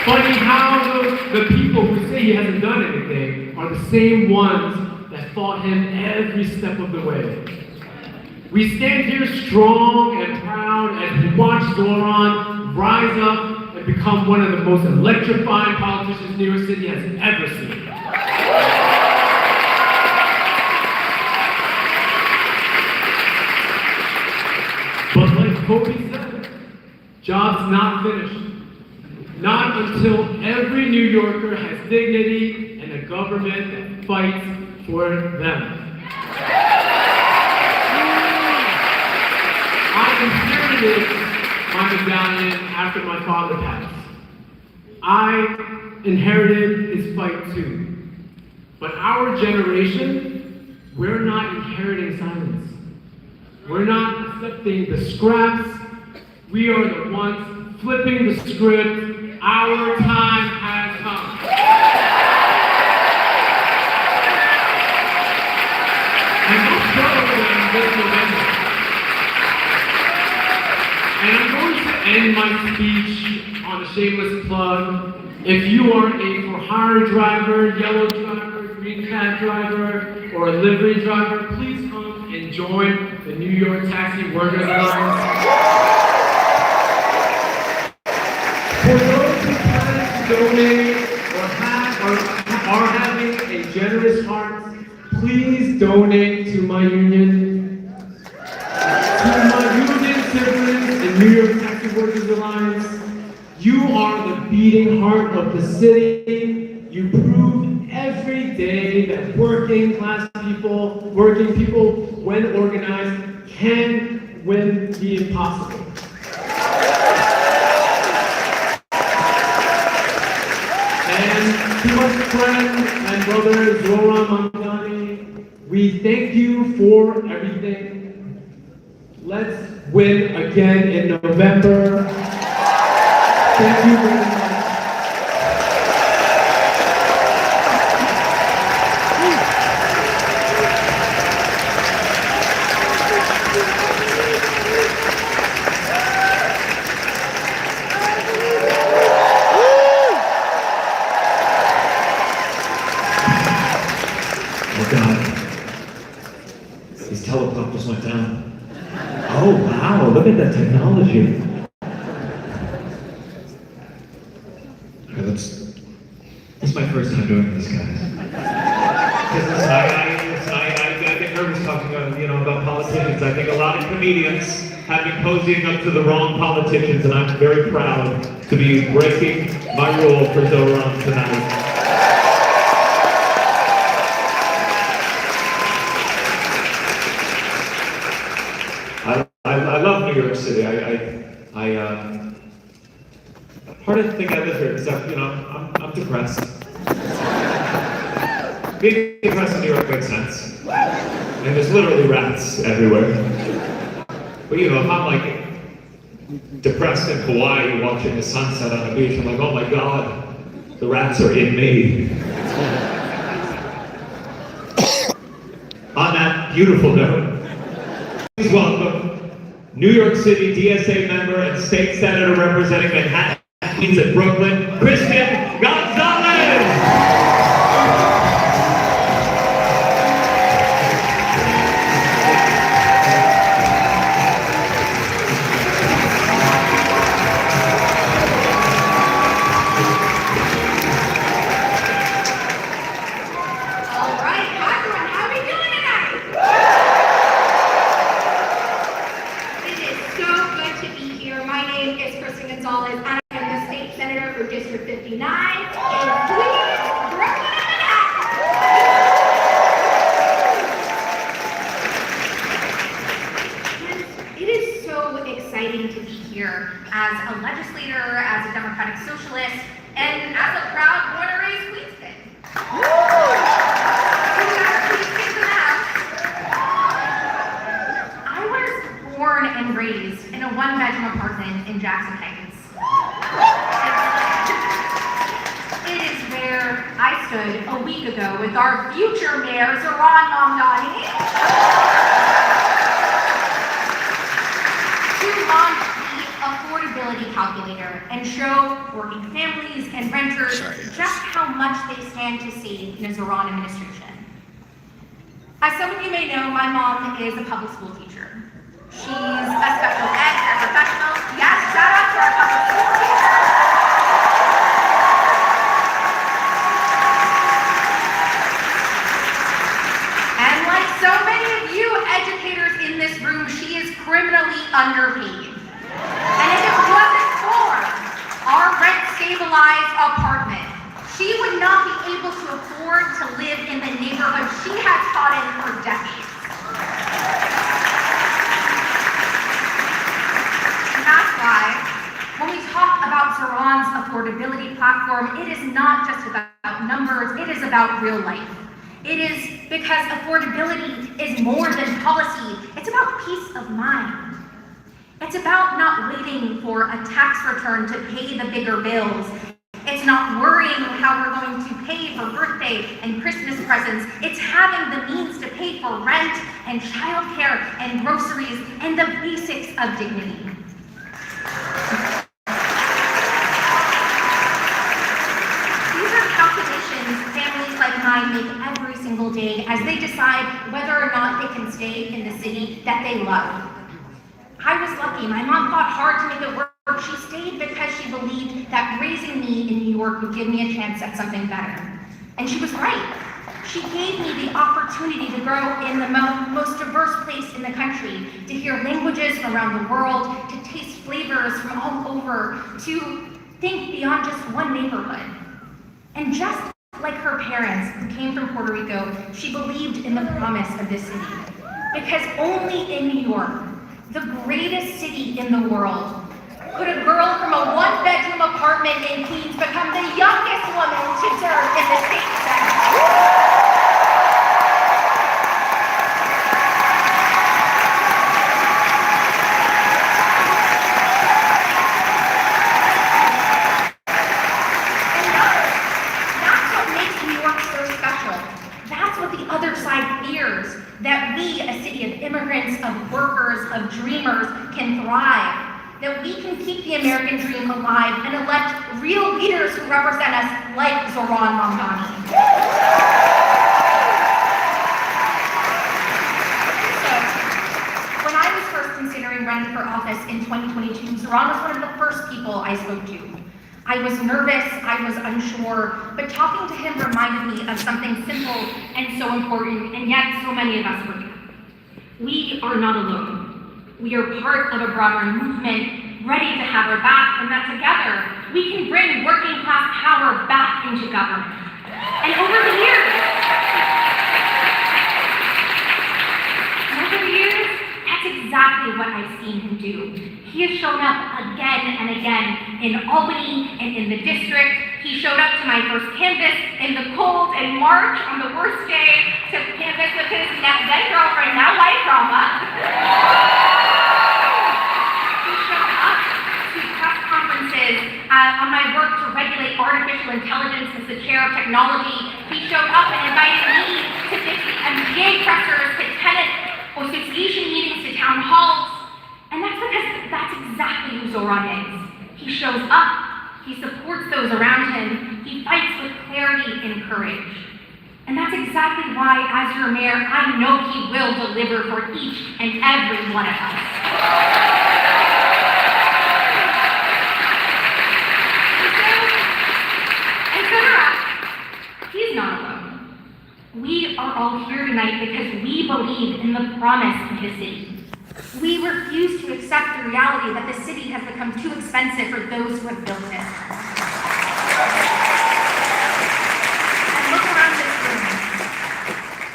Funny how the people who say he hasn't done anything are the same ones that fought him every step of the way. We stand here strong and proud as we watch Zohran rise up and become one of the most electrifying politicians New York City has ever seen. But like Kobe said, job's not finished. Not until every New Yorker has dignity and a government that fights for them. I inherited my medallion after my father passed. I inherited his fight too. But our generation, we're not inheriting silence. We're not accepting the scraps. We are the ones flipping the script. Our time has come. And we'll celebrate this November. And I'm going to end my speech on a shameless plug. If you are a for-hire driver, yellow driver, green cab driver, or a livery driver, please come and join the New York Taxi Workers Alliance. For those who plan to donate or are having a generous heart, please donate to my union. To my union siblings in New York Taxi Workers Alliance, you are the beating heart of the city. You prove every day that working people, when organized, can win the impossible. And to my friend and brother Zohran Mamdani, we thank you for everything. Let's win again in November. Thank you very much. Oh God, these teleprompters went down. Oh wow, look at that technology. Okay, this is my first time doing this, guys. I get nervous talking about politicians. I think a lot of comedians have been posing up to the wrong politicians, and I'm very proud to be breaking my rule for Zohran tonight. New York City. Part of the thing I live here is that, I'm depressed. Being depressed in New York makes sense. And there's literally rats everywhere. But if I'm like depressed in Hawaii watching the sunset on the beach, I'm like, oh my God, the rats are in me. On that beautiful note, please welcome New York City DSA member and state senator representing Manhattan, Queens, and Brooklyn, Christian Gonzalez! A week ago with our future mayor, Zohran Mamdani, to launch the affordability calculator and show working families and renters just how much they stand to save in a Zohran administration. As some of you may know, my mom is a public school teacher. She's a special ed professional. Yes, shout out to our public school teacher. So many of you educators in this room, she is criminally underpaid. And if it wasn't for our rent-stabilized apartment, she would not be able to afford to live in the neighborhood she has taught in for decades. And that's why, when we talk about Zohran's affordability platform, it is not just about numbers, it is about real life. It is because affordability is more than policy. It's about peace of mind. It's about not waiting for a tax return to pay the bigger bills. It's not worrying how we're going to pay for birthday and Christmas presents. It's having the means to pay for rent and childcare and groceries and the basics of dignity. These are calculations families like mine make every single day as they decide whether or not they can stay in the city that they love. I was lucky. My mom fought hard to make it work. She stayed because she believed that raising me in New York would give me a chance at something better. And she was right. She gave me the opportunity to grow in the most diverse place in the country, to hear languages from around the world, to taste flavors from all over, to think beyond just one neighborhood. And just like her parents, who came from Puerto Rico, she believed in the promise of this city. Because only in New York, the greatest city in the world, could a girl from a one-bedroom apartment in Queens become the youngest woman to serve in the state senate. That we, a city of immigrants, of workers, of dreamers, can thrive. That we can keep the American dream alive and elect real leaders who represent us like Zohran Mamdani. So, when I was first considering running for office in 2022, Zohran was one of the first people I spoke to. I was nervous, I was unsure, but talking to him reminded me of something simple and so important, and yet so many of us forget. We are not alone. We are part of a broader movement, ready to have our back, and that together, we can bring working class power back into government. And over the years, that's exactly what I've seen. seen him do. He has shown up again and again in Albany and in the district. He showed up to my first canvas in the cold in March on the worst day to canvas with his then girlfriend, now wife drama. He showed up to press conferences on my work to regulate artificial intelligence as the chair of technology. He showed up and invited me to 50 MBA pressers, to tenant association meetings, to town halls. And that's because that's exactly who Zohran is. He shows up. He supports those around him. He fights with clarity and courage. And that's exactly why, as your mayor, I know he will deliver for each and every one of us. And so he's not alone. We are all here tonight because we believe in the promise of the city. We refuse to accept the reality that the city has become too expensive for those who have built it.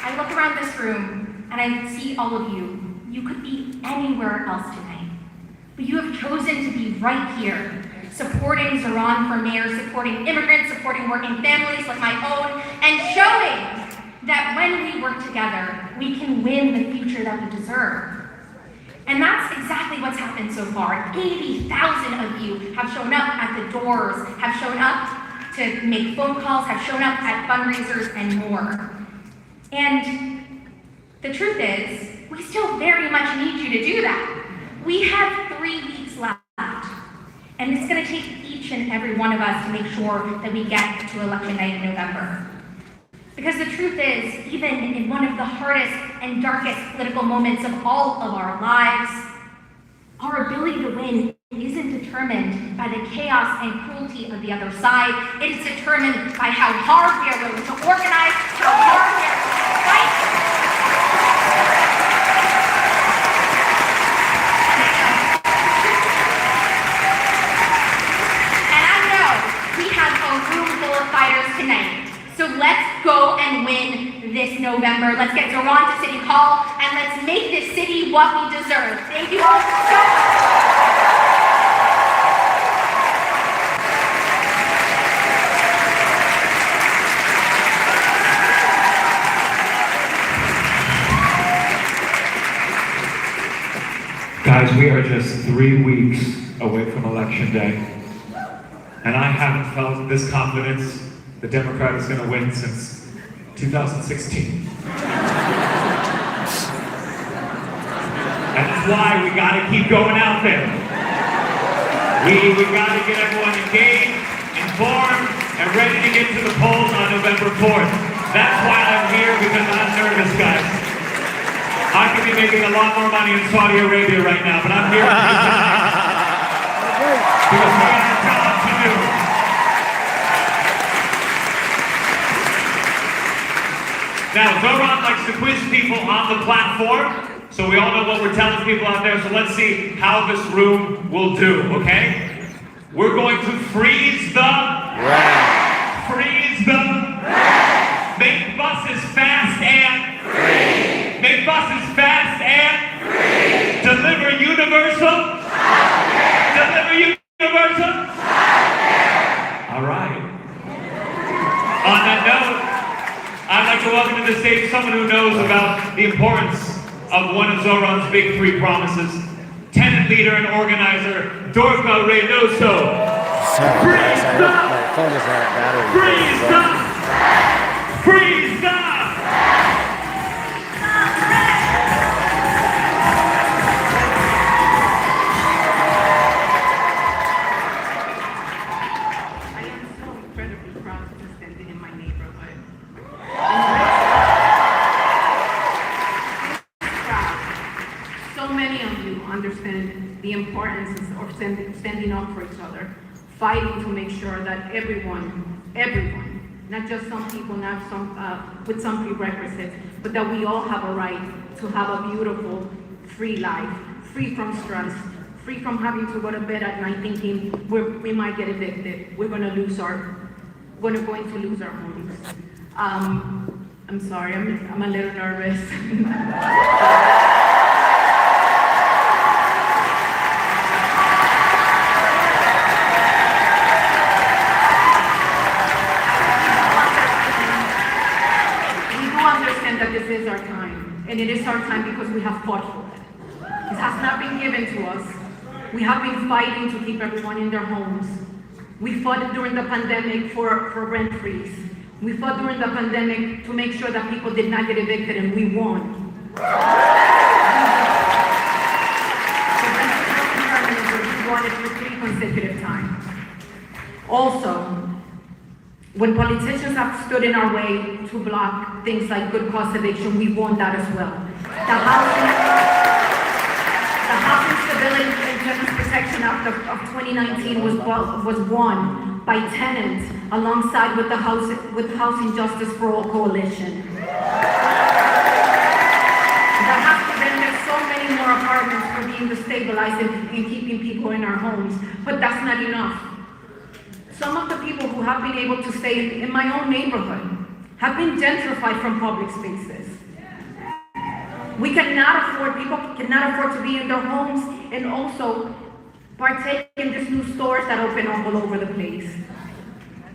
I look around this room and I see all of you. You could be anywhere else tonight, but you have chosen to be right here, supporting Zohran for mayor, supporting immigrants, supporting working families like my own, and showing that when we work together, we can win the future that we deserve. And that's exactly what's happened so far. 80,000 of you have shown up at the doors, have shown up to make phone calls, have shown up at fundraisers and more. And the truth is, we still very much need you to do that. We have 3 weeks left. And it's gonna take each and every one of us to make sure that we get to election night in November. Because the truth is, even in one of the hardest and darkest political moments of all of our lives, our ability to win isn't determined by the chaos and cruelty of the other side. It is determined by how hard we are willing to organize, how hard we are willing to fight. And I know we have a room full of fighters tonight. So let's go and win this November. Let's get Zohran to City Hall and let's make this city what we deserve. Thank you all so much. Guys, we are just 3 weeks away from Election Day, and I haven't felt this confidence the Democrat is going to win since 2016. That's why we got to keep going out there. We got to get everyone engaged, informed, and ready to get to the polls on November 4th. That's why I'm here, because I'm nervous, guys. I could be making a lot more money in Saudi Arabia right now, but I'm here because we have a job to do. Now, Zohran likes to quiz people on the platform, so we all know what we're telling people out there, so let's see how this room will do, okay? We're going to freeze the... Red. Freeze the... Red. Make buses fast and... Free. Make buses fast and... Free. Deliver universal... Healthcare. Deliver universal... Healthcare. All right. On that note, I'd like to welcome to the stage someone who knows about the importance of one of Zohran's big 3 promises. Tenant leader and organizer, Dorca Reynoso. Freeze the! My phone is not battery. Freeze the! Freeze the! I am so incredibly proud to be standing in my neighborhood. So many of you understand the importance of standing up for each other, fighting to make sure that everyone, not just some people, not some with some prerequisites, but that we all have a right to have a beautiful, free life, free from stress, free from having to go to bed at night thinking we might get evicted, we're going to lose our homes. I'm sorry, I'm a little nervous. understand that this is our time, and it is our time because we have fought for it. This has not been given to us. We have been fighting to keep everyone in their homes. We fought during the pandemic for rent freeze. We fought during the pandemic to make sure that people did not get evicted, and we won. We won it for 3 consecutive times. Also, when politicians have stood in our way to block things like good cause eviction, we won that as well. The Housing Stability and Tenants Protection Act of 2019 was won by tenants alongside with the Housing Justice for All Coalition. That has prevented so many more apartments from being destabilized and keeping people in our homes, but that's not enough. Some of the people who have been able to stay in my own neighborhood have been gentrified from public spaces. People cannot afford to be in their homes and also partake in these new stores that open up all over the place.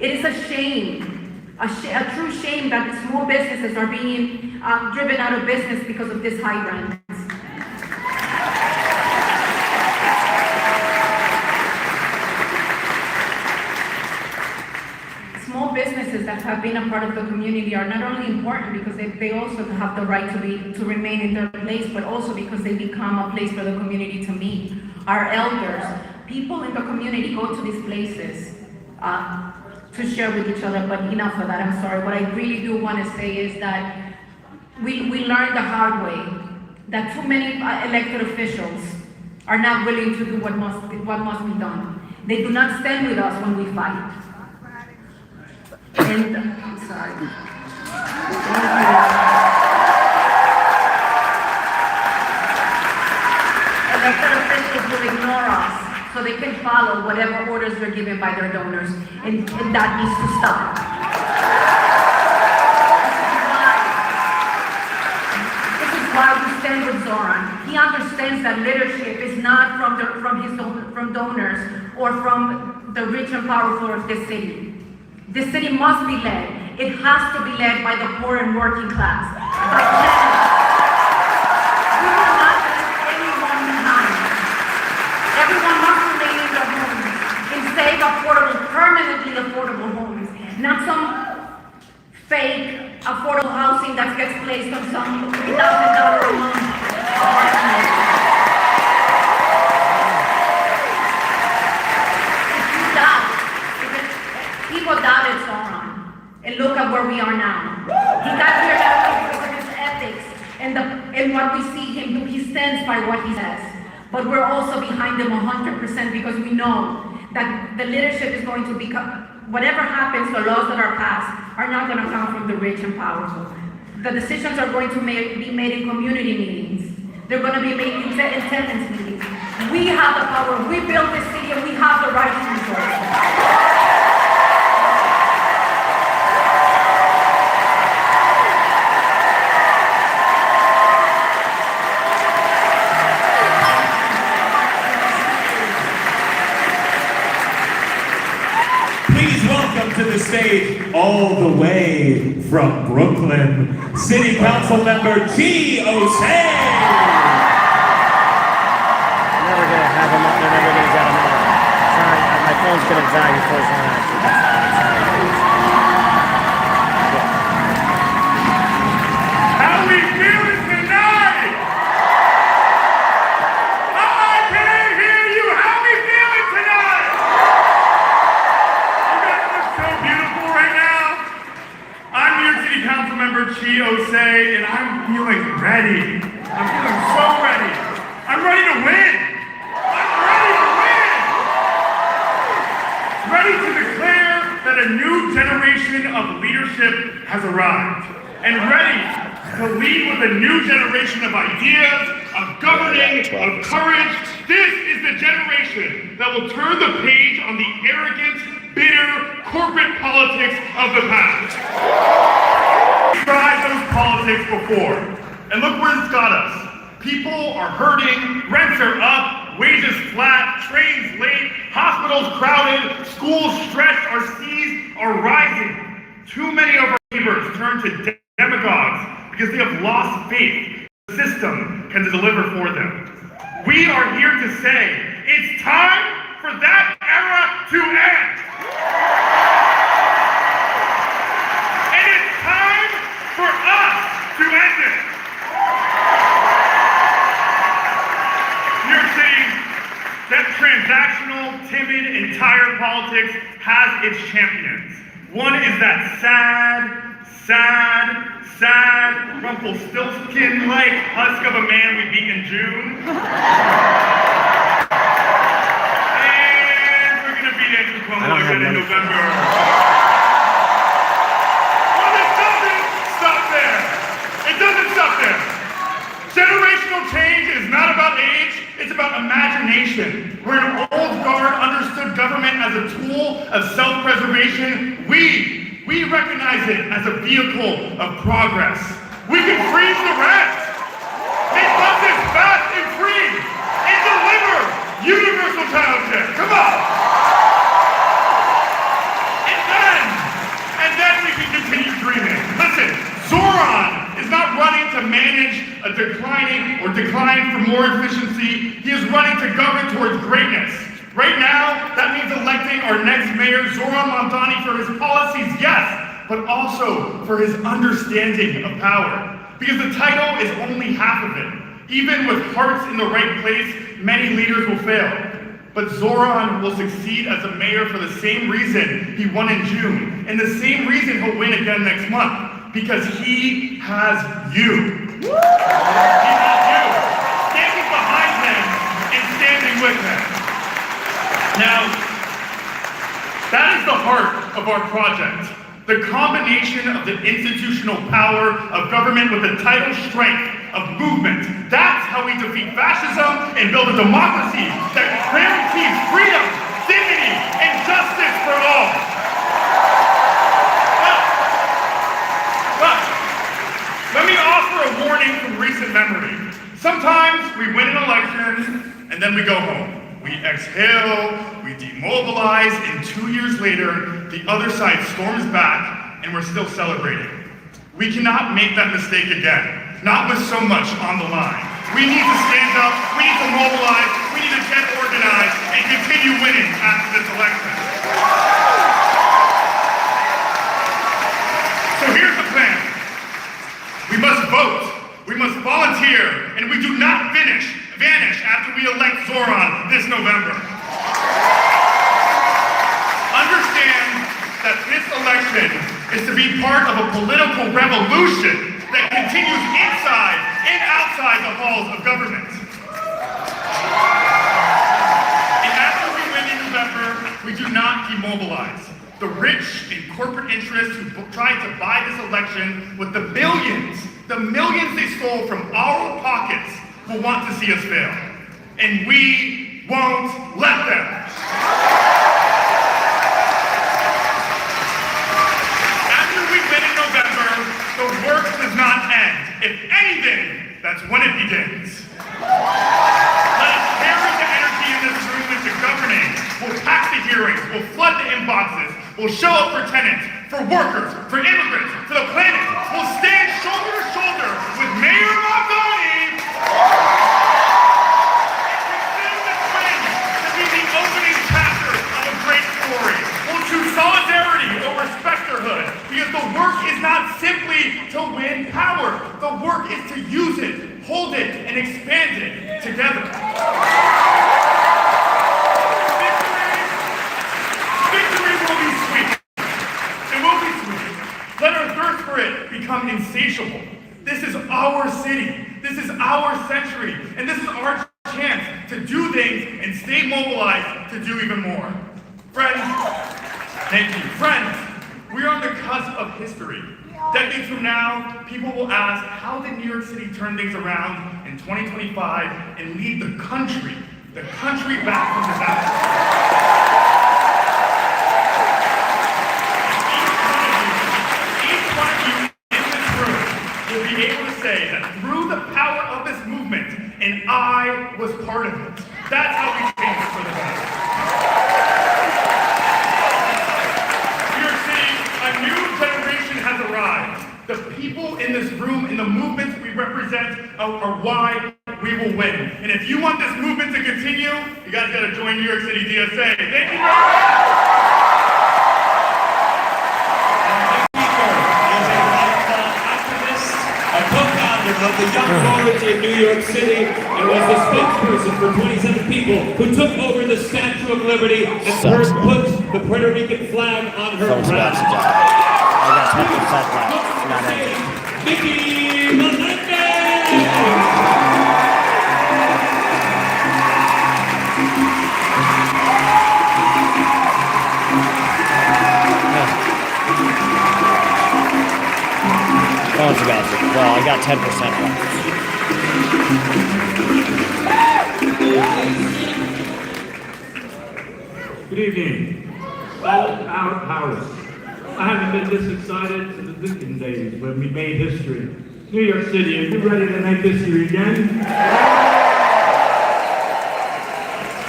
It is a shame, a true shame that small businesses are being driven out of business because of this high rent. Small businesses that have been a part of the community are not only important because they also have the right to remain in their place, but also because they become a place for the community to meet. Our elders, people in the community go to these places to share with each other, but enough of that, I'm sorry. What I really do want to say is that we learned the hard way that too many elected officials are not willing to do what must be done. They do not stand with us when we fight. And I'm sorry. Elected officials will ignore us so they can follow whatever orders they're given by their donors, and that needs to stop. This is why we stand with Zohran. He understands that leadership is not from donors or from the rich and powerful of this city. This city must be led. It has to be led by the poor and working class. By we will not leave anyone behind. Everyone must remain in their homes and save permanently affordable homes, not some fake affordable housing that gets placed on some $3,000 a month apartment. People doubted Zohran, and look at where we are now. He got here because of his ethics and what we see him do. He stands by what he says. But we're also behind him 100% because we know that the leadership is going to become, whatever happens, the laws that are passed are not going to come from the rich and powerful. The decisions are going to be made in community meetings. They're going to be made in tenants meetings. We have the power. We built this city and we have the right to control it. To the stage, all the way from Brooklyn, City Council Member G. O'Shea. Never gonna have him up. They're never gonna get him up. Sorry, my phone's gonna die before it's on actually. How we feeling tonight? I can't hear you. How we feeling tonight? So beautiful right now. I'm New York City Council Member Chi Osei, and I'm feeling ready. I'm feeling so ready. I'm ready to win. I'm ready to win. Ready to declare that a new generation of leadership has arrived, and ready to lead with a new generation of ideas, of governing, of courage. This is the generation that will turn the page on the arrogant, bitter corporate politics of the past. We tried those politics before, and look where it's got us. People are hurting, rents are up, wages flat, trains late, hospitals crowded, schools stressed, our seas are rising. Too many of our neighbors turn to demagogues because they have lost faith the system can deliver for them. We are here to say it's time for that era to end. And it's time for us to end it. New York City, that transactional, timid, and tired politics has its champions. One is that sad, Rumpelstiltskin-like husk of a man we beat in June. And we're gonna beat Andrew Cuomo again in November. Well, it doesn't stop there. It doesn't stop there. Generational change is not about age, it's about imagination. Where an old guard understood government as a tool of self-preservation, we recognize it as a vehicle of progress. We can freeze the rest, make buses fast and free, and deliver universal childcare. Come on! And then we can continue dreaming. Listen, Zohran is not running to manage a decline for more efficiency. He is running to govern towards greatness. Right now, that means electing our next mayor, Zohran Mamdani, for his policies, yes, but also for his understanding of power. Because the title is only half of it. Even with hearts in the right place, many leaders will fail. But Zohran will succeed as a mayor for the same reason he won in June, and the same reason he'll win again next month, because he has you. He has you, standing behind him and standing with him. Now, that is the heart of our project. The combination of the institutional power of government with the tidal strength of movement. That's how we defeat fascism and build a democracy that guarantees freedom, dignity, and justice for all. But let me offer a warning from recent memory. Sometimes we win an election and then we go home. We exhale, we demobilize, and 2 years later, the other side storms back and we're still celebrating. We cannot make that mistake again, not with so much on the line. We need to stand up, we need to mobilize, we need to get organized, and continue winning after this election. So here's the plan. We must vote, we must volunteer, and we do not vanish after we elect Zohran this November. Understand that this election is to be part of a political revolution that continues inside and outside the halls of government. And after we win in November, we do not demobilize. The rich and corporate interests who tried to buy this election with the millions they stole from our pockets will want to see us fail. And we won't let them. After we win in November, the work does not end. If anything, that's when it begins. Let us carry the energy in this room into governing. We'll pack the hearings, we'll flood the inboxes, we'll show up for tenants, for workers, for immigrants, for the planet. We'll stand shoulder to shoulder with Mayor Mamdani. Opening chapter of a great story. We'll choose solidarity over specterhood, because the work is not simply to win power. The work is to use it, hold it, and expand it together. Victory will be sweet. It will be sweet. Let our thirst for it become insatiable. This is our city. This is our century. And this is our chance to do things and stay mobilized to do even more. Friends, thank you. Friends, we are on the cusp of history. Decades from now, people will ask, how did New York City turn things around in 2025 and lead the country back from disaster? Each one of you in this room will be able to say that through the power of this movement, and I was part of it. That's how we change it for the better. New York City, a new generation has arrived. The people in this room and the movements we represent are why we will win. And if you want this movement to continue, you guys got to join New York City DSA. Thank you. A co-founder of the Young Forwards in New York City, and was the spokesperson for 27 people who took over the Statue of Liberty and put the Puerto Rican flag on her Phone's about to die. I got 10% left. Not ending. Mickey Melendez! Phone's about to. Well, I got 10% left. Good evening. Sold Out House. I haven't been this excited since the Lincoln days when we made history. New York City, are you ready to make history again?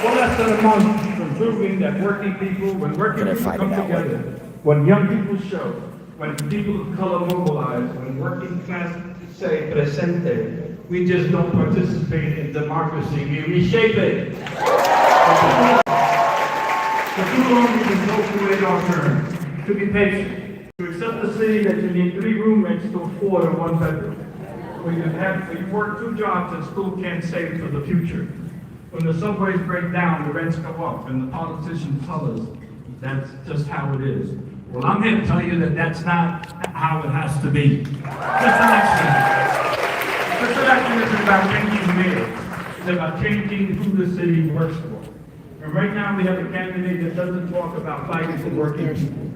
Well, less than a month from proving that working people, when working people come together, when young people show, when people of color mobilize, when working class say presente, we just don't participate in democracy, we reshape it. For too long, we've been told to wait our turn, to be patient, to accept the city that you need 3 roommates to afford a 1-bedroom. When you work 2 jobs and school can't save for the future. When the subways break down, the rents go up, and the politicians tell us that's just how it is. Well, I'm here to tell you that that's not how it has to be. This election isn't about changing mayors. It's about changing who the city works for. And right now, we have a candidate that doesn't talk about fighting for working people.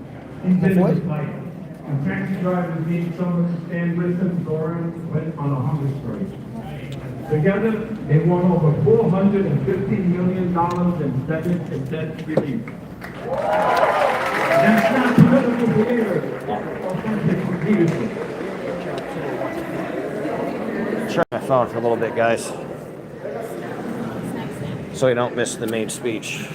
He's been in this fight. When taxi drivers need someone to stand with them, Zohran went on a hunger strike. Together, they won over $450 million in debt relief. That's not political behavior. That's authentic leadership. Try my phone for a little bit, guys, so you don't miss the main speech.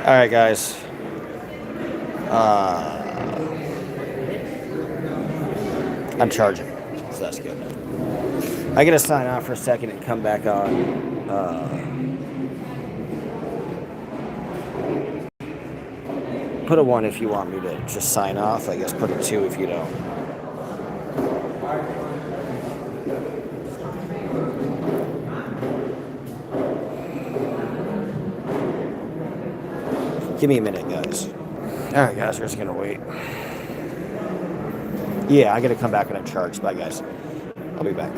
All right, guys. I'm charging, so that's good. I gotta sign off for a second and come back on. Put a 1 if you want me to just sign off. I guess put a 2 if you don't. Give me a minute, guys. All right, guys, we're just gonna wait. Yeah, I gotta come back and I'm charged. Bye, guys. I'll be back.